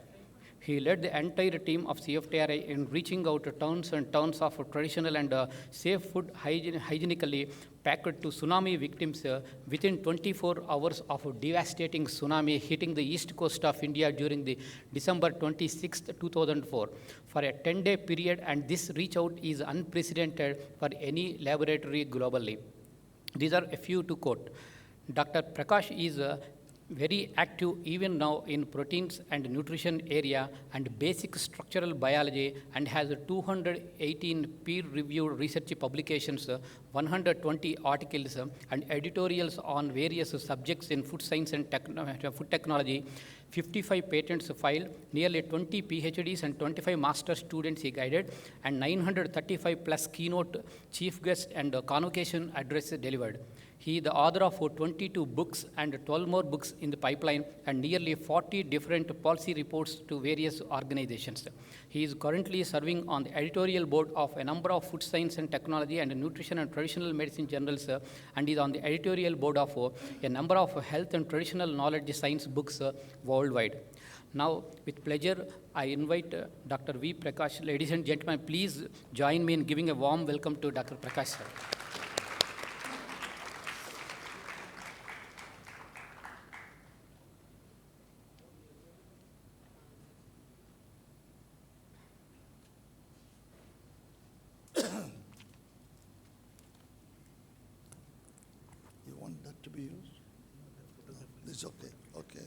He led the entire team of CFTRI in reaching out to towns and towns of traditional and safe food hygienically packed to tsunami victims within 24 hours of a devastating tsunami hitting the east coast of India during the December 26, 2004 for a 10-day period, and this reach out is unprecedented for any laboratory globally. These are a few to quote. Dr. Prakash is very active even now in proteins and nutrition area and basic structural biology, and has 218 peer-reviewed research publications, 120 articles and editorials on various subjects in food science and food technology, 55 patents filed, nearly 20 PhDs and 25 master students he guided, and 935 plus keynote, chief guest and convocation address delivered. He is the author of 22 books and 12 more books in the pipeline and nearly 40 different policy reports to various organizations. He is currently serving on the editorial board of a number of food science and technology and nutrition and traditional medicine journals, and is on the editorial board of a number of health and traditional knowledge science books worldwide. Now, with pleasure, I invite Dr. V. Prakash. Ladies and gentlemen, please join me in giving a warm welcome to Dr. Prakash, sir. To be used? This is okay. Okay.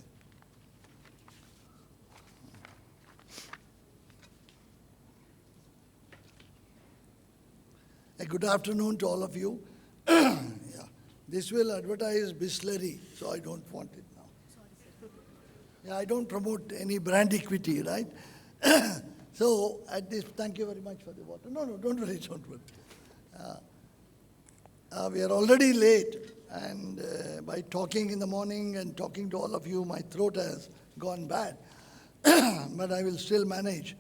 Good afternoon to all of you. Yeah. This will advertise Bisleri, so I don't want it now. Yeah, I don't promote any brand equity, right? So at this, thank you very much for the water. No, don't worry, don't worry. We are already late, and by talking in the morning and talking to all of you, my throat has gone bad, but I will still manage.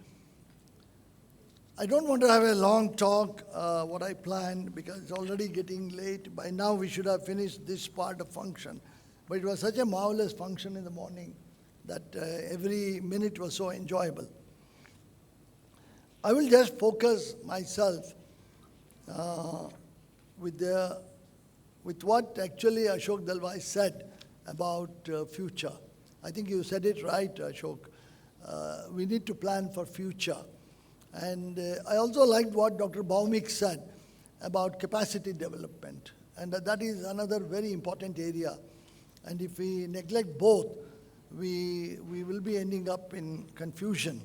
I don't want to have a long talk, what I planned, because it's already getting late. By now, we should have finished this part of function, but it was such a marvelous function in the morning that every minute was so enjoyable. I will just focus myself with what actually Ashok Dalwai said about future. I think you said it right, Ashok. We need to plan for future. And I also liked what Dr. Baumik said about capacity development. And that is another very important area. And if we neglect both, we will be ending up in confusion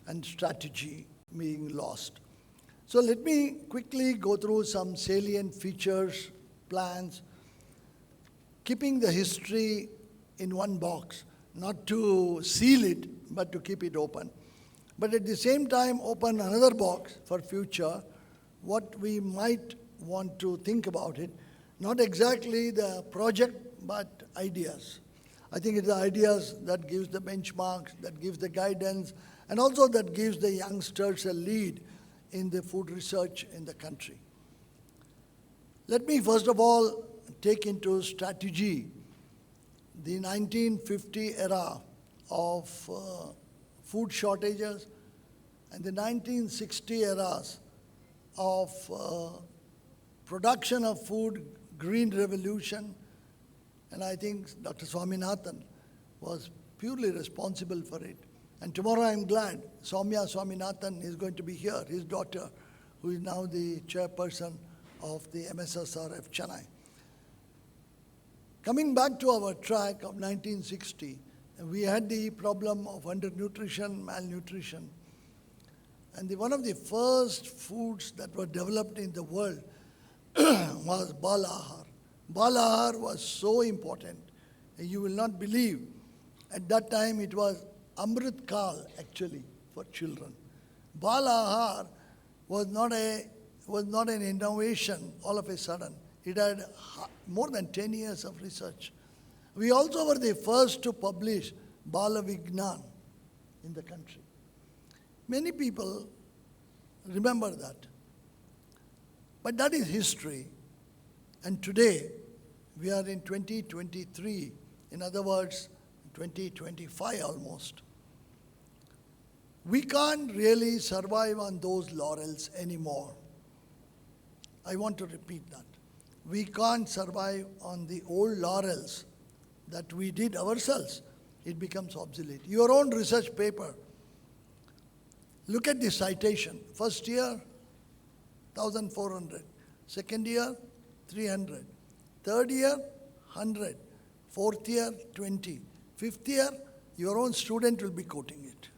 and strategy being lost. So let me quickly go through some salient features, plans, keeping the history in one box, not to seal it, but to keep it open. But at the same time, open another box for future, what we might want to think about it, not exactly the project, but ideas. I think it's the ideas that gives the benchmarks, that gives the guidance, and also that gives the youngsters a lead in the food research in the country. Let me first of all take into strategy the 1950 era of food shortages and the 1960 eras of production of food, green revolution, and I think Dr. Swaminathan was purely responsible for it. And tomorrow I'm glad Soumya Swaminathan is going to be here, his daughter, who is now the chairperson of the CSIR-CFTRI. Coming back to our track of 1960, we had the problem of undernutrition, malnutrition. And one of the first foods that were developed in the world was Balahar. Balahar was so important. You will not believe, at that time it was Amrit Kal actually for children. Balahar was not an innovation all of a sudden. It had more than 10 years of research. We also were the first to publish Bala Vignan in the country. Many people remember that. But that is history. And today, we are in 2023, in other words, 2025 almost. We can't really survive on those laurels anymore. I want to repeat that. We can't survive on the old laurels that we did ourselves. It becomes obsolete. Your own research paper, look at the citation. First year, 1,400. Second year, 300. Third year, 100. Fourth year, 20. Fifth year, your own student will be quoting it.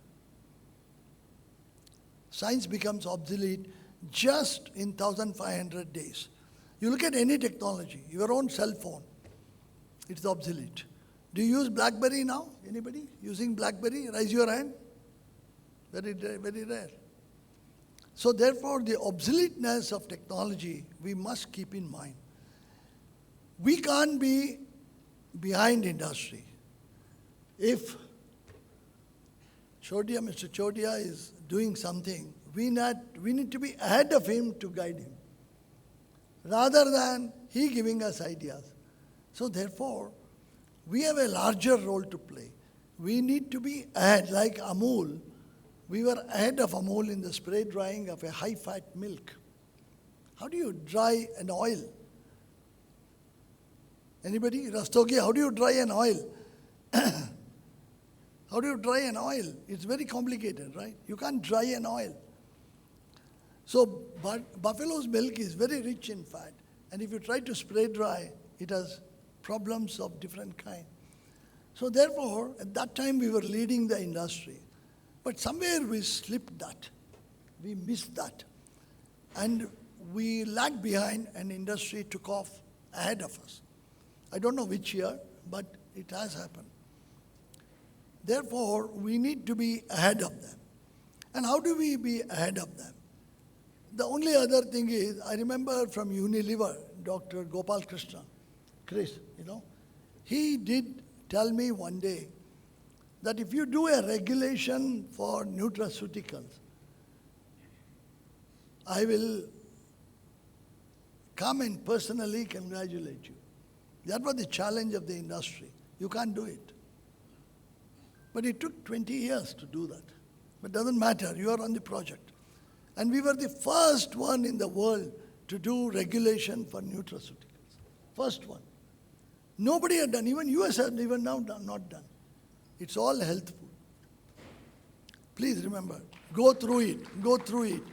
Science becomes obsolete just in 1,500 days. You look at any technology, your own cell phone, it's obsolete. Do you use BlackBerry now? Anybody using BlackBerry? Raise your hand. Very rare. So therefore, the obsoleteness of technology, we must keep in mind. We can't be behind industry. If Mr. Chodia is doing something, we need to be ahead of him to guide him, rather than he giving us ideas. So therefore, we have a larger role to play. We need to be ahead, like Amul. We were ahead of Amul in the spray drying of a high-fat milk. How do you dry an oil? Anybody? Rastogi, how do you dry an oil? How do you dry an oil? It's very complicated, right? You can't dry an oil. So buffalo's milk is very rich in fat. And if you try to spray dry, it has problems of different kind. So therefore, at that time we were leading the industry. But somewhere we slipped that. We missed that. And we lagged behind and industry took off ahead of us. I don't know which year, but it has happened. Therefore, we need to be ahead of them. And how do we be ahead of them? The only other thing is, I remember from Unilever, Dr. Gopal Krishna, Chris, he did tell me one day that if you do a regulation for nutraceuticals, I will come and personally congratulate you. That was the challenge of the industry. You can't do it. But it took 20 years to do that. But it doesn't matter, you are on the project. And we were the first one in the world to do regulation for nutraceuticals. First one. Nobody had done, even US had even now not done. It's all health food. Please remember, go through it.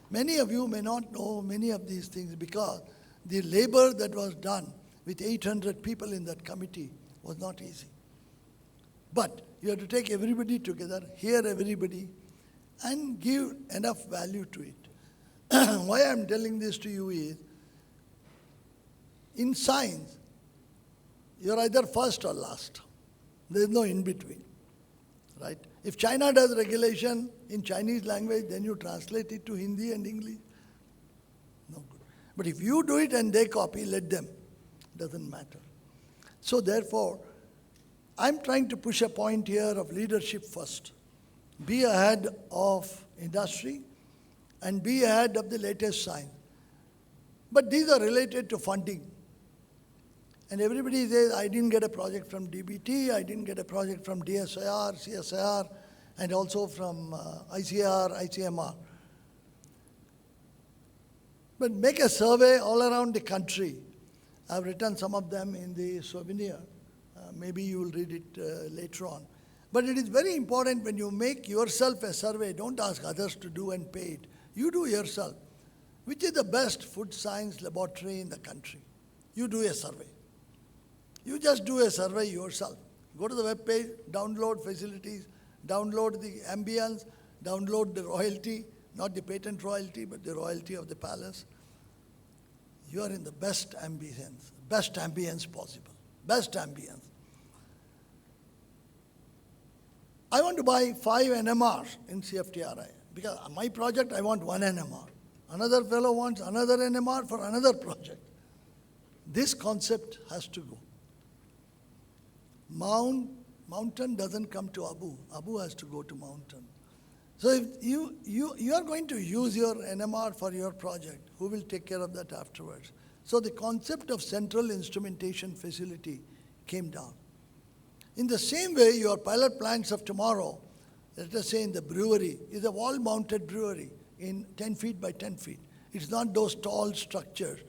Many of you may not know many of these things because the labor that was done with 800 people in that committee was not easy. But you have to take everybody together, hear everybody, and give enough value to it. Why I'm telling this to you is, in science, you're either first or last. There is no in-between, right? If China does regulation in Chinese language, then you translate it to Hindi and English. No good. But if you do it and they copy, let them. Doesn't matter. So therefore, I'm trying to push a point here of leadership first. Be ahead of industry and be ahead of the latest science. But these are related to funding. And everybody says, I didn't get a project from DBT, I didn't get a project from DSIR, CSIR, and also from ICR, ICMR. But make a survey all around the country. I've written some of them in the souvenir. Maybe you will read it later on. But it is very important when you make yourself a survey, don't ask others to do and pay it. You do yourself. Which is the best food science laboratory in the country? You do a survey. You just do a survey yourself. Go to the web page, download facilities, download the ambience, download the royalty, not the patent royalty, but the royalty of the palace. You are in the best ambience possible, best ambience. I want to buy 5 NMRs in CFTRI because my project I want 1 NMR. Another fellow wants another NMR for another project. This concept has to go. Mountain doesn't come to Abu. Abu has to go to mountain. So if you are going to use your NMR for your project, who will take care of that afterwards? So the concept of central instrumentation facility came down. In the same way, your pilot plants of tomorrow, let us say in the brewery, is a wall-mounted brewery in 10 feet by 10 feet. It's not those tall structures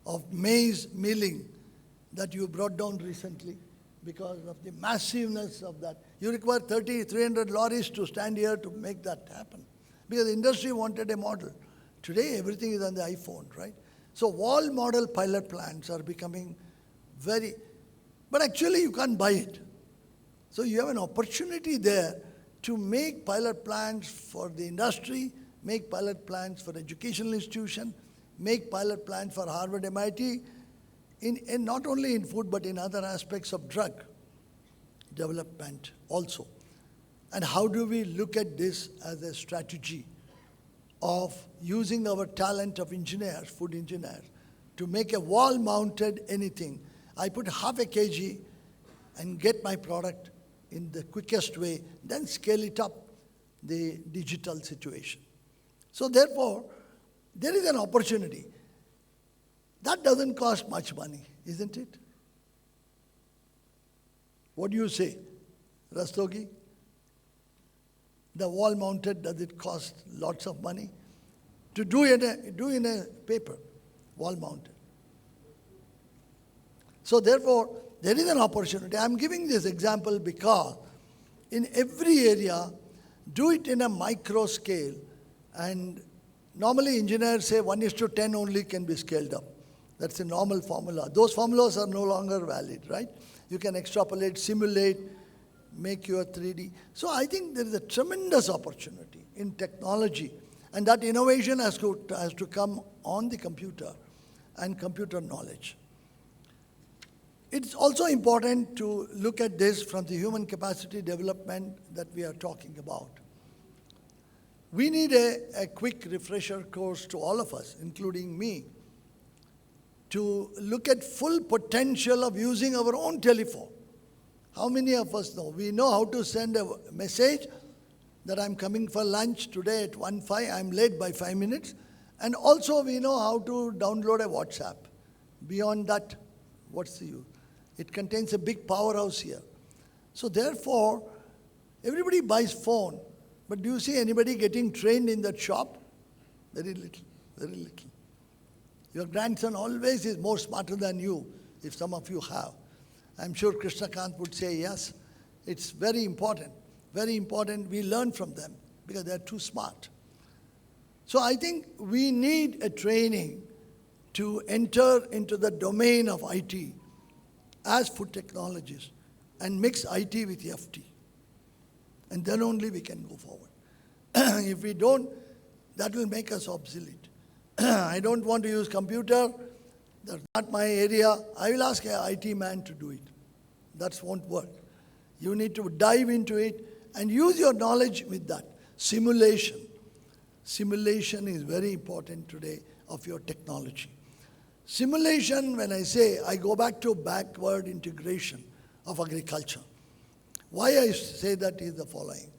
of maize milling that you brought down recently because of the massiveness of that. You require 300 lorries to stand here to make that happen because the industry wanted a model. Today, everything is on the iPhone, right? So wall model pilot plants are becoming but actually you can't buy it. So you have an opportunity there to make pilot plants for the industry, make pilot plants for educational institution, make pilot plants for Harvard, MIT, in not only in food but in other aspects of drug development also. And how do we look at this as a strategy of using our talent of engineers, food engineers, to make a wall-mounted anything. I put half a kg and get my product in the quickest way, then scale it up, the digital situation. So therefore, there is an opportunity. That doesn't cost much money, isn't it? What do you say, Rastogi? The wall mounted, does it cost lots of money? To do in a paper, wall mounted. So therefore, there is an opportunity. I'm giving this example because in every area, do it in a micro scale. And normally engineers say 1:10 only can be scaled up. That's a normal formula. Those formulas are no longer valid, right? You can extrapolate, simulate, make your 3D. So I think there is a tremendous opportunity in technology. And that innovation has to come on the computer and computer knowledge. It's also important to look at this from the human capacity development that we are talking about. We need a quick refresher course to all of us, including me, to look at full potential of using our own telephone. How many of us know? We know how to send a message that I'm coming for lunch today at 1:05, I'm late by 5 minutes. And also we know how to download a WhatsApp. Beyond that, what's the use? It contains a big powerhouse here. So therefore, everybody buys phone, but do you see anybody getting trained in that shop? Very little, very little. Your grandson always is more smarter than you, if some of you have. I'm sure Krishna Kant would say yes. It's very important. Very important we learn from them because they're too smart. So I think we need a training to enter into the domain of IT as food technologists and mix IT with FT. And then only we can go forward. If we don't, that will make us obsolete. I don't want to use computer. That's not my area. I will ask an IT man to do it. That won't work. You need to dive into it and use your knowledge with that. Simulation. Simulation is very important today of your technology. Simulation, when I say, I go back to backward integration of agriculture. Why I say that is the following.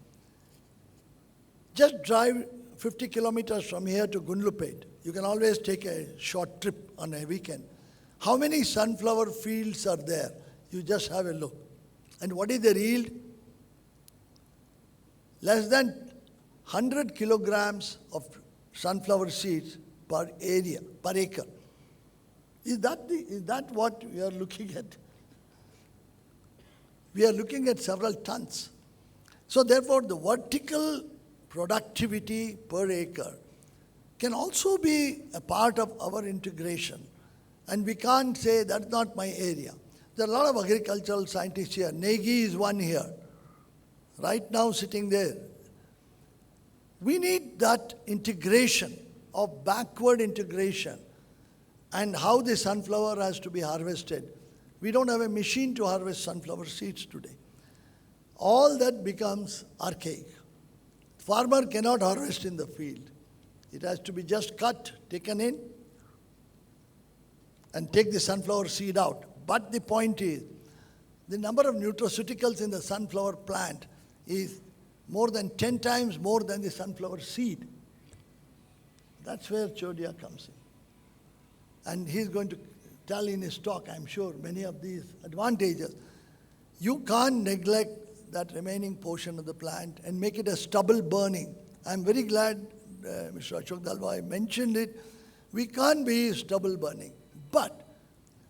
Just drive 50 kilometers from here to Gunlupet. You can always take a short trip on a weekend. How many sunflower fields are there? You just have a look. And what is the yield? Less than 100 kilograms of sunflower seeds per acre. Is that what we are looking at? We are looking at several tons. So therefore, the vertical productivity per acre can also be a part of our integration. And we can't say that's not my area. There are a lot of agricultural scientists here. Negi is one here, right now sitting there. We need that integration of backward integration and how the sunflower has to be harvested. We don't have a machine to harvest sunflower seeds today. All that becomes archaic. Farmer cannot harvest in the field. It has to be just cut, taken in, and take the sunflower seed out. But the point is, the number of nutraceuticals in the sunflower plant is more than 10 times more than the sunflower seed. That's where Chodia comes in. And he's going to tell in his talk, I'm sure, many of these advantages. You can't neglect that remaining portion of the plant and make it a stubble burning. I'm very glad Mr. Ashok Dalwai mentioned it. We can't be stubble burning. But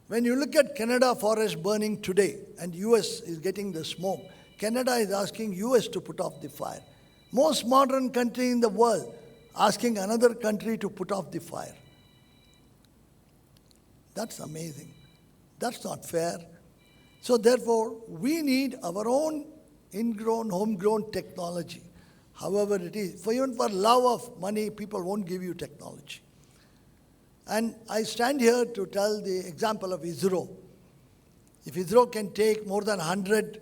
when you look at Canada forest burning today, and US is getting the smoke, Canada is asking US to put off the fire. Most modern country in the world asking another country to put off the fire. That's amazing. That's not fair. So therefore, we need our own ingrown, homegrown technology. However it is, even for love of money, people won't give you technology. And I stand here to tell the example of ISRO. If ISRO can take more than 100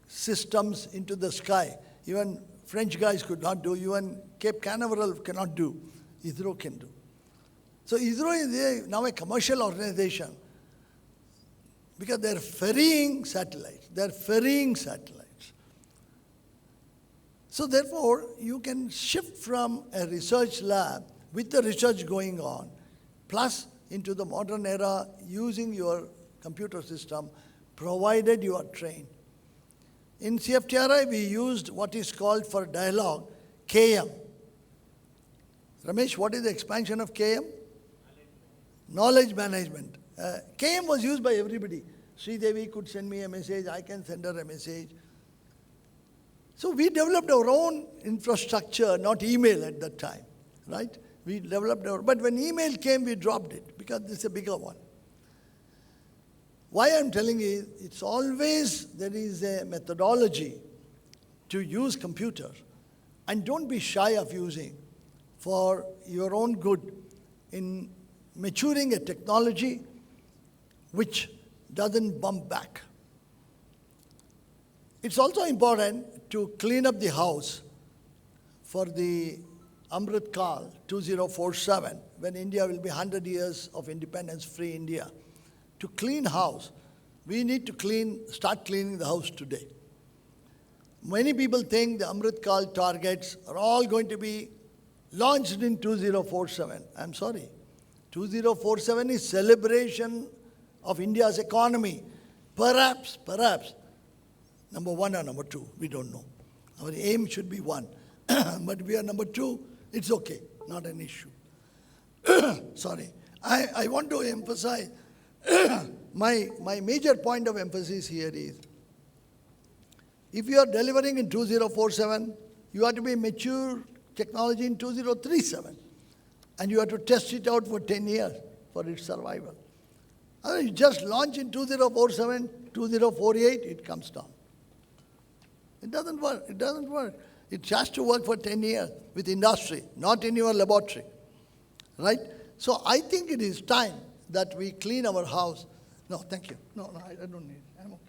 systems into the sky, even French guys could not do, even Cape Canaveral cannot do, ISRO can do. So ISRO is now a commercial organization because they're ferrying satellites. So therefore, you can shift from a research lab with the research going on, plus into the modern era using your computer system, provided you are trained. In CFTRI, we used what is called for dialogue, KM. Ramesh, what is the expansion of KM? Knowledge management. KM was used by everybody. Sridevi could send me a message, I can send her a message. So we developed our own infrastructure, not email at that time, right? We developed our, but when email came, we dropped it because this is a bigger one. Why I'm telling you, it's always there is a methodology to use computers, and don't be shy of using for your own good in maturing a technology which doesn't bump back. It's also important to clean up the house for the Amrit Kal 2047, when India will be 100 years of independence, free India. To clean house, we need to start cleaning the house today. Many people think the Amrit Kal targets are all going to be launched in 2047. I'm sorry. 2047 is celebration of India's economy. Perhaps, number one or number two, we don't know. Our aim should be one. But we are number two, it's okay, not an issue. Sorry. I want to emphasize, my major point of emphasis here is, if you are delivering in 2047, you have to be mature technology in 2037. And you have to test it out for 10 years for its survival. You just launch in 2047, 2048, it comes down. It doesn't work. It has to work for 10 years with industry, not in your laboratory, right? So I think it is time that we clean our house. No, thank you. No, I don't need it. I'm okay.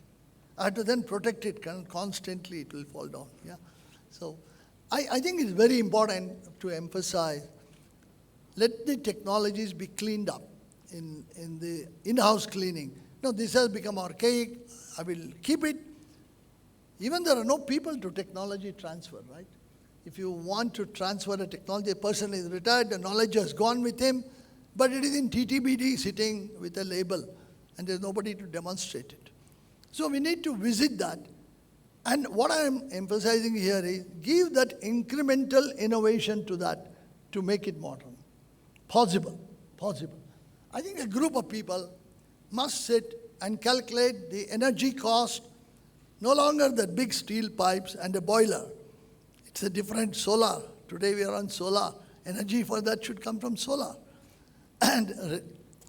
I have to then protect it constantly. It will fall down. Yeah. So I think it's very important to emphasize, let the technologies be cleaned up in the in-house cleaning. No, this has become archaic. I will keep it. Even there are no people to technology transfer, right? If you want to transfer a technology, a person is retired, the knowledge has gone with him, but it is in TTBD sitting with a label, and there's nobody to demonstrate it. So we need to visit that. And what I am emphasizing here is give that incremental innovation to that to make it modern. Possible. I think a group of people must sit and calculate the energy cost. No longer the big steel pipes and a boiler. It's a different solar. Today we are on solar. Energy for that should come from solar. And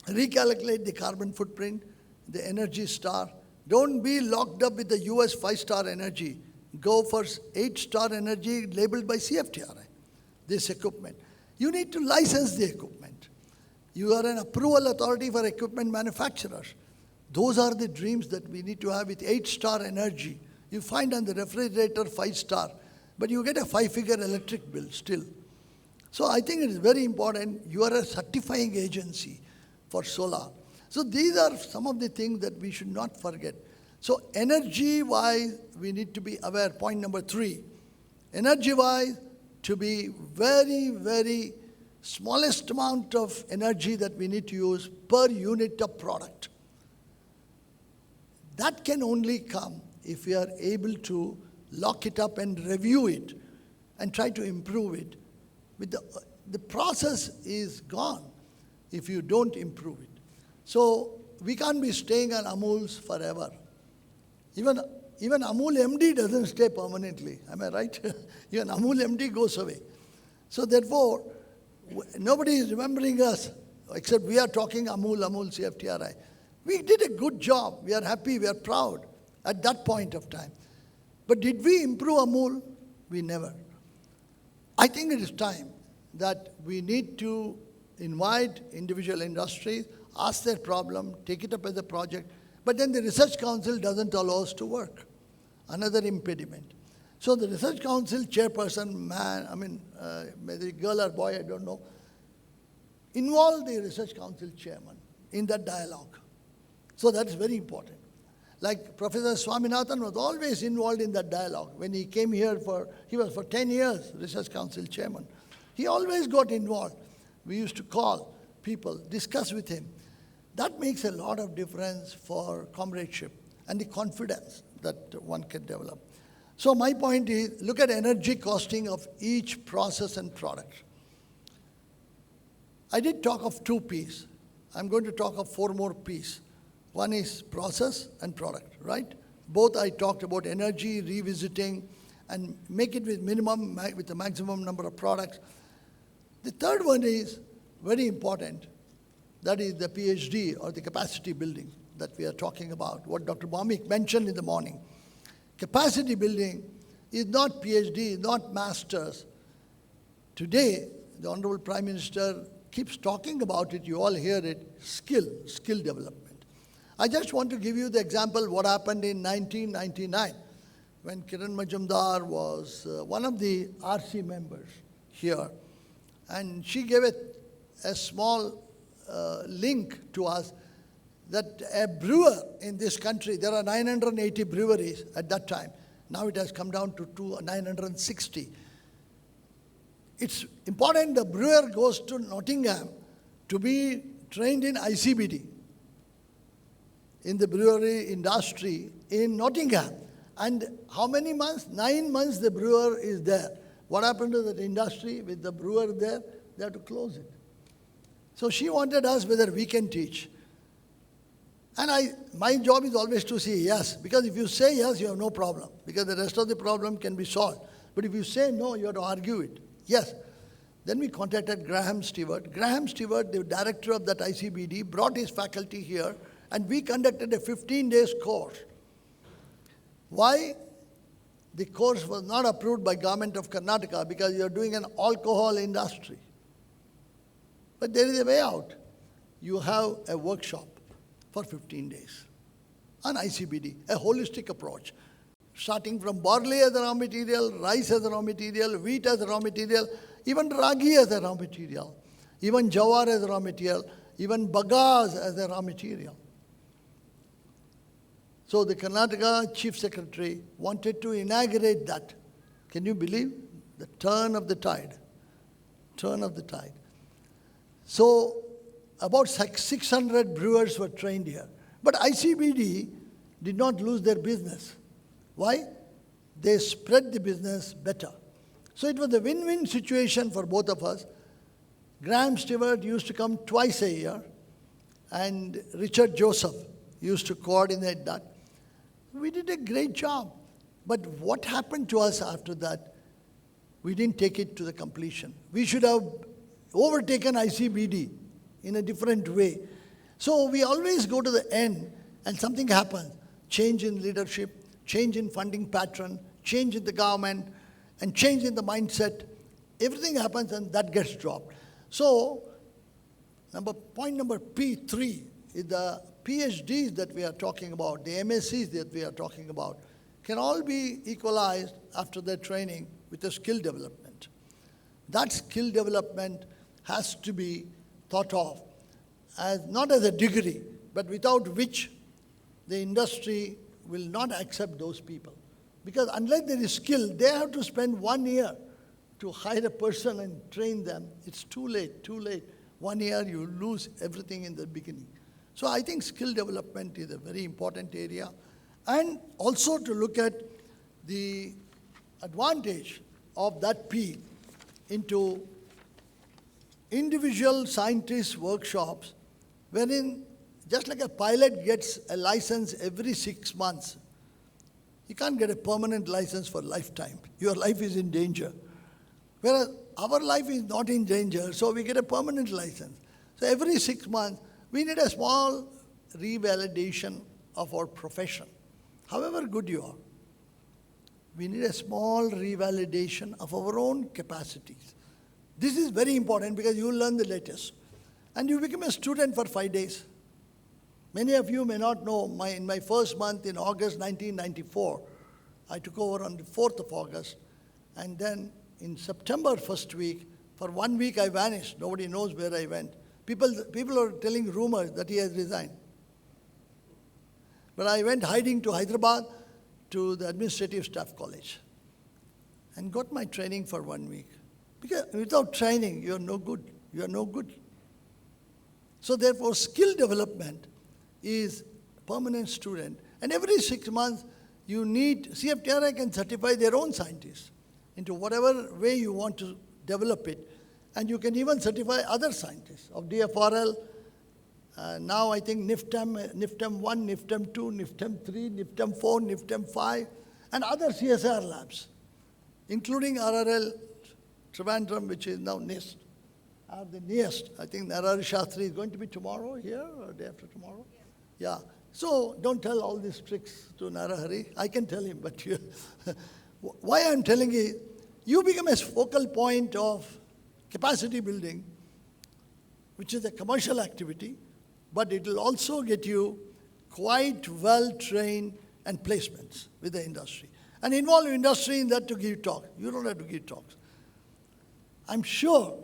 recalculate the carbon footprint, the energy star. Don't be locked up with the US 5-star energy. Go for 8-star energy labeled by CFTRI, this equipment. You need to license the equipment. You are an approval authority for equipment manufacturers. Those are the dreams that we need to have with 8-star energy. You find on the refrigerator 5-star, but you get a 5-figure electric bill still. So I think it is very important. You are a certifying agency for solar. So these are some of the things that we should not forget. So energy-wise, we need to be aware. Point number 3, energy-wise, to be very, very smallest amount of energy that we need to use per unit of product. That can only come if we are able to lock it up and review it and try to improve it. With the process is gone if you don't improve it. So we can't be staying on Amul's forever. Even Amul MD doesn't stay permanently, am I right? Even Amul MD goes away. So therefore, nobody is remembering us, except we are talking Amul CFTRI. We did a good job. We are happy, we are proud at that point of time. But did we improve Amul? We never. I think it is time that we need to invite individual industries, ask their problem, take it up as a project, but then the Research Council doesn't allow us to work. Another impediment. So the Research Council chairperson, whether girl or boy, I don't know, involve the Research Council chairman in that dialogue. So that's very important. Like Professor Swaminathan was always involved in that dialogue. When he came here he was for 10 years Research Council chairman. He always got involved. We used to call people, discuss with him. That makes a lot of difference for comradeship and the confidence that one can develop. So my point is, look at energy costing of each process and product. I did talk of 2 P's. I'm going to talk of 4 more P's. One is process and product, right? Both I talked about energy, revisiting, and make it with the maximum number of products. The third one is very important. That is the PhD or the capacity building that we are talking about, what Dr. Bhaumik mentioned in the morning. Capacity building is not PhD, not masters. Today, the Honorable Prime Minister keeps talking about it, you all hear it, skill development. I just want to give you the example what happened in 1999 when Kiran Majumdar was one of the RC members here. And she gave a small link to us that a brewer in this country, there are 980 breweries at that time. Now it has come down to 960. It's important the brewer goes to Nottingham to be trained in ICBD, in the brewery industry in Nottingham. And how many months? 9 months the brewer is there. What happened to that industry with the brewer there? They had to close it. So she wanted us whether we can teach. And my job is always to say yes, because if you say yes, you have no problem, because the rest of the problem can be solved. But if you say no, you have to argue it. Yes. Then we contacted Graham Stewart. Graham Stewart, the director of that ICBD, brought his faculty here, and we conducted a 15-day course. Why? The course was not approved by Government of Karnataka because you are doing an alcohol industry. But there is a way out. You have a workshop for 15 days on ICBD, a holistic approach, starting from barley as a raw material, rice as a raw material, wheat as a raw material, even ragi as a raw material, even jawar as a raw material, even bagasse as a raw material. So the Karnataka Chief Secretary wanted to inaugurate that. Can you believe? The turn of the tide. Turn of the tide. So about 600 brewers were trained here. But ICBD did not lose their business. Why? They spread the business better. So it was a win-win situation for both of us. Graham Stewart used to come twice a year, and Richard Joseph used to coordinate that. We did a great job. But what happened to us after that? We didn't take it to the completion. We should have overtaken ICBD in a different way. So we always go to the end and something happens. Change in leadership, change in funding pattern, change in the government, and change in the mindset. Everything happens and that gets dropped. So point number P3 is the PhDs that we are talking about, the MScs that we are talking about, can all be equalized after their training with a skill development. That skill development has to be thought of as not as a degree, but without which the industry will not accept those people. Because unless there is skill, they have to spend 1 year to hire a person and train them. It's too late, too late. 1 year, you lose everything in the beginning. So I think skill development is a very important area. And also to look at the advantage of that P into individual scientist workshops, wherein just like a pilot gets a license every 6 months, you can't get a permanent license for lifetime. Your life is in danger. Whereas our life is not in danger, so we get a permanent license. So every 6 months, we need a small revalidation of our profession. However good you are, we need a small revalidation of our own capacities. This is very important because you learn the latest. And you become a student for 5 days. Many of you may not know, in my first month in August 1994, I took over on the 4th of August, and then in September first week, for 1 week I vanished. Nobody knows where I went. People are telling rumors that he has resigned. But I went hiding to Hyderabad to the Administrative Staff College and got my training for 1 week. Because without training, you are no good. You are no good. So therefore, skill development is permanent student. And every 6 months, you need, CFTRI can certify their own scientists into whatever way you want to develop it. And you can even certify other scientists of DFRL. Now I think NIFTEM 1, NIFTEM 2, NIFTEM 3, NIFTEM 4, NIFTEM 5, and other CSIR labs, including RRL Trivandrum, which is now NIST, are the nearest. I think Narari Shastri is going to be tomorrow here or day after tomorrow. Yeah. So don't tell all these tricks to Narahari. I can tell him, but why I'm telling you, you become a focal point of capacity building, which is a commercial activity, but it will also get you quite well-trained and placements with the industry. And involve industry in that to give talk. You don't have to give talks. I'm sure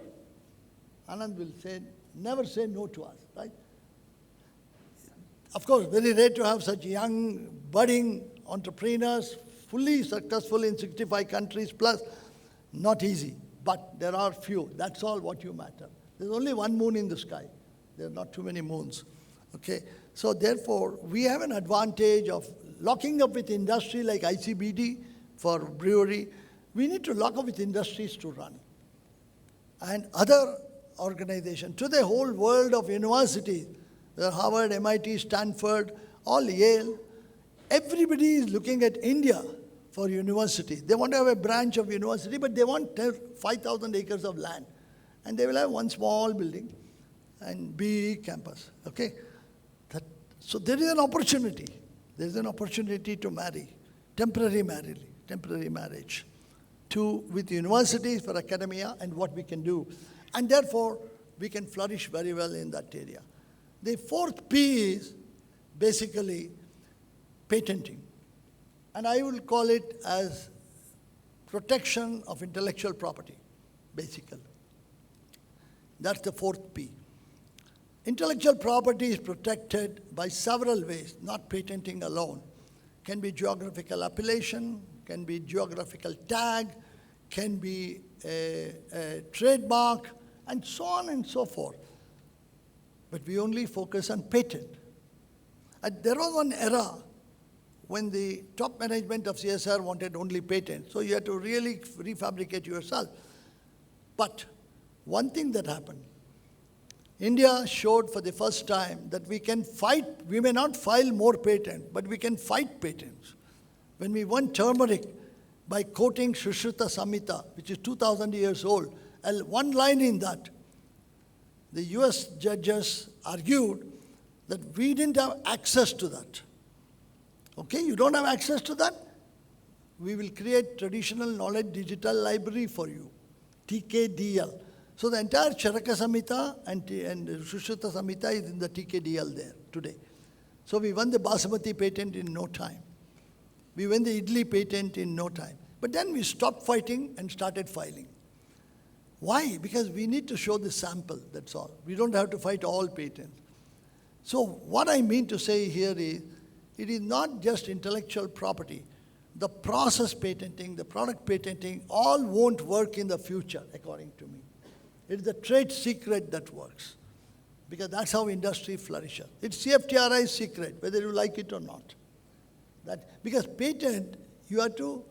Anand will say, never say no to us, right? Of course, very rare to have such young, budding entrepreneurs, fully successful in 65 countries plus. Not easy, but there are few. That's all what you matter. There's only one moon in the sky. There are not too many moons, okay? So therefore, we have an advantage of locking up with industry like ICBD for brewery. We need to lock up with industries to run. And other organizations, to the whole world of universities, Harvard, MIT, Stanford, all Yale, everybody is looking at India for university. They want to have a branch of university, but they want 5,000 acres of land. And they will have one small building and big campus, okay? So there is an opportunity. There is an opportunity to marry, temporary marriage, with universities for academia and what we can do. And therefore, we can flourish very well in that area. The fourth P is basically patenting. And I will call it as protection of intellectual property, basically. That's the fourth P. Intellectual property is protected by several ways, not patenting alone. Can be geographical appellation, can be geographical tag, can be a trademark, and so on and so forth. But we only focus on patent. And there was one era when the top management of CSIR wanted only patent, so you had to really refabricate yourself. But one thing that happened, India showed for the first time that we can fight, we may not file more patents, but we can fight patents. When we won turmeric by quoting Sushruta Samhita, which is 2,000 years old, and one line in that, the US judges argued that we didn't have access to that. Okay, you don't have access to that? We will create traditional knowledge digital library for you, TKDL. So the entire Charaka Samhita and Sushruta Samhita is in the TKDL there today. So we won the Basmati patent in no time. We won the Idli patent in no time. But then we stopped fighting and started filing. Why? Because we need to show the sample, that's all. We don't have to fight all patents. So what I mean to say here is, it is not just intellectual property. The process patenting, the product patenting, all won't work in the future, according to me. It's the trade secret that works, because that's how industry flourishes. It's CFTRI's secret, whether you like it or not. Because patent, you have to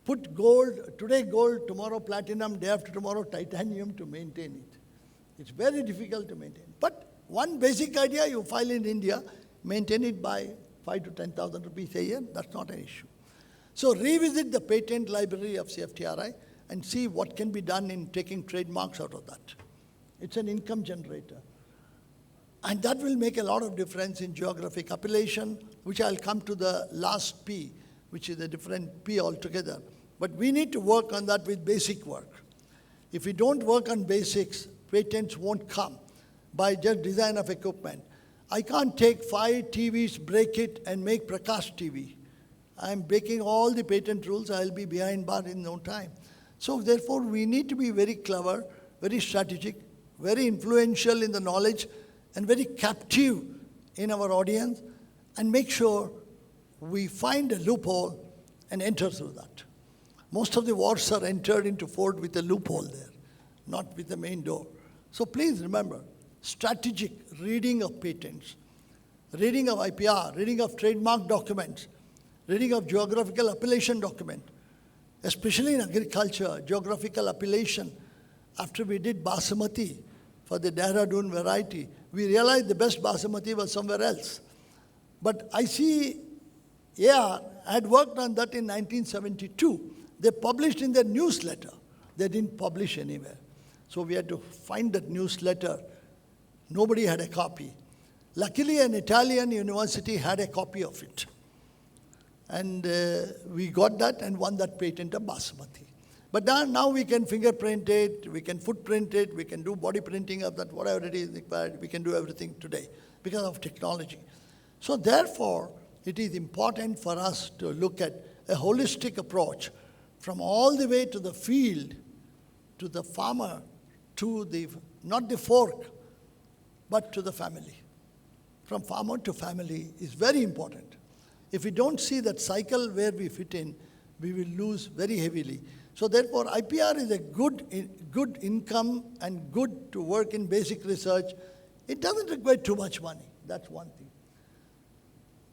put gold, today gold, tomorrow platinum, day after tomorrow titanium to maintain it. It's very difficult to maintain. But one basic idea, you file in India, maintain it by 5 to 10,000 rupees a year, that's not an issue. So revisit the patent library of CFTRI and see what can be done in taking trademarks out of that. It's an income generator. And that will make a lot of difference in geographic appellation, which I'll come to the last P, which is a different P altogether. But we need to work on that with basic work. If we don't work on basics, patents won't come by just design of equipment. I can't take 5 TVs, break it, and make Prakash TV. I'm breaking all the patent rules, I'll be behind bar in no time. So therefore, we need to be very clever, very strategic, very influential in the knowledge, and very captive in our audience, and make sure we find a loophole and enter through that. Most of the wars are entered into fort with a loophole there, not with the main door. So please remember, strategic reading of patents, reading of IPR, reading of trademark documents, reading of geographical appellation document, especially in agriculture, geographical appellation. After we did Basmati for the Dehradun variety, we realized the best Basmati was somewhere else. But ICAR had worked on that in 1972. They published in their newsletter. They didn't publish anywhere. So we had to find that newsletter. Nobody had a copy. Luckily, an Italian university had a copy of it. And we got that and won that patent of Basmati. But now we can fingerprint it, we can footprint it, we can do body printing of that, whatever it is required, we can do everything today because of technology. So therefore, it is important for us to look at a holistic approach from all the way to the field, to the farmer, to the, not the fork, but to the family. From farmer to family is very important. If we don't see that cycle where we fit in, we will lose very heavily. So therefore, IPR is a good income and good to work in basic research. It doesn't require too much money. That's one thing.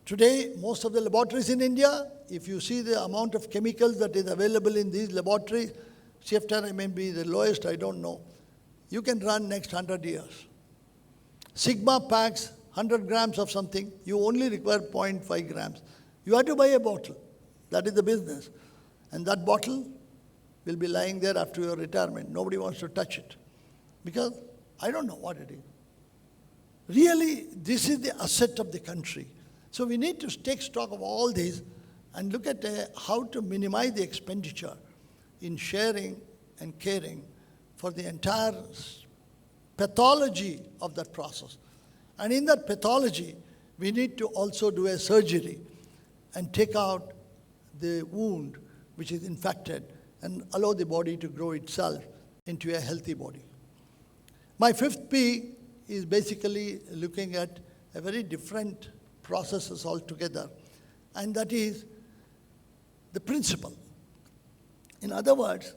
Today, most of the laboratories in India, if you see the amount of chemicals that is available in these laboratories, CFTRI may be the lowest, I don't know. You can run next 100 years. Sigma packs 100 grams of something, you only require 0.5 grams. You have to buy a bottle. That is the business. And that bottle will be lying there after your retirement. Nobody wants to touch it because I don't know what it is. Really, this is the asset of the country. So we need to take stock of all these and look at how to minimize the expenditure in sharing and caring for the entire pathology of that process. And in that pathology, we need to also do a surgery and take out the wound which is infected and allow the body to grow itself into a healthy body. My fifth P is basically looking at a very different processes altogether, and that is the principle. In other words,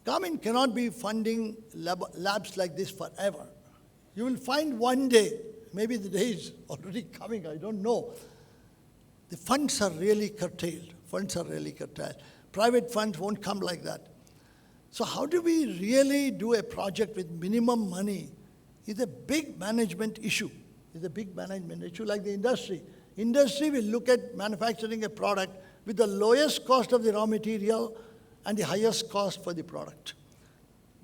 government cannot be funding labs like this forever. You will find one day, maybe the day is already coming, I don't know, the funds are really curtailed. Private funds won't come like that. So how do we really do a project with minimum money is a big management issue. It's a big management issue like the industry. Industry will look at manufacturing a product with the lowest cost of the raw material and the highest cost for the product.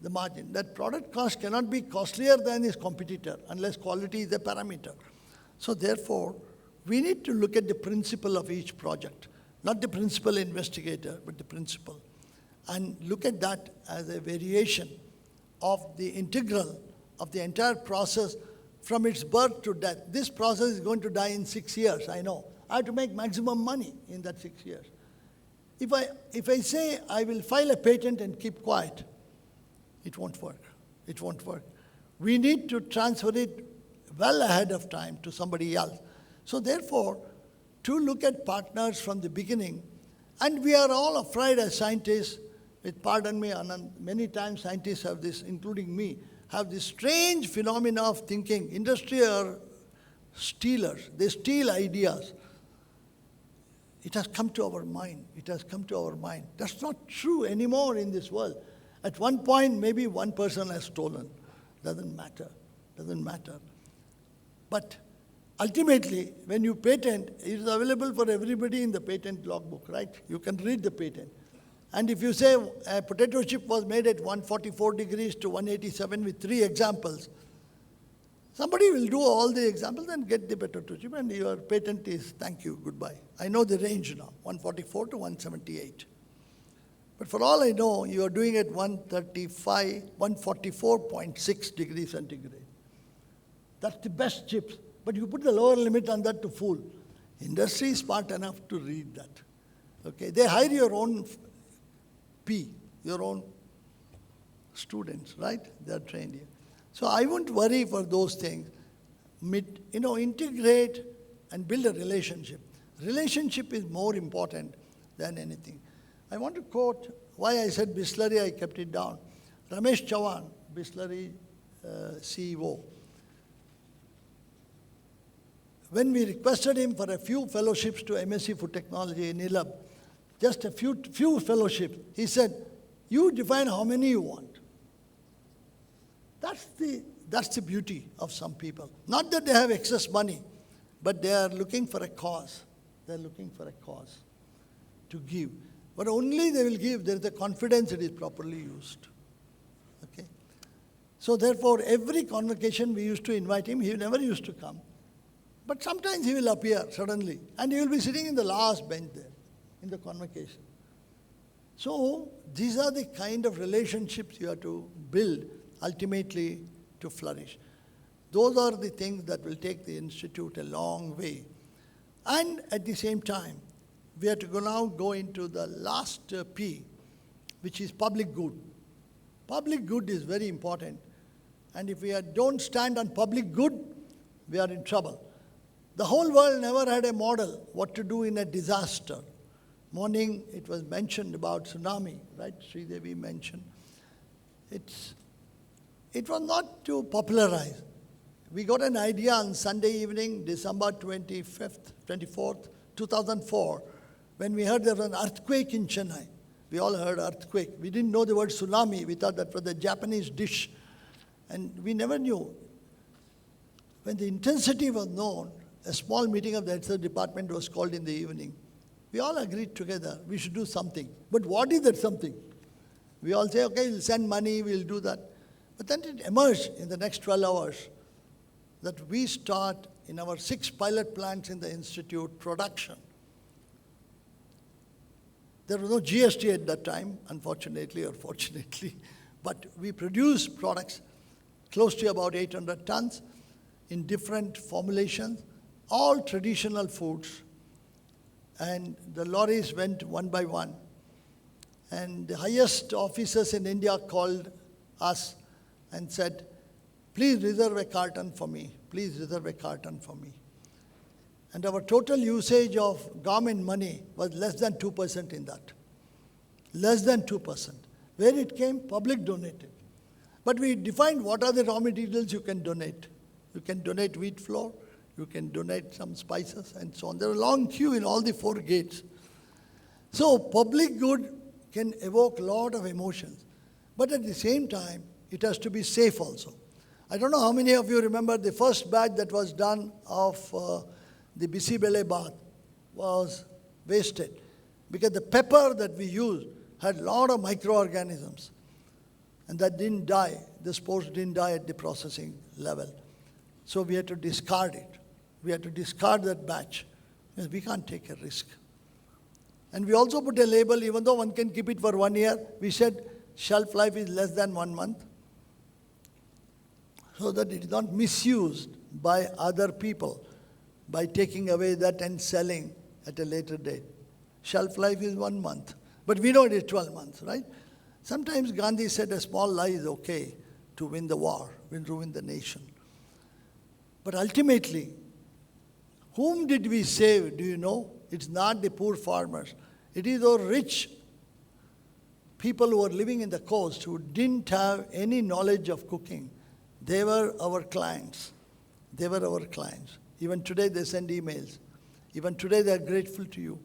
The margin. That product cost cannot be costlier than its competitor unless quality is a parameter. So therefore, we need to look at the principle of each project. Not the principal investigator, but the principal. And look at that as a variation of the integral of the entire process from its birth to death. This process is going to die in 6 years, I know. I have to make maximum money in that 6 years. If I say I will file a patent and keep quiet, it won't work. It won't work. We need to transfer it well ahead of time to somebody else. So therefore, to look at partners from the beginning, and we are all afraid as scientists, pardon me, Anand, many times scientists have this, including me, have this strange phenomena of thinking. Industry are stealers. They steal ideas. It has come to our mind. It has come to our mind. That's not true anymore in this world. At one point, maybe one person has stolen. Doesn't matter. Doesn't matter. But ultimately, when you patent, it is available for everybody in the patent logbook, right? You can read the patent. And if you say a potato chip was made at 144 degrees to 187 with 3 examples, somebody will do all the examples and get the potato chip, and your patent is thank you, goodbye. I know the range now, 144 to 178. But for all I know, you are doing it 144.6 degrees centigrade. That's the best chips. But you put the lower limit on that to fool. Industry is smart enough to read that. Okay, they hire your own your own students, right? They are trained here. So I won't worry for those things. Integrate and build a relationship. Relationship is more important than anything. I want to quote why I said Bisleri, I kept it down. Ramesh Chavan, Bisleri CEO. When we requested him for a few fellowships to MSc Food Technology in ILAB, just a few fellowships, he said, you define how many you want. That's the beauty of some people. Not that they have excess money, but they are looking for a cause. They're looking for a cause to give. But only they will give, there is a confidence it is properly used. Okay? So therefore, every convocation we used to invite him, he never used to come. But sometimes he will appear suddenly, and he will be sitting in the last bench there, in the convocation. So these are the kind of relationships you have to build ultimately to flourish. Those are the things that will take the institute a long way. And at the same time, we have to now go into the last P, which is public good. Public good is very important. And if we don't stand on public good, we are in trouble. The whole world never had a model what to do in a disaster. Morning, it was mentioned about tsunami, right? Sridevi mentioned. It was not to popularize. We got an idea on Sunday evening, December 24th, 2004, when we heard there was an earthquake in Chennai. We all heard earthquake. We didn't know the word tsunami. We thought that was a Japanese dish. And we never knew. When the intensity was known, a small meeting of the health department was called in the evening. We all agreed together, we should do something. But what is that something? We all say, okay, we'll send money, we'll do that. But then it emerged in the next 12 hours that we start in our 6 pilot plants in the institute production. There was no GST at that time, unfortunately or fortunately, but we produced products close to about 800 tons in different formulations, all traditional foods. And the lorries went one by one. And the highest officers in India called us and said, please reserve a carton for me. Please reserve a carton for me. And our total usage of government money was less than 2% in that. Less than 2%. Where it came, public donated. But we defined what are the raw materials you can donate. You can donate wheat flour, you can donate some spices and so on. There was a long queue in all the 4 gates. So public good can evoke a lot of emotions. But at the same time, it has to be safe also. I don't know how many of you remember the first batch that was done of the Bisibele bath was wasted. Because the pepper that we used had a lot of microorganisms. And that didn't die. The spores didn't die at the processing level. So we had to discard it. We had to discard that batch. Because we can't take a risk. And we also put a label, even though one can keep it for 1 year, we said shelf life is less than 1 month. So that it is not misused by other people by taking away that and selling at a later date. Shelf life is 1 month. But we know it is 12 months, right? Sometimes Gandhi said a small lie is okay to win the war, will ruin the nation. But ultimately, whom did we save, do you know? It's not the poor farmers. It is our rich people who are living in the coast who didn't have any knowledge of cooking. They were our clients. They were our clients. Even today they send emails. Even today they are grateful to you.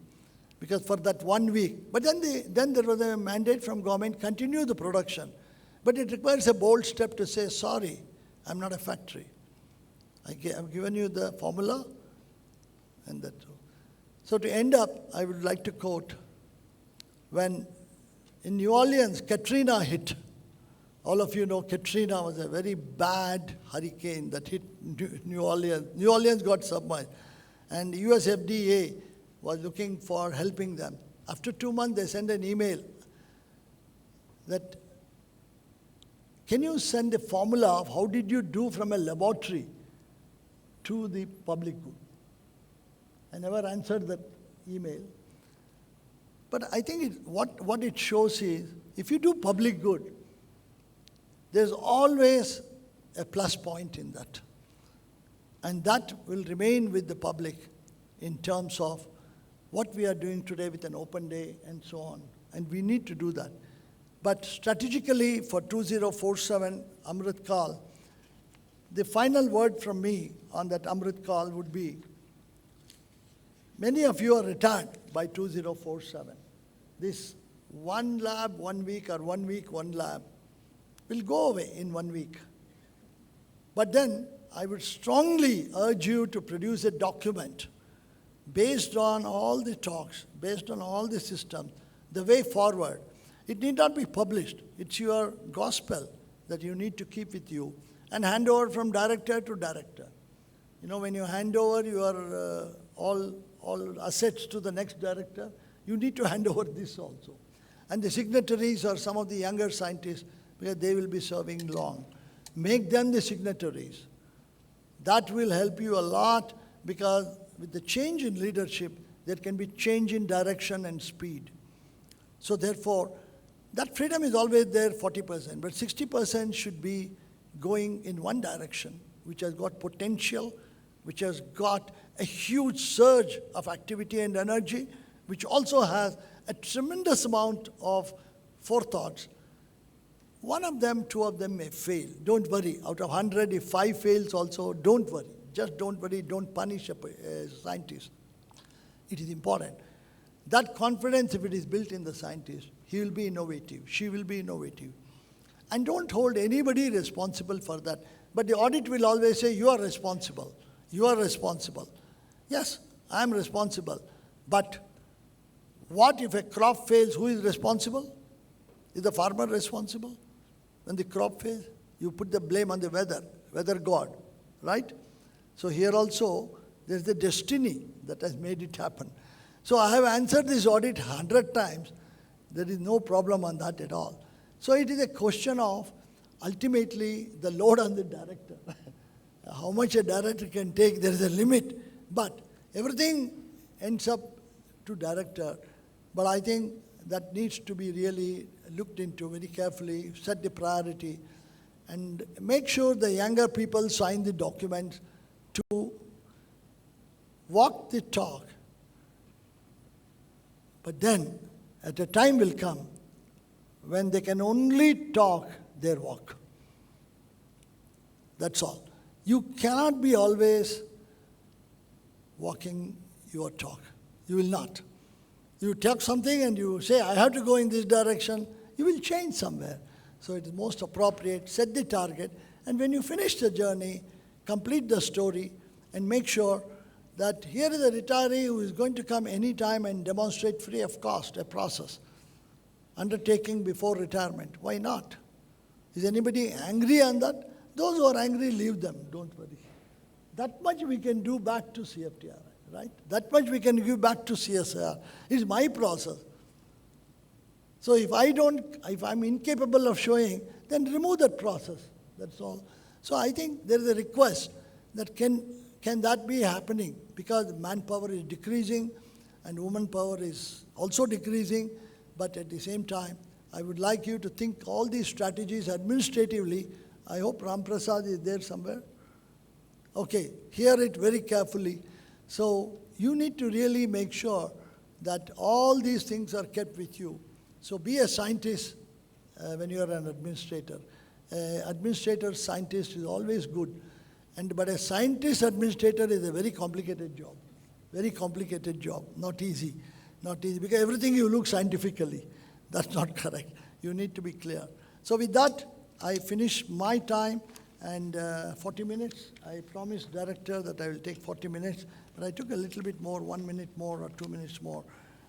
Because for that 1 week, but then there was a mandate from government, continue the production. But it requires a bold step to say, sorry, I'm not a factory. I've given you the formula, and that's all. So to end up, I would like to quote, when in New Orleans, Katrina hit. All of you know Katrina was a very bad hurricane that hit New Orleans. New Orleans got submerged. And US FDA was looking for helping them. After 2 months, they sent an email that, can you send a formula of how did you do from a laboratory to the public good? I never answered that email. But I think what it shows is, if you do public good, there's always a plus point in that. And that will remain with the public in terms of what we are doing today with an open day and so on. And we need to do that. But strategically for 2047 Amrit Kal, the final word from me on that Amrit Kal would be, many of you are retired by 2047. This 1 lab, 1 week, or 1 week, 1 lab will go away in 1 week. But then I would strongly urge you to produce a document based on all the talks, based on all the systems, the way forward. It need not be published. It's your gospel that you need to keep with you and hand over from director to director. You know, when you hand over your all assets to the next director, you need to hand over this also. And the signatories are some of the younger scientists, because they will be serving long. Make them the signatories. That will help you a lot, because with the change in leadership, there can be change in direction and speed. So therefore, that freedom is always there, 40%, but 60% should be going in one direction, which has got potential, which has got a huge surge of activity and energy, which also has a tremendous amount of forethoughts. One of them, 2 of them may fail. Don't worry. Out of 100, if 5 fails also, don't worry. Just don't worry. Don't punish a scientist. It is important. That confidence, if it is built in the scientist, he will be innovative. She will be innovative. And don't hold anybody responsible for that. But the audit will always say, you are responsible. You are responsible. Yes, I am responsible. But what if a crop fails? Who is responsible? Is the farmer responsible? When the crop fails, you put the blame on the weather god, right? So here also, there's the destiny that has made it happen. So I have answered this audit 100 times. There is no problem on that at all. So it is a question of, ultimately, the load on the director. How much a director can take, there is a limit. But everything ends up to director. But I think that needs to be really looked into very carefully, set the priority, and make sure the younger people sign the documents to walk the talk. But then, at a time will come when they can only talk their walk. That's all. You cannot be always walking your talk. You will not. You talk something and you say, I have to go in this direction, you will change somewhere. So it is most appropriate, set the target, and when you finish the journey, complete the story, and make sure that here is a retiree who is going to come anytime and demonstrate free of cost a process, undertaking before retirement. Why not? Is anybody angry on that? Those who are angry, leave them, don't worry. That much we can do back to CFTRI, right? That much we can give back to CSIR. It's my process. So if I'm incapable of showing, then remove that process, that's all. So I think there is a request that can that be happening, because manpower is decreasing and woman power is also decreasing, but at the same time, I would like you to think all these strategies administratively. I hope Ram Prasad is there somewhere. Okay, hear it very carefully. So you need to really make sure that all these things are kept with you. So be a scientist when you are an administrator. Administrator, scientist is always good. But a scientist administrator is a very complicated job. Very complicated job, not easy. Not easy, because everything you look scientifically. That's not correct. You need to be clear. So with that, I finish my time and 40 minutes. I promised director that I will take 40 minutes, but I took a little bit more, 1 minute more or 2 minutes more.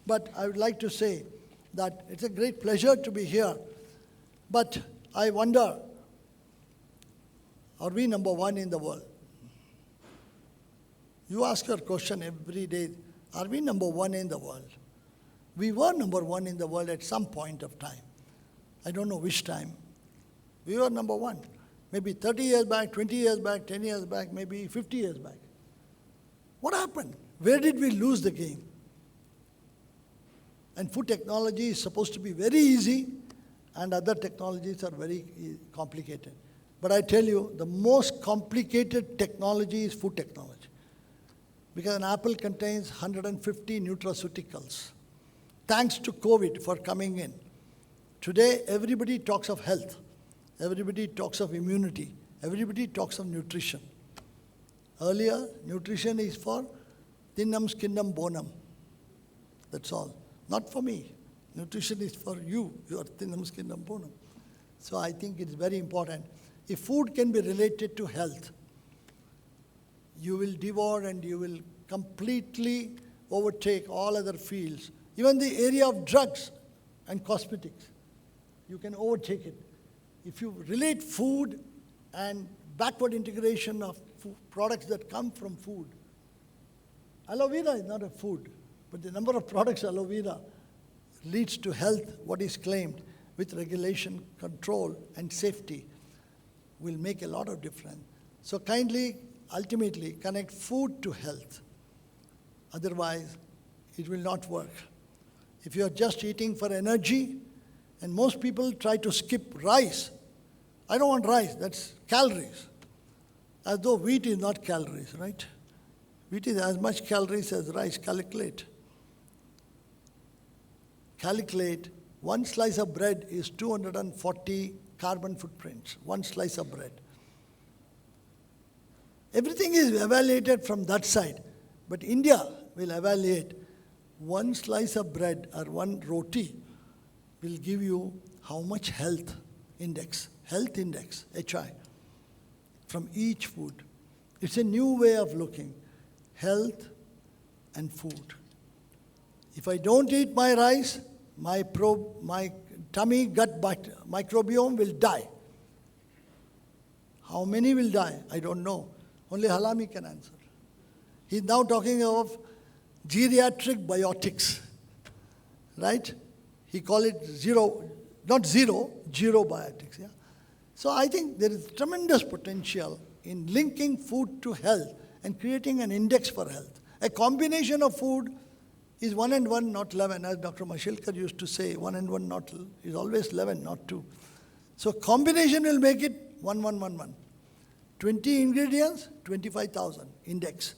But I would like to say that it's a great pleasure to be here. But I wonder, are we number one in the world? You ask her question every day, are we number one in the world? We were number one in the world at some point of time. I don't know which time. We were number one. Maybe 30 years back, 20 years back, 10 years back, maybe 50 years back. What happened? Where did we lose the game? And food technology is supposed to be very easy, and other technologies are very complicated. But I tell you, the most complicated technology is food technology. Because an apple contains 150 nutraceuticals. Thanks to COVID for coming in. Today, everybody talks of health. Everybody talks of immunity. Everybody talks of nutrition. Earlier, nutrition is for thinnum, skinnum, bonum. That's all. Not for me. Nutrition is for you. You are thinnum, skinnum, bonum. So I think it's very important. If food can be related to health, you will devour and you will completely overtake all other fields. Even the area of drugs and cosmetics, you can overtake it. If you relate food and backward integration of products that come from food. Aloe vera is not a food, but the number of products aloe vera leads to health, what is claimed, with regulation, control, and safety will make a lot of difference. So kindly, ultimately, connect food to health. Otherwise, it will not work. If you are just eating for energy, and most people try to skip rice. I don't want rice, that's calories. As though wheat is not calories, right? Wheat is as much calories as rice. Calculate. Calculate, one slice of bread is 240 carbon footprints, one slice of bread. Everything is evaluated from that side. But India will evaluate one slice of bread or one roti will give you how much health index, HI, from each food. It's a new way of looking, health and food. If I don't eat my rice, my tummy gut microbiome will die. How many will die? I don't know. Only Halami can answer. He's now talking of geriatric biotics, right? He call it zero biotics. Yeah? So I think there is tremendous potential in linking food to health and creating an index for health. A combination of food is 1 and 1, not 11. As Dr. Mashilkar used to say, 1 and 1 is always 11, not 2. So combination will make it 1, 1, 1, 1. 20 ingredients, 25,000 index.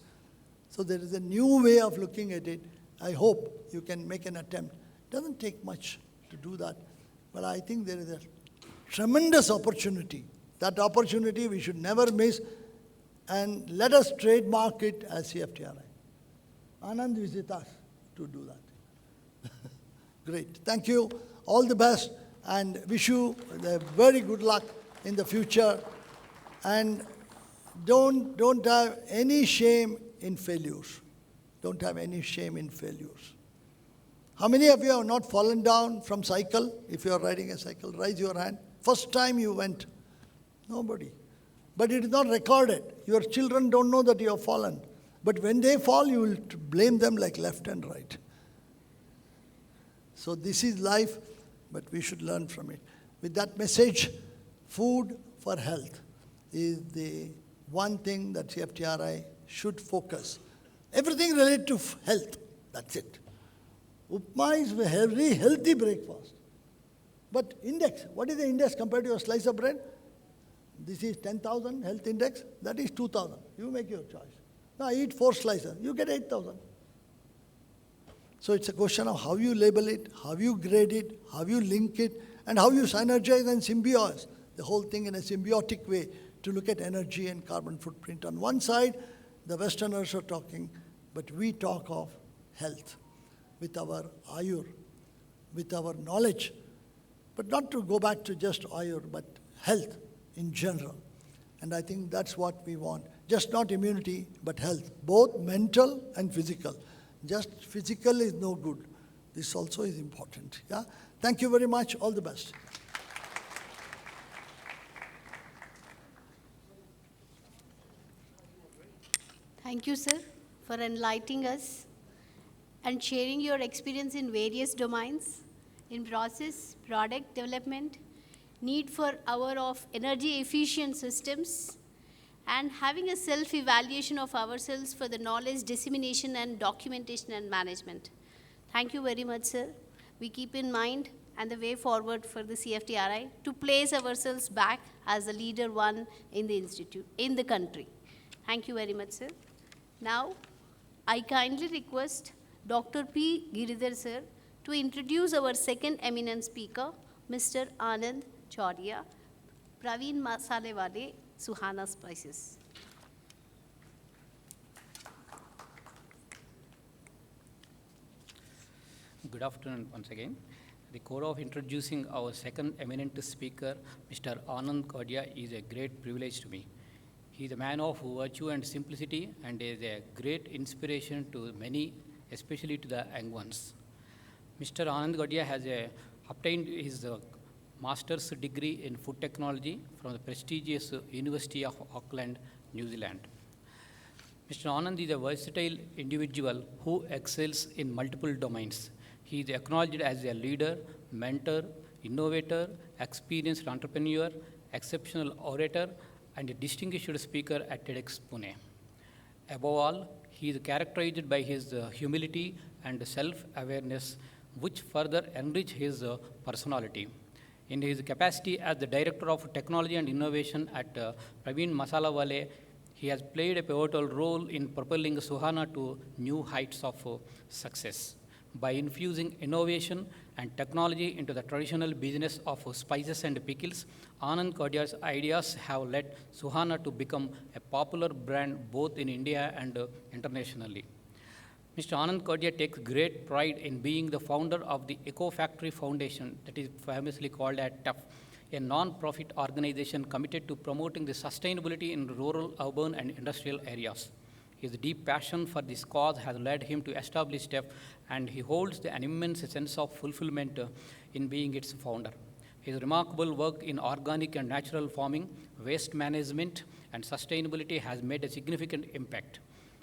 So there is a new way of looking at it. I hope you can make an attempt. It doesn't take much to do that. But I think there is a tremendous opportunity. That opportunity we should never miss. And let us trademark it as CFTRI. Anand visit us to do that. Great. Thank you. All the best. And wish you very good luck in the future. And don't have any shame in failures. Don't have any shame in failures. How many of you have not fallen down from cycle? If you are riding a cycle, raise your hand. First time you went. Nobody. But it is not recorded. Your children don't know that you have fallen. But when they fall, you will blame them like left and right. So this is life, but we should learn from it. With that message, food for health is the one thing that CFTRI should focus. Everything related to health, that's it. Upma is a very healthy breakfast. But index, what is the index compared to a slice of bread? This is 10,000 health index, that is 2,000. You make your choice. Now I eat 4 slices, you get 8,000. So it's a question of how you label it, how you grade it, how you link it, and how you synergize and symbioze the whole thing in a symbiotic way to look at energy and carbon footprint. On one side, the Westerners are talking, but we talk of health with our Ayur, with our knowledge, but not to go back to just Ayur, but health in general. And I think that's what we want. Just not immunity, but health, both mental and physical. Just physical is no good. This also is important. Yeah? Thank you very much. All the best. Thank you, sir, for enlightening us and sharing your experience in various domains, in process, product development, need for hour of energy efficient systems, and having a self-evaluation of ourselves for the knowledge dissemination and documentation and management. Thank you very much, sir. We keep in mind and the way forward for the CFTRI to place ourselves back as the leader one in the institute, in the country. Thank you very much, sir. Now, I kindly request Dr. P. Giridhar, sir, to introduce our second eminent speaker, Mr. Anand Chaudia, Praveen Masalewale, Suhana Spices. Good afternoon once again. The core of introducing our second eminent speaker, Mr. Anand Chaudia, is a great privilege to me. He is a man of virtue and simplicity and is a great inspiration to many, especially to the young ones. Mr. Anand Chaudia has obtained his master's degree in food technology from the prestigious University of Auckland, New Zealand. Mr. Anand is a versatile individual who excels in multiple domains. He is acknowledged as a leader, mentor, innovator, experienced entrepreneur, exceptional orator, and a distinguished speaker at TEDx Pune. Above all, he is characterized by his humility and self-awareness, which further enrich his personality. In his capacity as the Director of Technology and Innovation at Praveen Masalewale, he has played a pivotal role in propelling Suhana to new heights of success. By infusing innovation and technology into the traditional business of spices and pickles, Anand Chaudia's ideas have led Suhana to become a popular brand both in India and internationally. Mr. Anand Chaudia takes great pride in being the founder of the Eco Factory Foundation, that is famously called as TUF, a non-profit organization committed to promoting the sustainability in rural, urban, and industrial areas. His deep passion for this cause has led him to establish TUF, and he holds an immense sense of fulfillment in being its founder. His remarkable work in organic and natural farming, waste management, and sustainability has made a significant impact.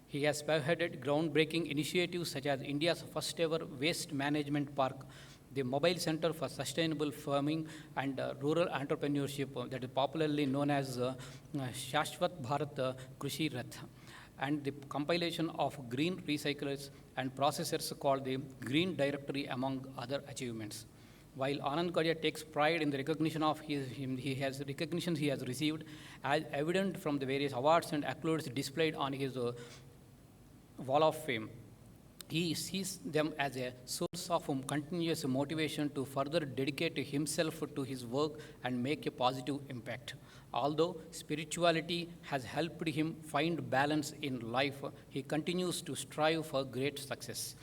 He has spearheaded groundbreaking initiatives such as India's first ever waste management park, the Mobile Center for Sustainable Farming and Rural Entrepreneurship, that is popularly known as Shashwat Bharat Krishi Rath, and the compilation of green recyclers and processors called the Green Directory, among other achievements. While Anand Chaudia takes pride in the recognition of recognitions he has received, as evident from the various awards and accolades displayed on his Wall of Fame, he sees them as a source of continuous motivation to further dedicate himself to his work and make a positive impact. Although spirituality has helped him find balance in life, he continues to strive for great success.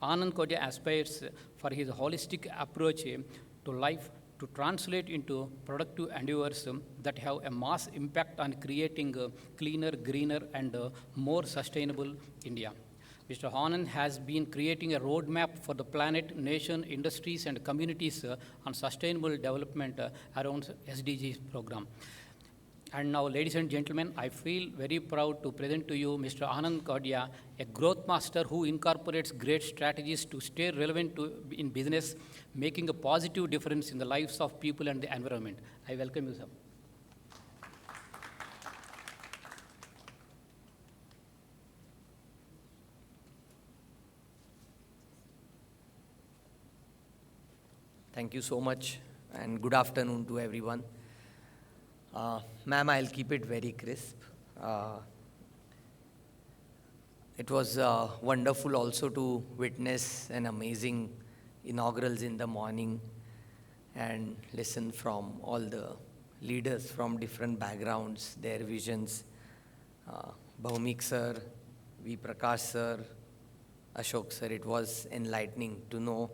Anand Chaudia aspires for his holistic approach to life to translate into productive endeavors that have a mass impact on creating a cleaner, greener, and more sustainable India. Mr. Anand has been creating a roadmap for the planet, nation, industries, and communities on sustainable development around SDGs program. And now, ladies and gentlemen, I feel very proud to present to you Mr. Anand Chaudia, a growth master who incorporates great strategies to stay relevant in business, making a positive difference in the lives of people and the environment. I welcome you, sir. Thank you so much, and good afternoon to everyone. Ma'am, I'll keep it very crisp. It was wonderful also to witness an amazing inaugurals in the morning and listen from all the leaders from different backgrounds, their visions. Bhaumik sir, V. Prakash sir, Ashok sir, it was enlightening to know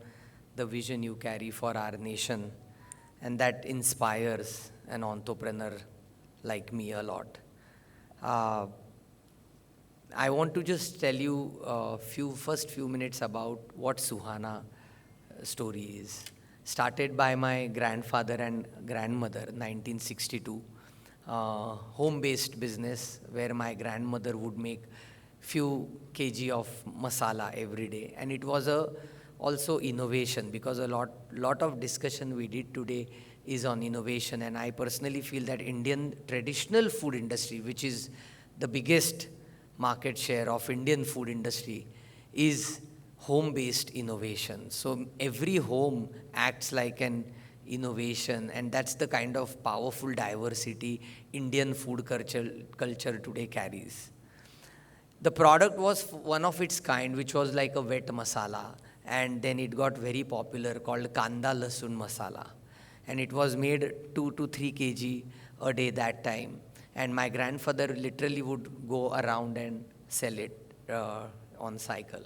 the vision you carry for our nation, and that inspires an entrepreneur like me a lot. I want to just tell you first few minutes about what Suhana story is. Started by my grandfather and grandmother, 1962. Home-based business where my grandmother would make few kg of masala every day, and it was also innovation, because a lot of discussion we did today is on innovation, and I personally feel that Indian traditional food industry, which is the biggest market share of Indian food industry, is home-based innovation. So every home acts like an innovation, and that's the kind of powerful diversity Indian food culture today carries. The product was one of its kind, which was like a wet masala, and then it got very popular, called Kanda Lasun Masala. And it was made 2 to 3 kg a day that time. And my grandfather literally would go around and sell it on cycle.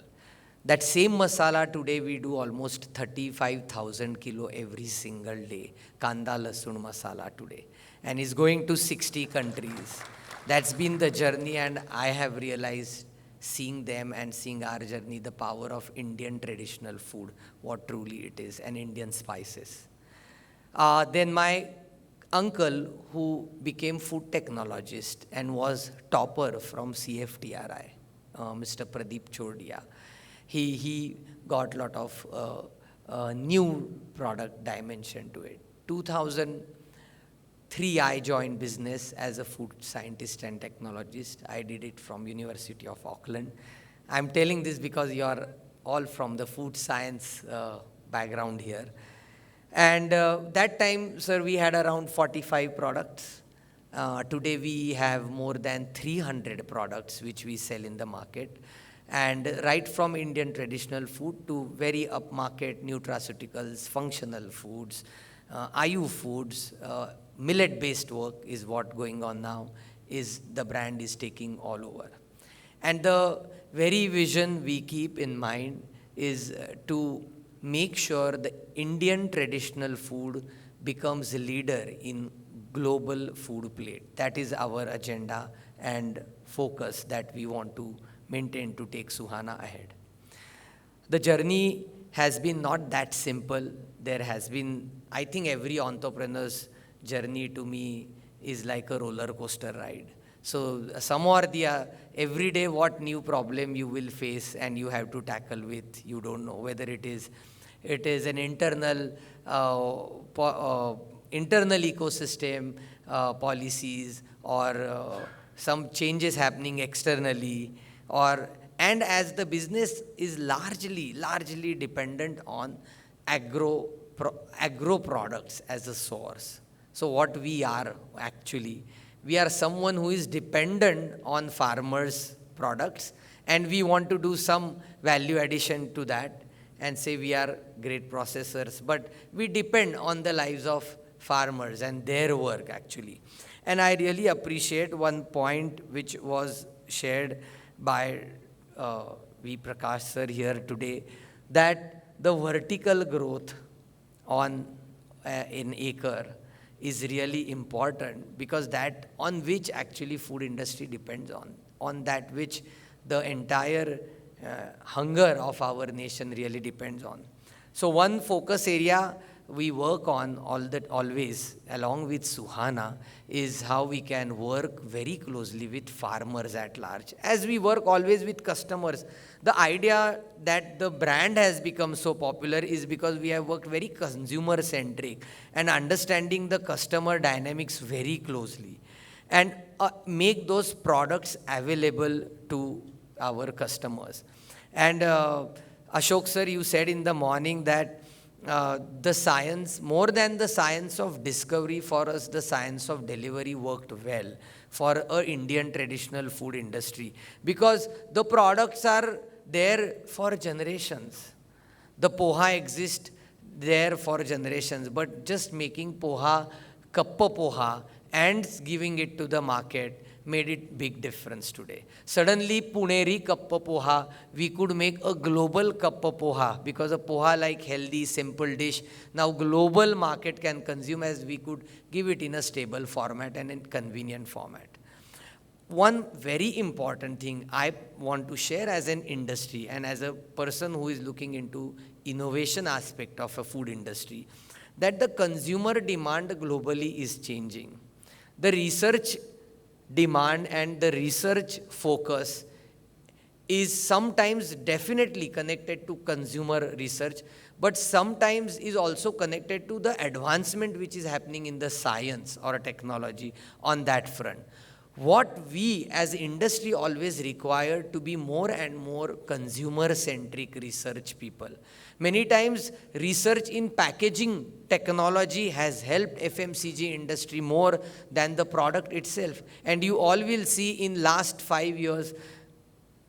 That same masala today we do almost 35,000 kilo every single day, Kanda Lasun Masala today. And is going to 60 countries. That's been the journey, and I have realized, seeing them and seeing our journey, the power of Indian traditional food, what truly it is, and Indian spices. Then my uncle, who became food technologist and was topper from CFTRI, Mr. Pradeep Chodia, he got a lot of new product dimension to it. 2003, I joined business as a food scientist and technologist. I did it from University of Auckland. I'm telling this because you are all from the food science background here. And that time, sir, we had around 45 products. Today we have more than 300 products which we sell in the market. And right from Indian traditional food to very upmarket nutraceuticals, functional foods, IU foods, millet-based work is what going on now, is the brand is taking all over. And the very vision we keep in mind is to make sure the Indian traditional food becomes a leader in global food plate. That is our agenda and focus that we want to maintain to take Suhana ahead. The journey has been not that simple. There has been, I think every entrepreneur's journey to me is like a roller coaster ride. So some or the every day what new problem you will face and you have to tackle with, you don't know whether it is an internal ecosystem policies or some changes happening externally, and as the business is largely dependent on agro products as a source. So what we are actually, we are someone who is dependent on farmers' products, and we want to do some value addition to that and say we are great processors, but we depend on the lives of farmers and their work actually. And I really appreciate one point which was shared by V. Prakash sir here today, that the vertical growth in acre is really important, because that on which actually food industry depends on that which the entire hunger of our nation really depends on. So one focus area we work on always along with Suhana is how we can work very closely with farmers at large. As we work always with customers, the idea that the brand has become so popular is because we have worked very consumer centric and understanding the customer dynamics very closely, and make those products available to our customers. And Ashok sir, you said in the morning that the science, more than the science of discovery, for us, the science of delivery worked well for a Indian traditional food industry, because the products are there for generations. The poha exists there for generations, but just making poha, kappa poha, and giving it to the market made it big difference today. Suddenly, Puneri kappa poha, we could make a global kappa poha, because a poha like healthy, simple dish, now global market can consume, as we could give it in a stable format and in convenient format. One very important thing I want to share as an industry and as a person who is looking into innovation aspect of a food industry, that the consumer demand globally is changing. The research demand and the research focus is sometimes definitely connected to consumer research, but sometimes is also connected to the advancement which is happening in the science or technology on that front. What we as industry always require to be more and more consumer-centric research people. Many times research in packaging technology has helped FMCG industry more than the product itself. And you all will see in last 5 years,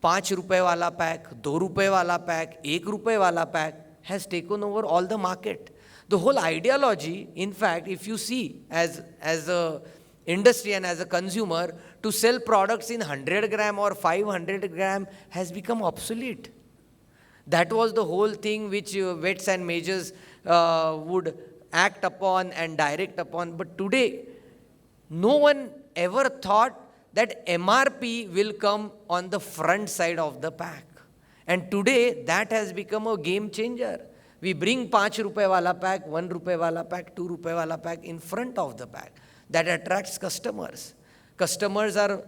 5 rupees wala pack, 2 rupees wala pack, 1 rupee wala pack has taken over all the market. The whole ideology, in fact, if you see as a industry and as a consumer, to sell products in 100 gram or 500 gram has become obsolete. That was the whole thing which vets and majors would act upon and direct upon. But today, no one ever thought that MRP will come on the front side of the pack. And today, that has become a game changer. We bring 5 rupee wala pack, 1 rupee wala pack, 2 rupee wala pack in front of the pack. That attracts customers. Customers are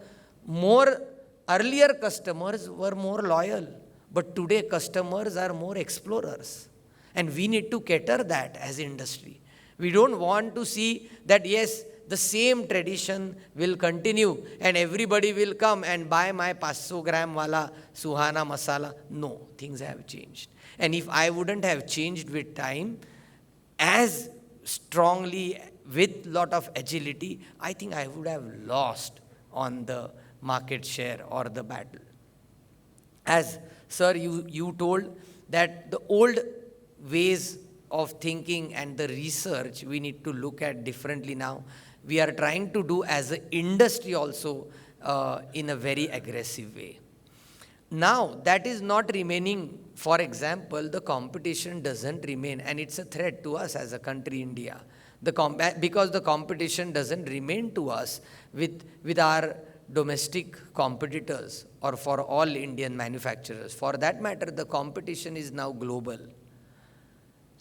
more, earlier customers were more loyal, but today customers are more explorers. And we need to cater that as industry. We don't want to see that, yes, the same tradition will continue and everybody will come and buy my 500 gram wala Suhana masala. No, things have changed. And if I wouldn't have changed with time, as strongly, with lot of agility, I think I would have lost on the market share or the battle. As sir, you told that the old ways of thinking and the research we need to look at differently now. We are trying to do as an industry also in a very aggressive way. Now, that is not remaining. For example, the competition doesn't remain, and it's a threat to us as a country, India. Because the competition doesn't remain to us with our domestic competitors or for all Indian manufacturers. For that matter, the competition is now global.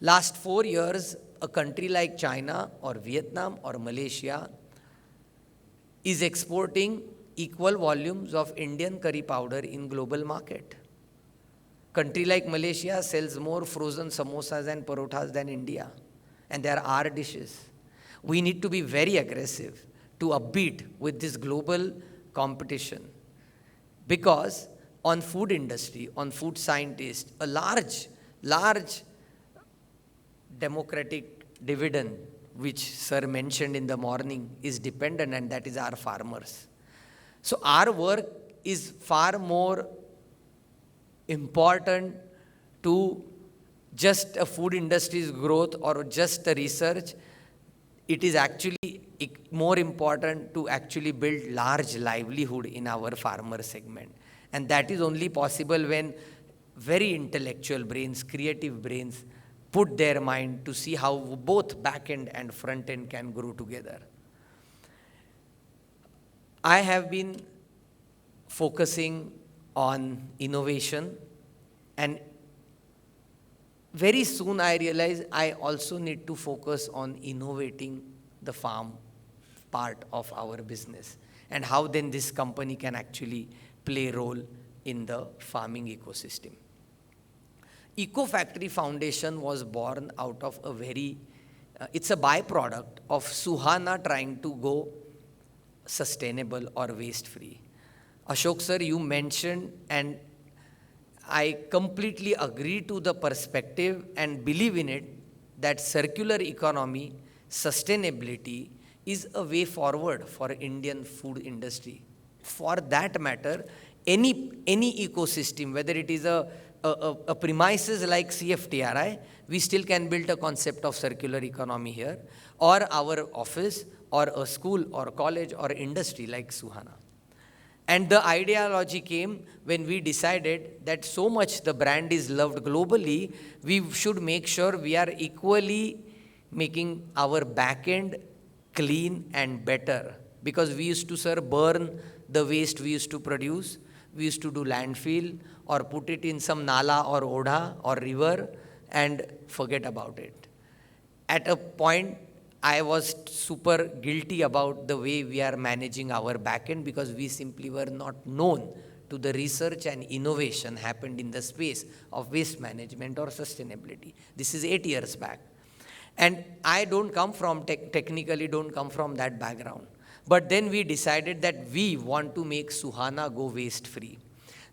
Last 4 years, a country like China or Vietnam or Malaysia is exporting equal volumes of Indian curry powder in global market. Country like Malaysia sells more frozen samosas and parothas than India. And they are our dishes. We need to be very aggressive to upbeat with this global competition. Because on food industry, on food scientists, a large democratic dividend, which sir mentioned in the morning, is dependent, and that is our farmers. So our work is far more important to just a food industry's growth or just the research. It is actually more important to actually build large livelihood in our farmer segment. And that is only possible when very intellectual brains, creative brains, put their mind to see how both back end and front end can grow together. I have been focusing on innovation, and very soon I realized I also need to focus on innovating the farm part of our business and how then this company can actually play a role in the farming ecosystem. Eco-Factory Foundation was born out of a it's a byproduct of Suhana trying to go sustainable or waste-free. Ashok sir, you mentioned, and I completely agree to the perspective and believe in it, that circular economy, sustainability is a way forward for Indian food industry. For that matter, any ecosystem, whether it is a premises like CFTRI, we still can build a concept of circular economy here, or our office, or a school, or college, or industry like Suhana. And the ideology came when we decided that so much the brand is loved globally, we should make sure we are equally making our back end clean and better. Because we used to, sir, burn the waste we used to produce. We used to do landfill or put it in some nala or odha or river and forget about it. At a point, I was super guilty about the way we are managing our backend because we simply were not known to the research and innovation happened in the space of waste management or sustainability. This is 8 years back. And I don't come from, technically don't come from that background. But then we decided that we want to make Suhana go waste free.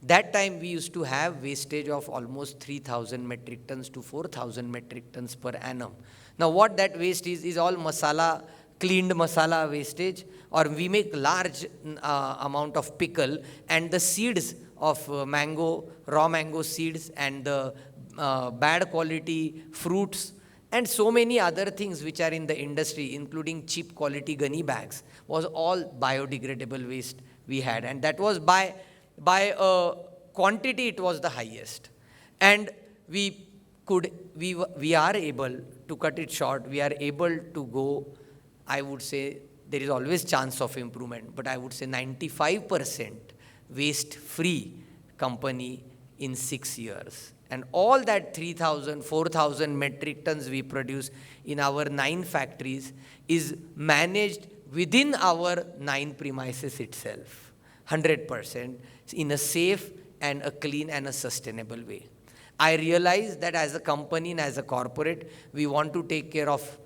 That time we used to have wastage of almost 3,000 metric tons to 4,000 metric tons per annum. Now what that waste is all masala, cleaned masala wastage, or we make large amount of pickle and the seeds of mango, raw mango seeds and the bad quality fruits and so many other things which are in the industry, including cheap quality gunny bags, was all biodegradable waste we had. And that was by quantity, it was the highest. And we are able to cut it short. We are able to go, I would say, there is always chance of improvement, but I would say 95% waste-free company in 6 years. And all that 3,000, 4,000 metric tons we produce in our 9 factories is managed within our 9 premises itself, 100%, in a safe and a clean and a sustainable way. I realize that as a company and as a corporate, we want to take care of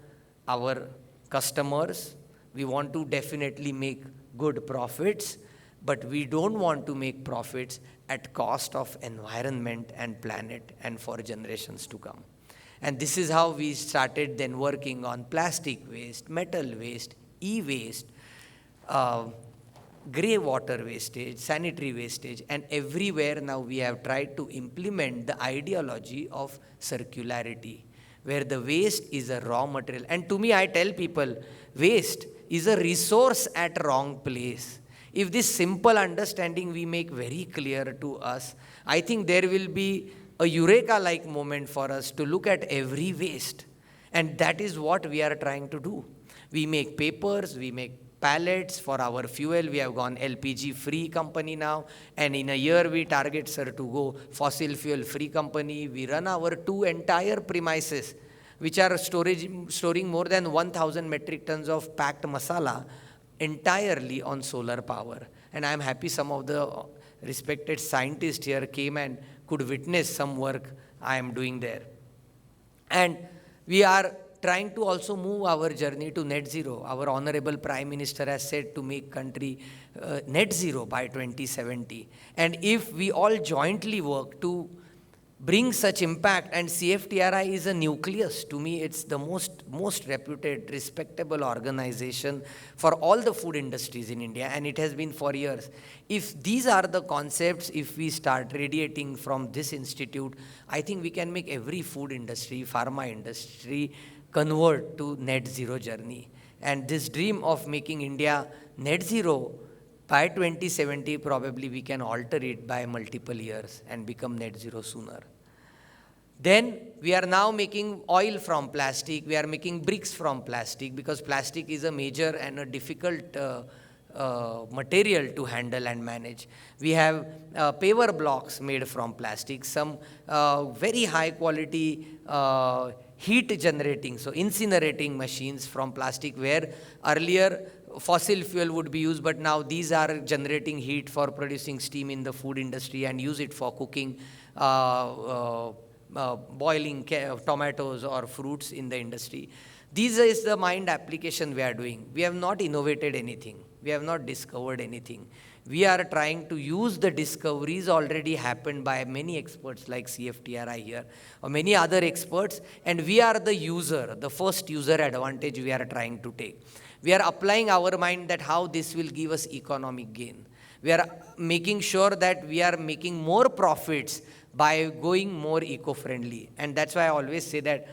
our customers. We want to definitely make good profits, but we don't want to make profits at cost of environment and planet and for generations to come. And this is how we started then working on plastic waste, metal waste, e-waste, grey water wastage, sanitary wastage, and everywhere now we have tried to implement the ideology of circularity, where the waste is a raw material. And to me, I tell people, waste is a resource at wrong place. If this simple understanding we make very clear to us, I think there will be a eureka-like moment for us to look at every waste. And that is what we are trying to do. We make papers, we make pallets for our fuel. We have gone LPG-free company now. And in a year, we target, sir, to go fossil fuel-free company. We run our 2 entire premises, which are storing more than 1,000 metric tons of packed masala entirely on solar power. And I'm happy some of the respected scientists here came and could witness some work I am doing there. And we are trying to also move our journey to net zero. Our Honorable Prime Minister has said to make country net zero by 2070. And if we all jointly work to bring such impact, and CFTRI is a nucleus. To me, it's the most reputed, respectable organization for all the food industries in India, and it has been for years. If these are the concepts, if we start radiating from this institute, I think we can make every food industry, pharma industry, convert to net zero journey. And this dream of making India net zero by 2070, probably we can alter it by multiple years and become net zero sooner. Then we are now making oil from plastic. We are making bricks from plastic because plastic is a major and a difficult material to handle and manage. We have paver blocks made from plastic, some very high quality heat generating, so incinerating machines from plastic, where earlier fossil fuel would be used, but now these are generating heat for producing steam in the food industry and use it for cooking, boiling tomatoes or fruits in the industry. This is the mind application we are doing. We have not innovated anything. We have not discovered anything. We are trying to use the discoveries already happened by many experts like CFTRI here or many other experts, and we are the user, the first user advantage we are trying to take. We are applying our mind that how this will give us economic gain. We are making sure that we are making more profits by going more eco-friendly. And that's why I always say that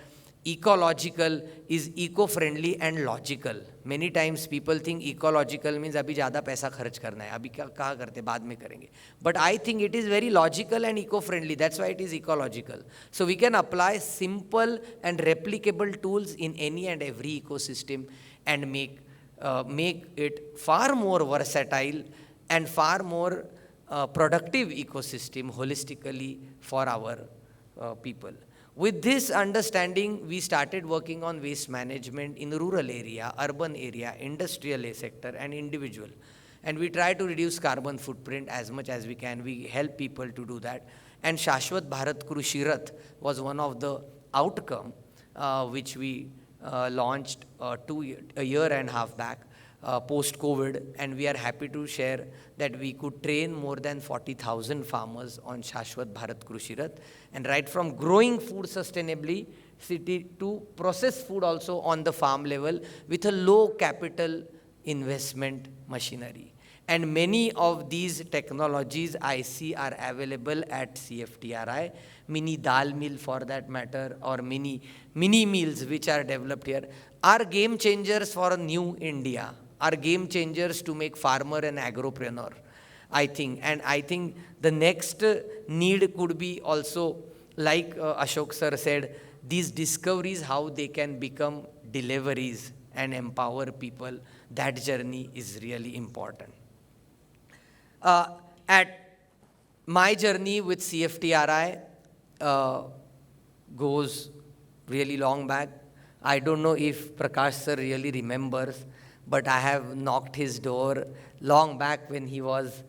ecological is eco-friendly and logical. Many times people think ecological means abhi ज़्यादा पैसा खर्च करना है, अभी कहाँ करते बाद में करेंगे. But I think it is very logical and eco-friendly. That's why it is ecological. So we can apply simple and replicable tools in any and every ecosystem and make it far more versatile and far more productive ecosystem holistically for our people. With this understanding, we started working on waste management in rural area, urban area, industrial sector, and individual. And we try to reduce carbon footprint as much as we can. We help people to do that. And Shashwat Bharat Krishi Rath was one of the outcome which we launched a year and a half back. Post-COVID, and we are happy to share that we could train more than 40,000 farmers on Shashwat Bharat Krishi Rath, and right from growing food sustainably to process food also on the farm level with a low capital investment machinery. And many of these technologies I see are available at CFTRI, mini dal mill for that matter, or mini meals which are developed here, are game changers for a new India, are game changers to make farmer an agropreneur, I think. And I think the next need could be also, like Ashok sir said, these discoveries, how they can become deliveries and empower people. That journey is really important. At my journey with CFTRI goes really long back. I don't know if Prakash sir really remembers, but I have knocked his door long back when he was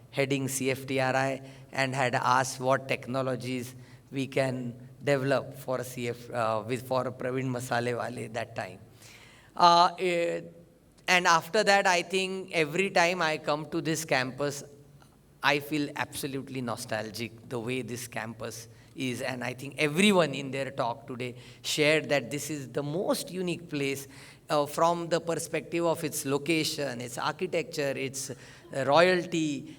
heading CFTRI and had asked what technologies we can develop for for Praveen Masalewale that time. And after that, I think every time I come to this campus, I feel absolutely nostalgic the way this campus is. And I think everyone in their talk today shared that this is the most unique place from the perspective of its location, its architecture, its royalty,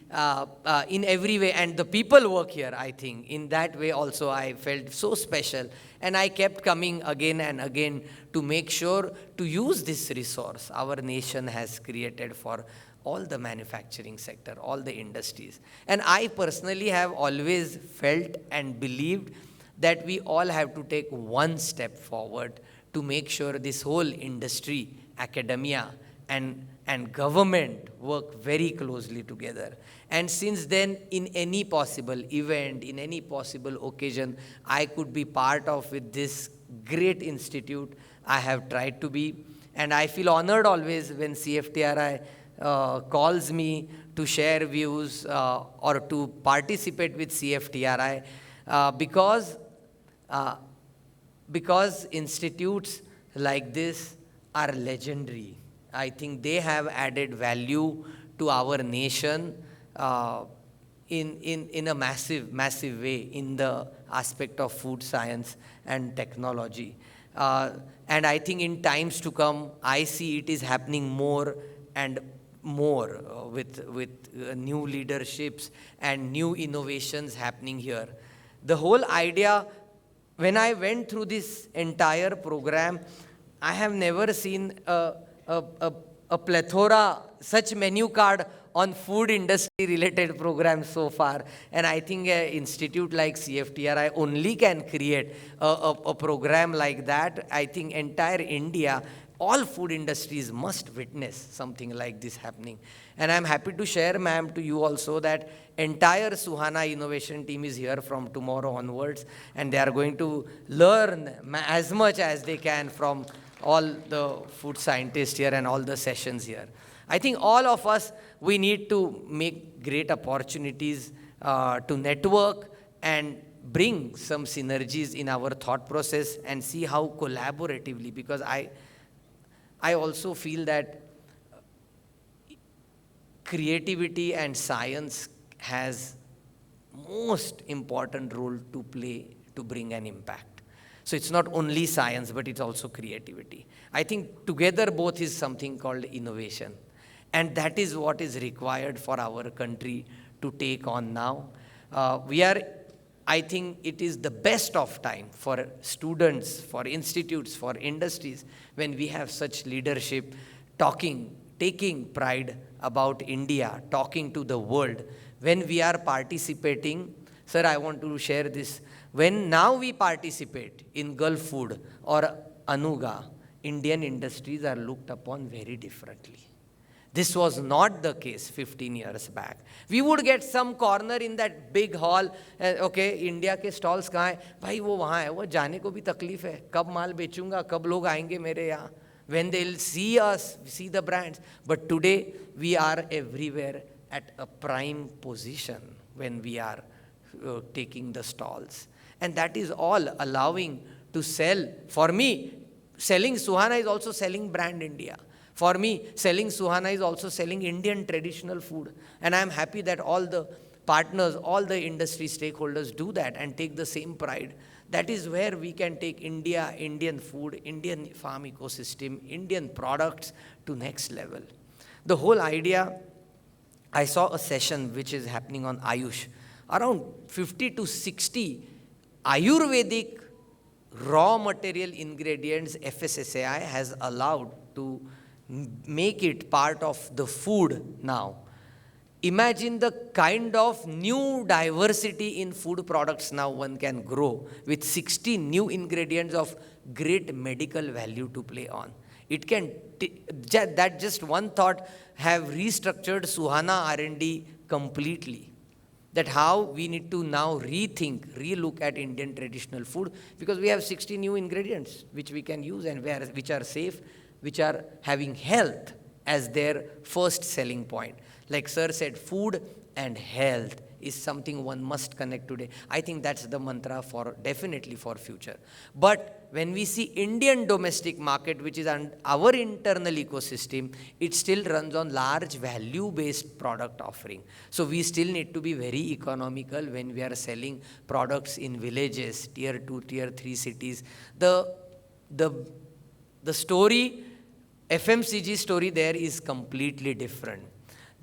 in every way. And the people work here, I think. In that way also, I felt so special. And I kept coming again and again to make sure to use this resource our nation has created for all the manufacturing sector, all the industries. And I personally have always felt and believed that we all have to take one step forward to make sure this whole industry, academia, and government work very closely together. And since then, in any possible event, in any possible occasion, I could be part of with this great institute, I have tried to be. And I feel honored always when CFTRI calls me to share views or to participate with CFTRI because institutes like this are legendary. I think they have added value to our nation in a massive way in the aspect of food science and technology. And I think in times to come, I see it is happening more and more with new leaderships and new innovations happening here. The whole idea, when I went through this entire program, I have never seen a plethora, such menu card on food industry related programs so far. And I think an institute like CFTRI only can create a program like that. I think entire India, all food industries must witness something like this happening. And I'm happy to share, ma'am, to you also that entire Suhana innovation team is here from tomorrow onwards, and they are going to learn as much as they can from all the food scientists here and all the sessions here. I think all of us, we need to make great opportunities to network and bring some synergies in our thought process and see how collaboratively, because I also feel that creativity and science has most important role to play to bring an impact. So it's not only science, but it's also creativity. I think together both is something called innovation. And that is what is required for our country to take on now. I think it is the best of time for students, for institutes, for industries, when we have such leadership taking pride about India, talking to the world. When we are participating, sir, I want to share this. When now we participate in Gulf Food or Anuga, Indian industries are looked upon very differently. This was not the case 15 years back. We would get some corner in that big hall. Okay, India के stalls कहाँ हैं? भाई वो वहाँ है, वो जाने को भी तकलीफ है. कब माल बेचूंगा? कब लोग आएंगे मेरे यहाँ? When they'll see us, see the brands. But today we are everywhere at a prime position when we are taking the stalls. And that is all allowing to sell. For me, selling Suhana is also selling brand India. For me, selling Suhana is also selling Indian traditional food. And I am happy that all the partners, all the industry stakeholders do that and take the same pride. That is where we can take India, Indian food, Indian farm ecosystem, Indian products to next level. The whole idea, I saw a session which is happening on Ayush. Around 50 to 60 Ayurvedic raw material ingredients FSSAI has allowed to make it part of the food now. Imagine the kind of new diversity in food products now one can grow with 60 new ingredients of great medical value to play on. It can, that just one thought have restructured Suhana R&D completely. That how we need to now relook at Indian traditional food, because we have 60 new ingredients which we can use and which are safe, which are having health as their first selling point. Like sir said, food and health is something one must connect today. I think that's the mantra for definitely for future. But when we see Indian domestic market, which is our internal ecosystem, it still runs on large value-based product offering. So we still need to be very economical when we are selling products in villages, tier 2, tier 3 cities. The story, FMCG story there is completely different.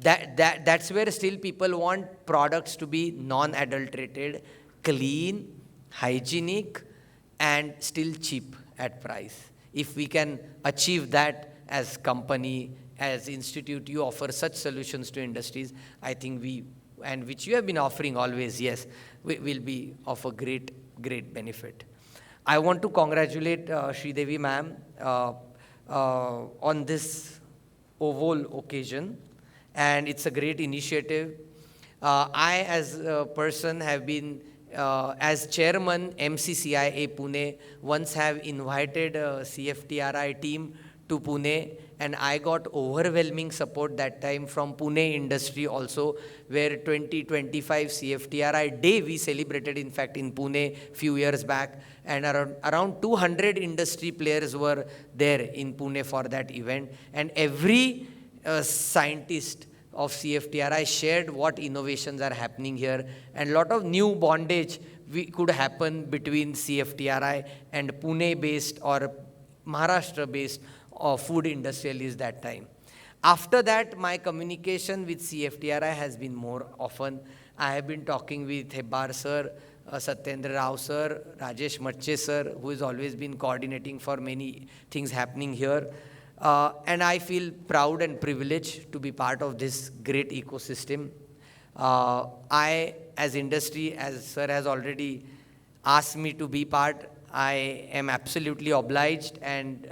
That's where still people want products to be non-adulterated, clean, hygienic, and still cheap at price. If we can achieve that as company, as institute, you offer such solutions to industries, I think and which you have been offering always, yes, will be of a great benefit. I want to congratulate Sridevi ma'am on this oval occasion. And it's a great initiative. I, as a person, have been, as chairman, MCCIA Pune, once have invited a CFTRI team to Pune, and I got overwhelming support that time from Pune industry also, where 2025 CFTRI Day we celebrated, in fact, in Pune few years back, and around 200 industry players were there in Pune for that event, and every scientist of CFTRI shared what innovations are happening here, and a lot of new bondage could happen between CFTRI and Pune-based or Maharashtra-based food industrialists that time. After that, my communication with CFTRI has been more often. I have been talking with Hebbar sir, Satyendra Rao sir, Rajesh Mache sir, who has always been coordinating for many things happening here. And I feel proud and privileged to be part of this great ecosystem. I, as industry, as sir has already asked me to be part, I am absolutely obliged and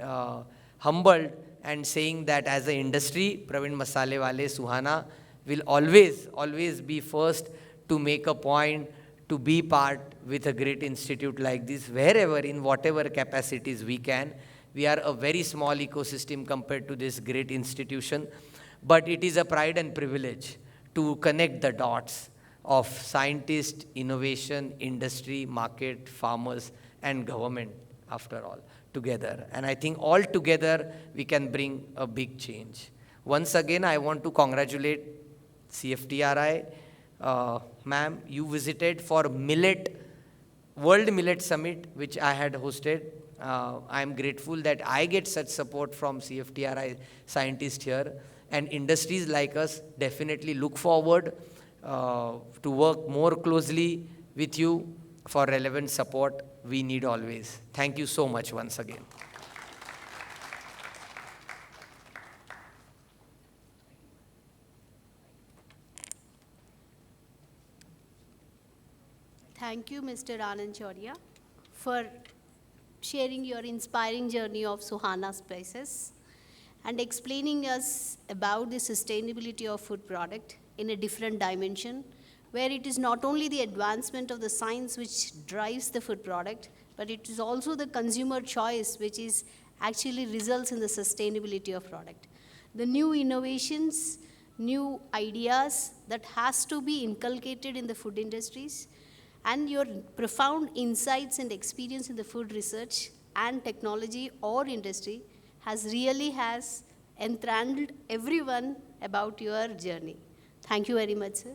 humbled, and saying that as an industry, Praveen Masale Wale Suhana will always be first to make a point to be part with a great institute like this, wherever, in whatever capacities we can. We are a very small ecosystem compared to this great institution, but it is a pride and privilege to connect the dots of scientists, innovation, industry, market, farmers, and government, after all, together. And I think all together we can bring a big change. Once again, I want to congratulate CFTRI, ma'am, you visited for World Millet Summit, which I had hosted. I am grateful that I get such support from CFTRI scientists here, and industries like us definitely look forward to work more closely with you for relevant support we need always. Thank you so much once again. Thank you, Mr. Anand Choria, for sharing your inspiring journey of Suhana Spices and explaining us about the sustainability of food product in a different dimension, where it is not only the advancement of the science which drives the food product, but it is also the consumer choice which is actually results in the sustainability of product. The new innovations, new ideas that has to be inculcated in the food industries, and your profound insights and experience in the food research and technology or industry has enthralled everyone about your journey. Thank you very much, sir.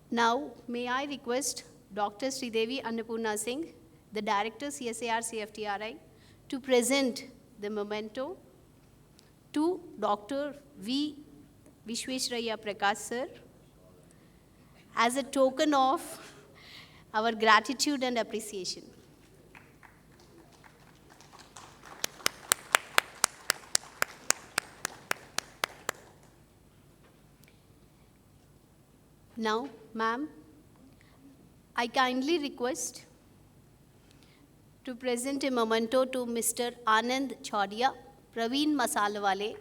Now, may I request Dr. Sridevi Annapurna Singh, the Director, CSIR-CFTRI, to present the memento to Dr. V. Vishweshraya Prakash, sir, as a token of our gratitude and appreciation. Now, ma'am, I kindly request to present a memento to Mr. Anand Choria, Praveen Masalawale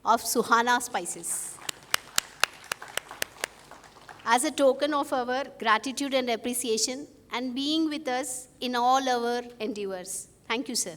of Suhana Spices, as a token of our gratitude and appreciation and being with us in all our endeavors. Thank you, sir.